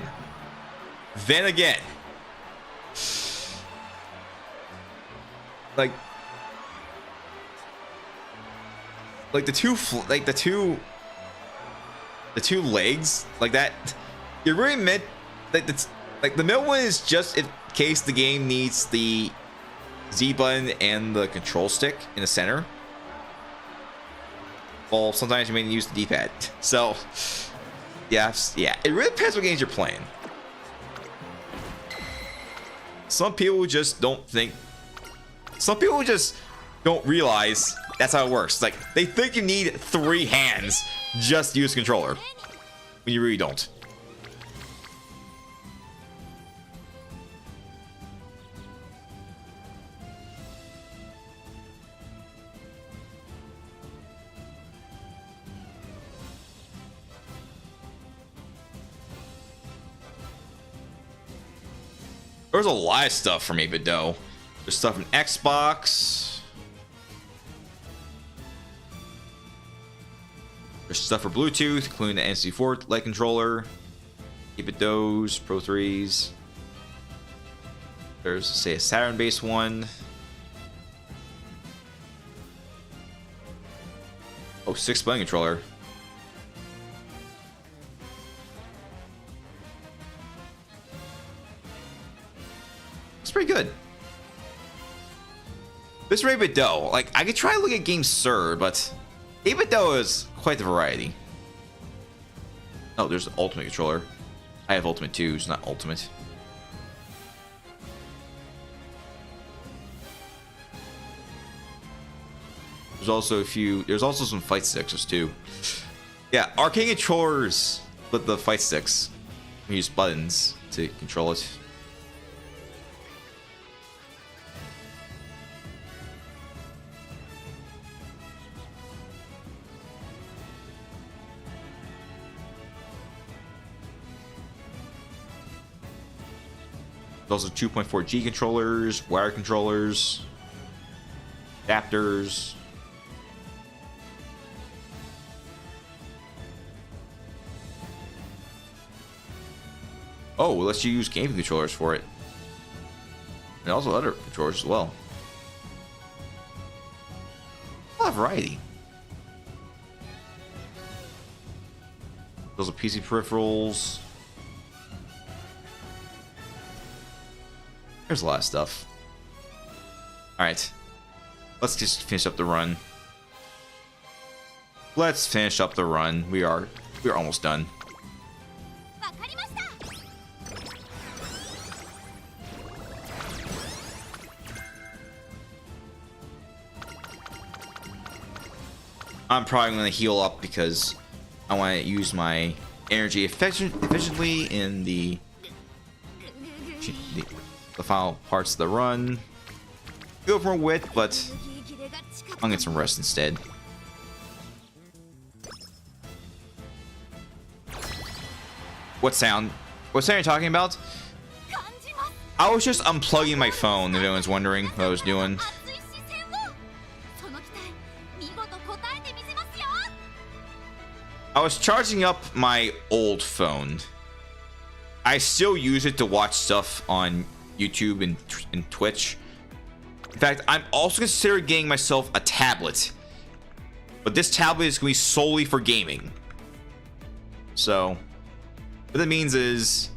like the two legs like that, you're really meant like the middle one is just in case the game needs the Z button and the control stick in the center. Well, sometimes you may use the D-pad. So yeah, it really depends what games you're playing. Some people just don't realize that's how it works. Like, they think you need 3 hands just to use a controller, when you really don't. There's a lot of stuff from 8-bit dough. There's stuff from Xbox. There's stuff for Bluetooth, including the N64 light controller, 8-bit doughs, Pro 3s. There's, say, a Saturn-based one. Oh, 6-button controller. It's pretty good. This is 8-bit dough. Like, I could try to look at games served, but 8-bit dough is quite the variety. Oh, there's the Ultimate controller. I have Ultimate too, it's not Ultimate. There's also some fight sticks too. Yeah, arcade controllers with the fight sticks. We use buttons to control it. There's also 2.4G controllers, wire controllers, adapters. Oh, it lets you use gaming controllers for it. And also other controllers as well. A lot of variety. Those are PC peripherals. There's a lot of stuff. Alright. Let's just finish up the run. Let's finish up the run. We're almost done. I'm probably going to heal up because I want to use my energy efficiently in the final parts of the run. Go for a wit, but I'll get some rest instead. What sound are you talking about? I was just unplugging my phone, if anyone's wondering what I was doing. I was charging up my old phone. I still use it to watch stuff on YouTube and Twitch. In fact, I'm also considering getting myself a tablet. But this tablet is going to be solely for gaming. So, what that means is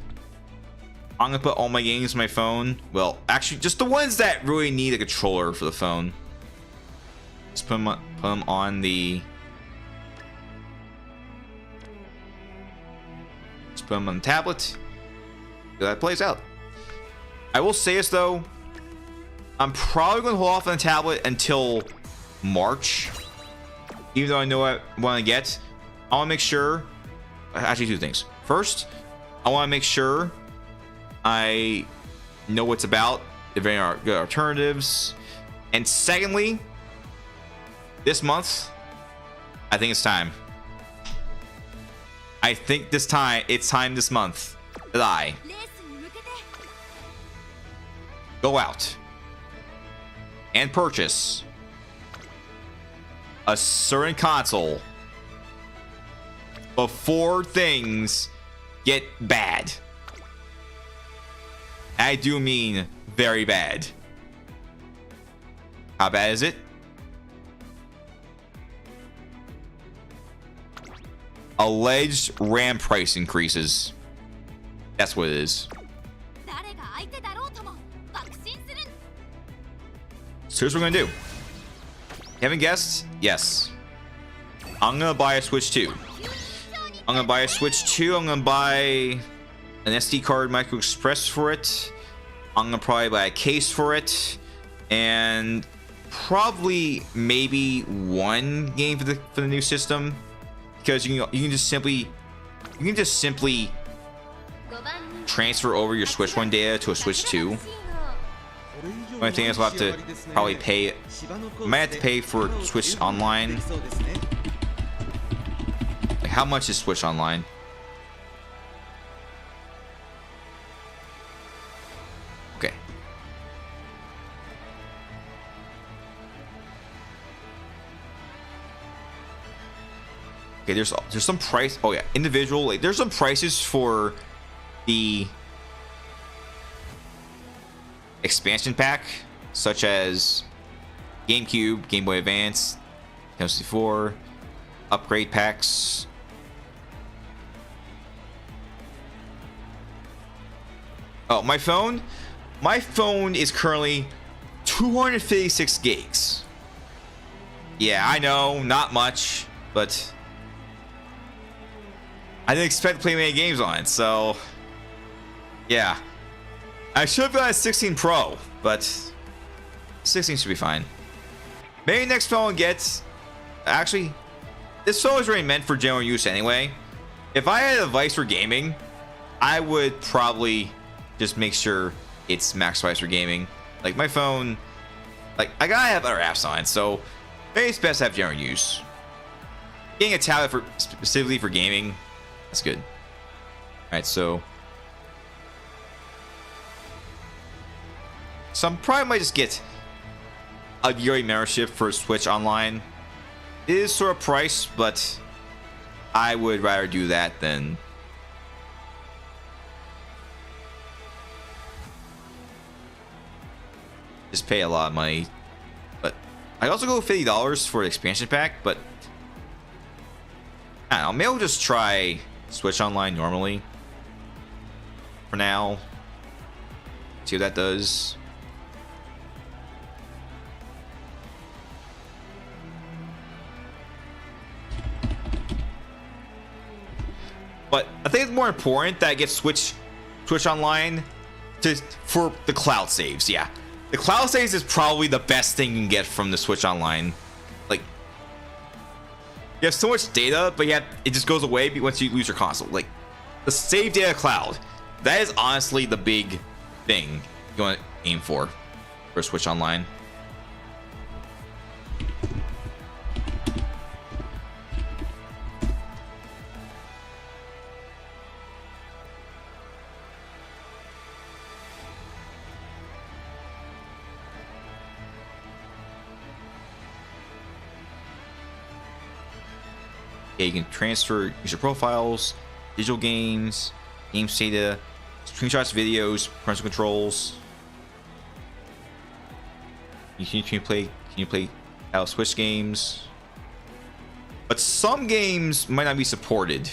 I'm going to put all my games on my phone. Well, actually, just the ones that really need a controller for the phone. Just put them on the... Just put them on the tablet. That plays out. I will say this though, I'm probably going to hold off on the tablet until March. Even though I know what I want to get, I want to make sure. Actually, two things. First, I want to make sure I know what's about, if there are good alternatives. And secondly, this month, I think it's time. I think it's time this month that I go out and purchase a certain console before things get bad. I do mean very bad. How bad is it? Alleged RAM price increases. That's what it is. So here's what we're gonna do. You haven't guessed? Yes. I'm gonna buy a Switch 2. I'm gonna buy a Switch 2. I'm gonna buy an SD card micro express for it. I'm gonna probably buy a case for it, and probably maybe one game for the new system, because you can just simply transfer over your Switch 1 data to a Switch 2. Only thing is I'll have to probably pay. I might have to pay for Switch Online. Like, how much is Switch Online? Okay. Okay, there's some price. Oh yeah, individual. Like, there's some prices for the expansion pack, such as GameCube, Game Boy Advance, N64, upgrade packs. Oh, my phone is currently 256 gigs. Yeah, I know, not much, but I didn't expect to play many games on it, so yeah. I should have got a 16 Pro, but 16 should be fine. Maybe next phone gets... Actually, this phone is already meant for general use anyway. If I had a device for gaming, I would probably just make sure it's maximized for gaming. Like, my phone... Like, I gotta have other apps on it, so maybe it's best to have general use. Getting a tablet specifically for gaming, that's good. Alright, so I probably might just get a yearly membership for Switch Online. It is sort of priced, but I would rather do that than just pay a lot of money. But I also go $50 for the expansion pack, but I don't know, maybe I'll just try Switch Online normally for now. See what that does. But I think it's more important that I get Switch Online for the cloud saves. Yeah, the cloud saves is probably the best thing you can get from the Switch Online. Like, you have so much data, but it just goes away once you lose your console. Like, the save data cloud, that is honestly the big thing you want to aim for Switch Online. Yeah, you can transfer user profiles, digital games, game data, screenshots, videos, parental controls. Can you play out Switch games? But some games might not be supported.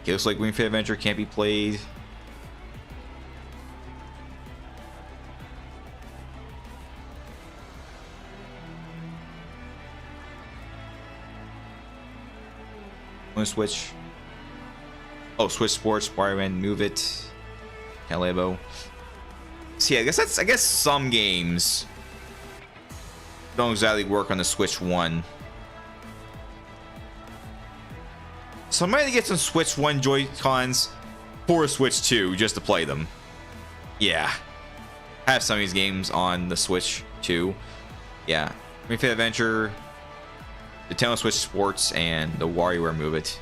Okay, looks like Ring Fit Adventure can't be played. Switch. Oh, Switch Sports, Spider-Man, Move It, Calabo. So yeah, I guess some games don't exactly work on the Switch 1. So I might get some Switch 1 Joy-Cons for Switch 2 just to play them. Yeah. I have some of these games on the Switch 2. Yeah. Ring Fit Adventure, Nintendo Switch Sports, and the WarioWare Move It.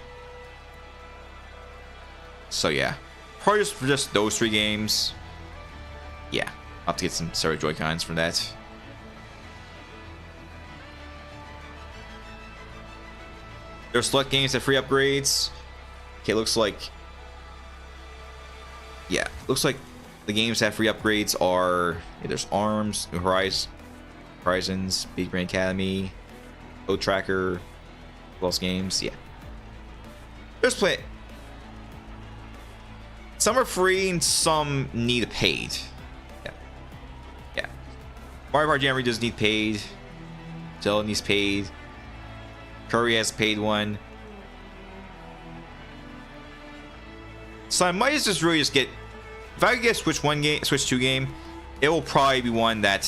So yeah. Probably just those 3 games. Yeah. I'll have to get some separate Joy-Cons from that. There's select games that free upgrades. Okay, looks like... Yeah, looks like the games that have free upgrades are... Yeah, there's ARMS, New Horizons, Big Brain Academy, Code Tracker, Plus Games, yeah. There's play. Some are free and some need paid. Yeah. Yeah. Mario Kart Jam does need paid. Zelda needs paid. Curry has paid one. So I might just really just get... If I could get Switch 2 game, it will probably be one that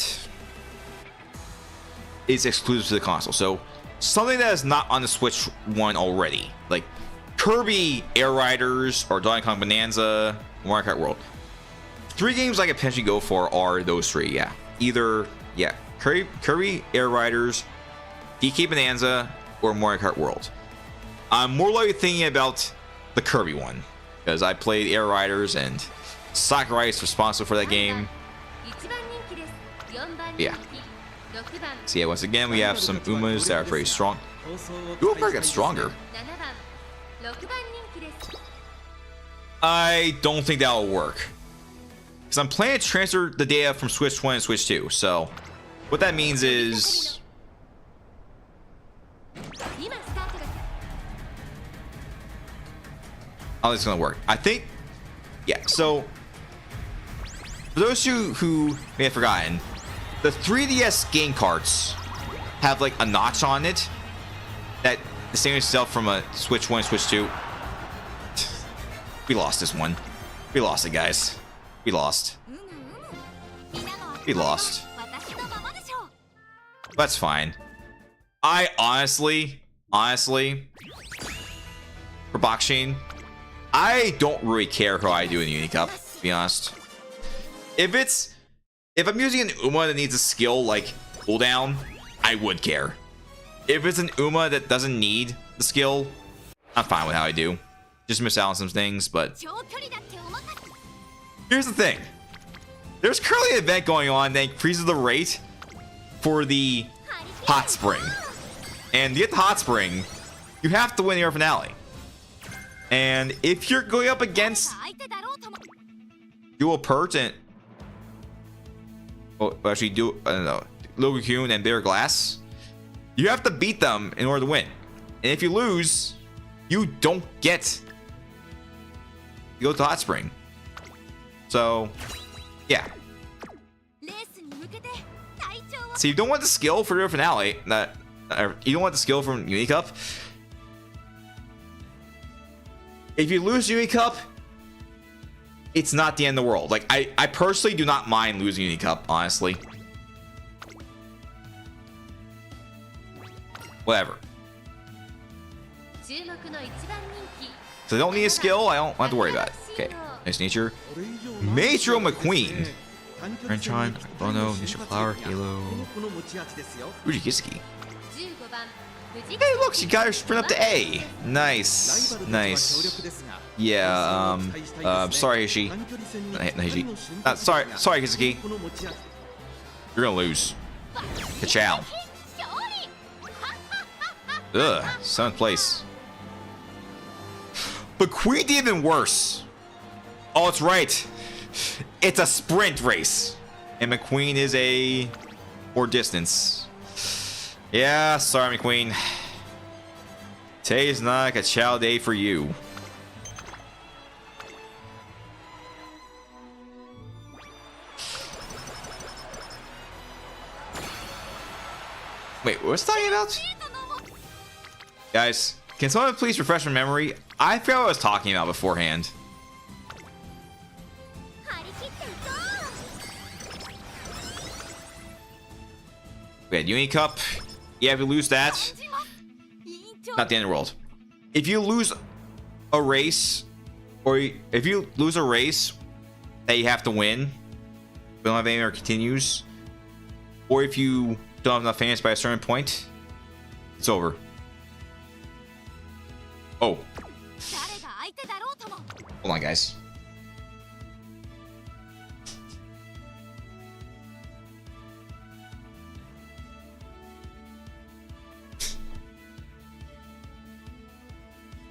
is exclusive to the console. So something that is not on the Switch 1 already. Like Kirby Air Riders or Donkey Kong Bonanza, Mario Kart World. 3 games I could potentially go for are those 3, yeah. Either, yeah, Kirby Air Riders, DK Bonanza, or Mario Kart World. I'm more likely thinking about the Kirby one because I played Air Riders and Sakurai is responsible for that game. Yeah. So yeah, once again we have some Umas that are very strong. Uma gets stronger. I don't think that will work because I'm planning to transfer the data from Switch 1 and Switch 2. So what that means is how this is gonna work. I think, yeah. So for those who may have forgotten, the 3DS game carts have like a notch on it that distinguishes itself from a Switch 1 and Switch 2. We lost this one. We lost it, guys. We lost. We lost. That's fine. I honestly, for Bakshin, I don't really care who I do in the Unicup, to be honest. If I'm using an Uma that needs a skill like cooldown, I would care. If it's an Uma that doesn't need the skill, I'm fine with how I do. Just miss out on some things, but here's the thing. There's currently an event going on that increases the rate for the Hot Spring. And to get the Hot Spring, you have to win the Air Finale. And if you're going up against Dual Pert and actually I don't know, Logan Kuhn and Bear Glass, you have to beat them in order to win. And if you lose, you don't get to go to Hot Spring. So yeah. So you don't want the skill for your finale. You don't want the skill from Unicup. If you lose Unicup, it's not the end of the world. Like I personally do not mind losing Unicup, honestly. Whatever. So they don't need a skill. I don't have to worry about it. Okay. Nice nature. Major McQueen. Renchon, Bono, Nisha Flower, Halo, Uji Kisuki. Hey, look, she got her sprint up to A. Nice, nice. Yeah, sorry, Hishi. Sorry, Kisuki. You're gonna lose. Ka-chow. Ugh, 7th place. But Queen did even worse. Oh, it's right. It's a sprint race. And McQueen is a more distance. Yeah, sorry, McQueen. Today's not a chow day for you. Wait, what's talking about? Guys, can someone please refresh my memory? I forgot what I was talking about beforehand. We had Uni Cup. Yeah, if you lose that, not the end of the world. If you lose a race, or if you lose a race that you have to win, we don't have any more continues, or if you don't have enough fans by a certain point, it's over. Oh. Hold on, guys.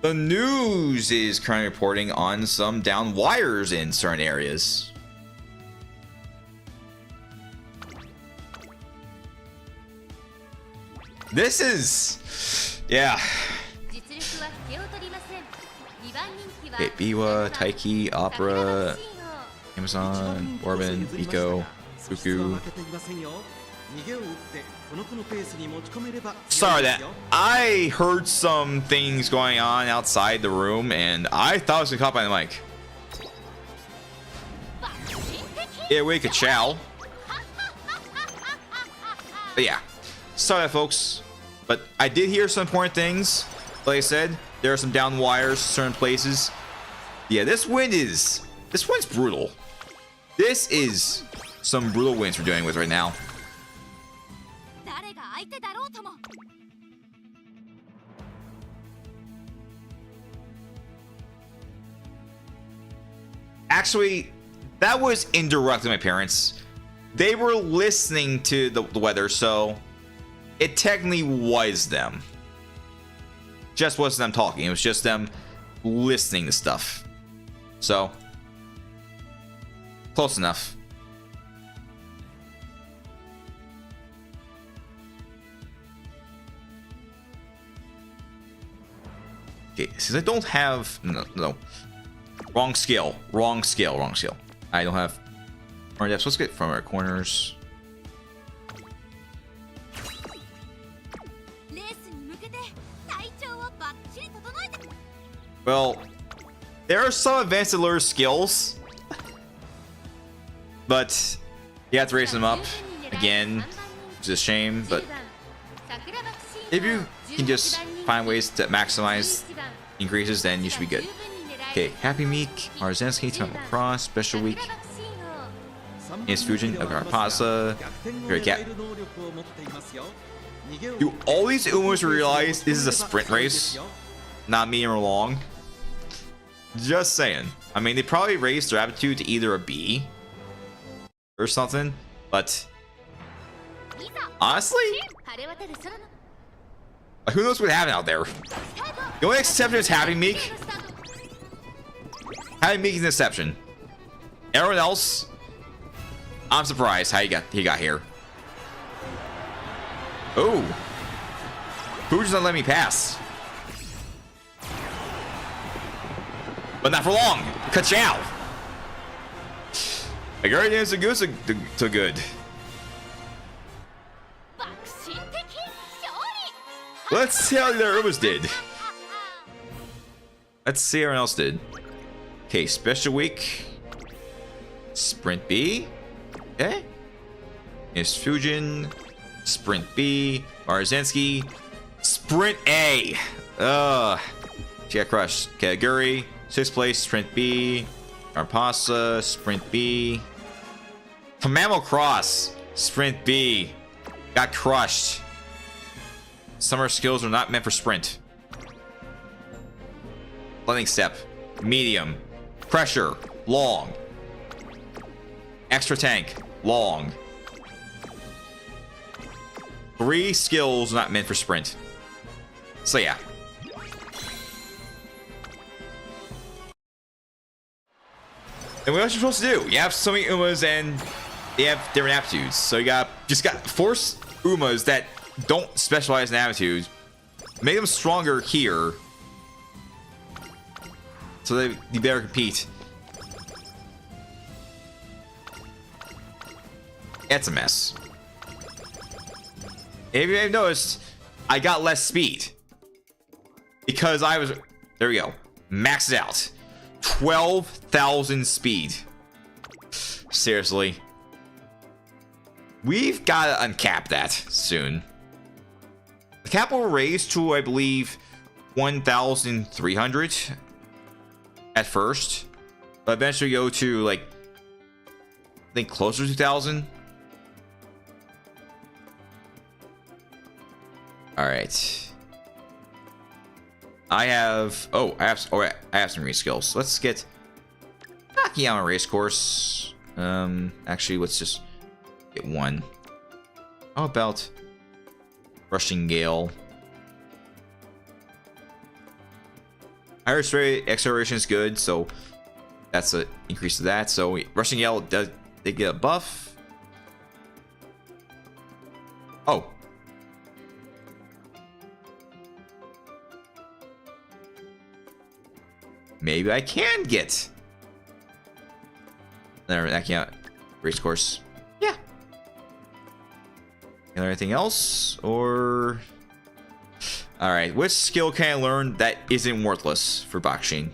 The news is currently reporting on some down wires in certain areas. This is... yeah. Okay, Biwa, Taiki, Opera, Amazon, Orban, Biko, Fuku. Sorry that I heard some things going on outside the room and I thought I was gonna caught by the mic. Yeah, we could chow. But yeah, sorry folks, but I did hear some important things. Like I said, there are some down wires certain places. Yeah, this wind's brutal. This is some brutal winds we're dealing with right now. Actually, that was indirectly my parents. They were listening to the weather, so it technically was them. Just wasn't them talking, it was just them listening to stuff. So, close enough. Okay, since I don't have... No. Wrong scale. I don't have more depths. Let's get from our corners. Well, there are some advanced allure skills, but you have to raise them up again, which is a shame. But if you can just find ways to maximize increases, then you should be good. Okay, Happy Meek, Marzensky, Temple Cross, Special Week, is Fusion, Agarpasa, Great Cat. Do all these Umas realize this is a sprint race, not medium or long? Just saying. I mean, they probably raised their aptitude to either a B or something, but honestly, who knows what happened out there? The only exception is Happy Meek. Happy Meek is an exception. Everyone else, I'm surprised how he got here. Oh, who just not let me pass? But not for long. Ka-chow. Like already is a goose to good. Let's see how the Urbas did. Let's see how everyone else did. Okay, Special Week. Sprint B. Okay. Is Fujin. Sprint B. Marzensky. Sprint A. She got crushed. Kaguri. 6th place. Sprint B. Arpasa. Sprint B. Tamamo Cross. Sprint B. Got crushed. Summer skills are not meant for sprint. Lightning Step. Medium. Pressure. Long. Extra tank. Long. 3 skills not meant for sprint. So yeah. And what else are you supposed to do? You have so many Umas and they have different aptitudes. So you just got force Umas that don't specialize in aptitudes. Make them stronger here. So they better compete. It's a mess. If you have noticed, I got less speed. Because I was... There we go. Maxed out. 12,000 speed. Seriously. We've got to uncap that soon. The cap will raise to, I believe, 1,300 at first, but eventually go to like, I think closer to 2,000. All right. I have some race skills. Let's get Nakayama race course. Actually, let's just get one. How about Rushing Gale? Higher acceleration is good, so that's an increase to that. So Rushing Gale does they get a buff? Oh. Maybe I can get another Nakayama race course. Yeah. Anything else? Or alright, which skill can I learn that isn't worthless for boxing?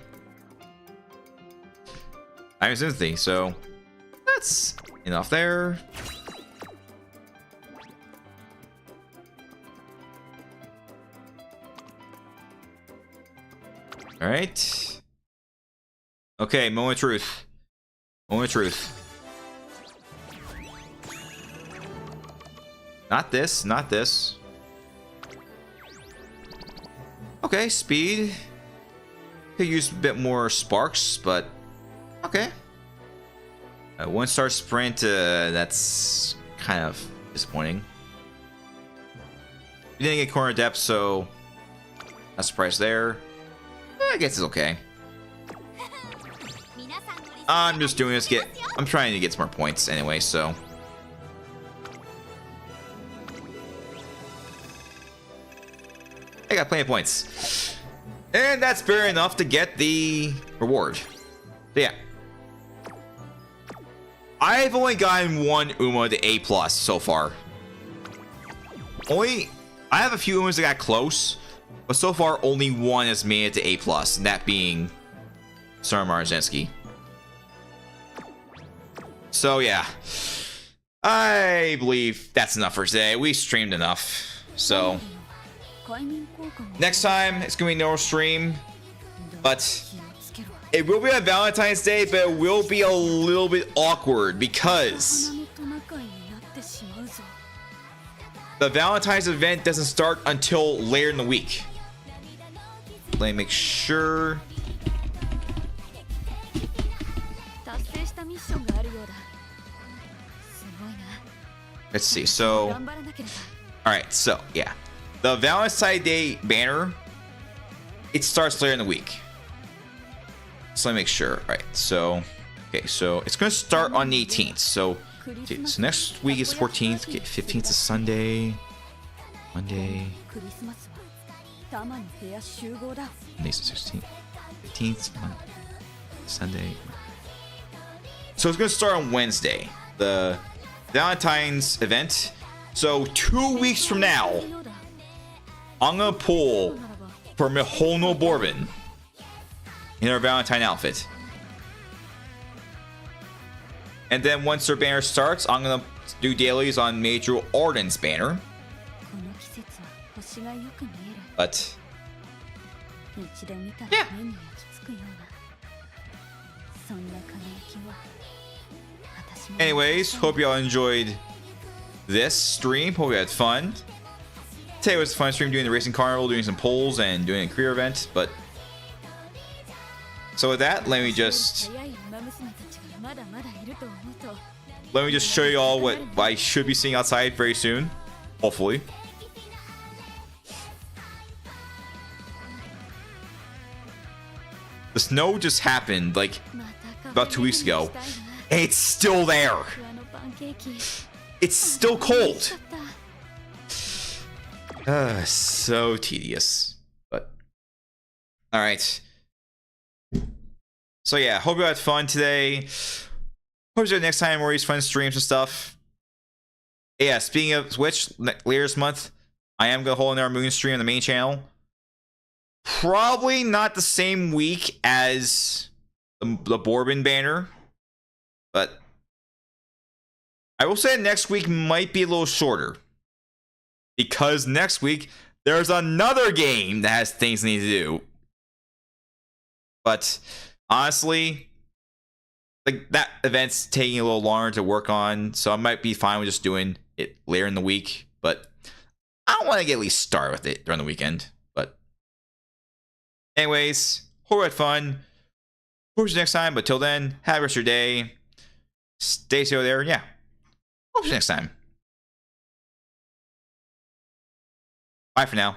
I'm sympathy, so that's enough there. Alright. Okay, moment of truth. Moment of truth. Not this, not this. Okay, speed. Could use a bit more sparks, but okay. 1-star sprint, that's kind of disappointing. We didn't get corner depth, so not surprised there. I guess it's okay. I'm just doing this I'm trying to get some more points anyway, so. I got plenty of points. And that's fair enough to get the reward. So yeah. I've only gotten one Uma to A+ so far. I have a few Umas that got close, but so far only one has made it to A+, and that being Star Marzensky. So yeah. I believe that's enough for today. We streamed enough. So next time it's gonna be no stream, but it will be on Valentine's Day, but it will be a little bit awkward because the Valentine's event doesn't start until later in the week. Let me make sure. Let's see. So, all right. So yeah, the Valentine's Day banner, it starts later in the week. So let me make sure. All right. So, okay. So it's gonna start on the 18th. So, okay, so next week is 14th. Okay, 15th is Sunday. Monday. Monday's the 16th. 15th. Monday, Sunday. So it's gonna start on Wednesday. The Valentine's event. So 2 weeks from now, I'm gonna pull for Mihono Bourbon in her Valentine outfit. And then once her banner starts, I'm gonna do dailies on Major Arden's banner. But yeah. Anyways, hope y'all enjoyed this stream. Hope you had fun. Today was a fun stream doing the racing carnival, doing some polls, and doing a career event. But so with that, let me just show you all what I should be seeing outside very soon, hopefully. The snow just happened like about 2 weeks ago. It's still there. It's still cold. So tedious. But all right. So yeah, hope you had fun today. Hope you next time more of these fun streams and stuff. Yeah, speaking of Twitch, later this month, I am gonna hold another Moon stream on the main channel. Probably not the same week as the Bourbon banner, but I will say next week might be a little shorter because next week there's another game that has things I need to do. But honestly, like that event's taking a little longer to work on, so I might be fine with just doing it later in the week. But I don't want to get at least started with it during the weekend. But anyways, hope you had fun. Hope you next time. But till then, have a rest of your day. Stay safe there. Yeah. Hope you next time. Bye for now.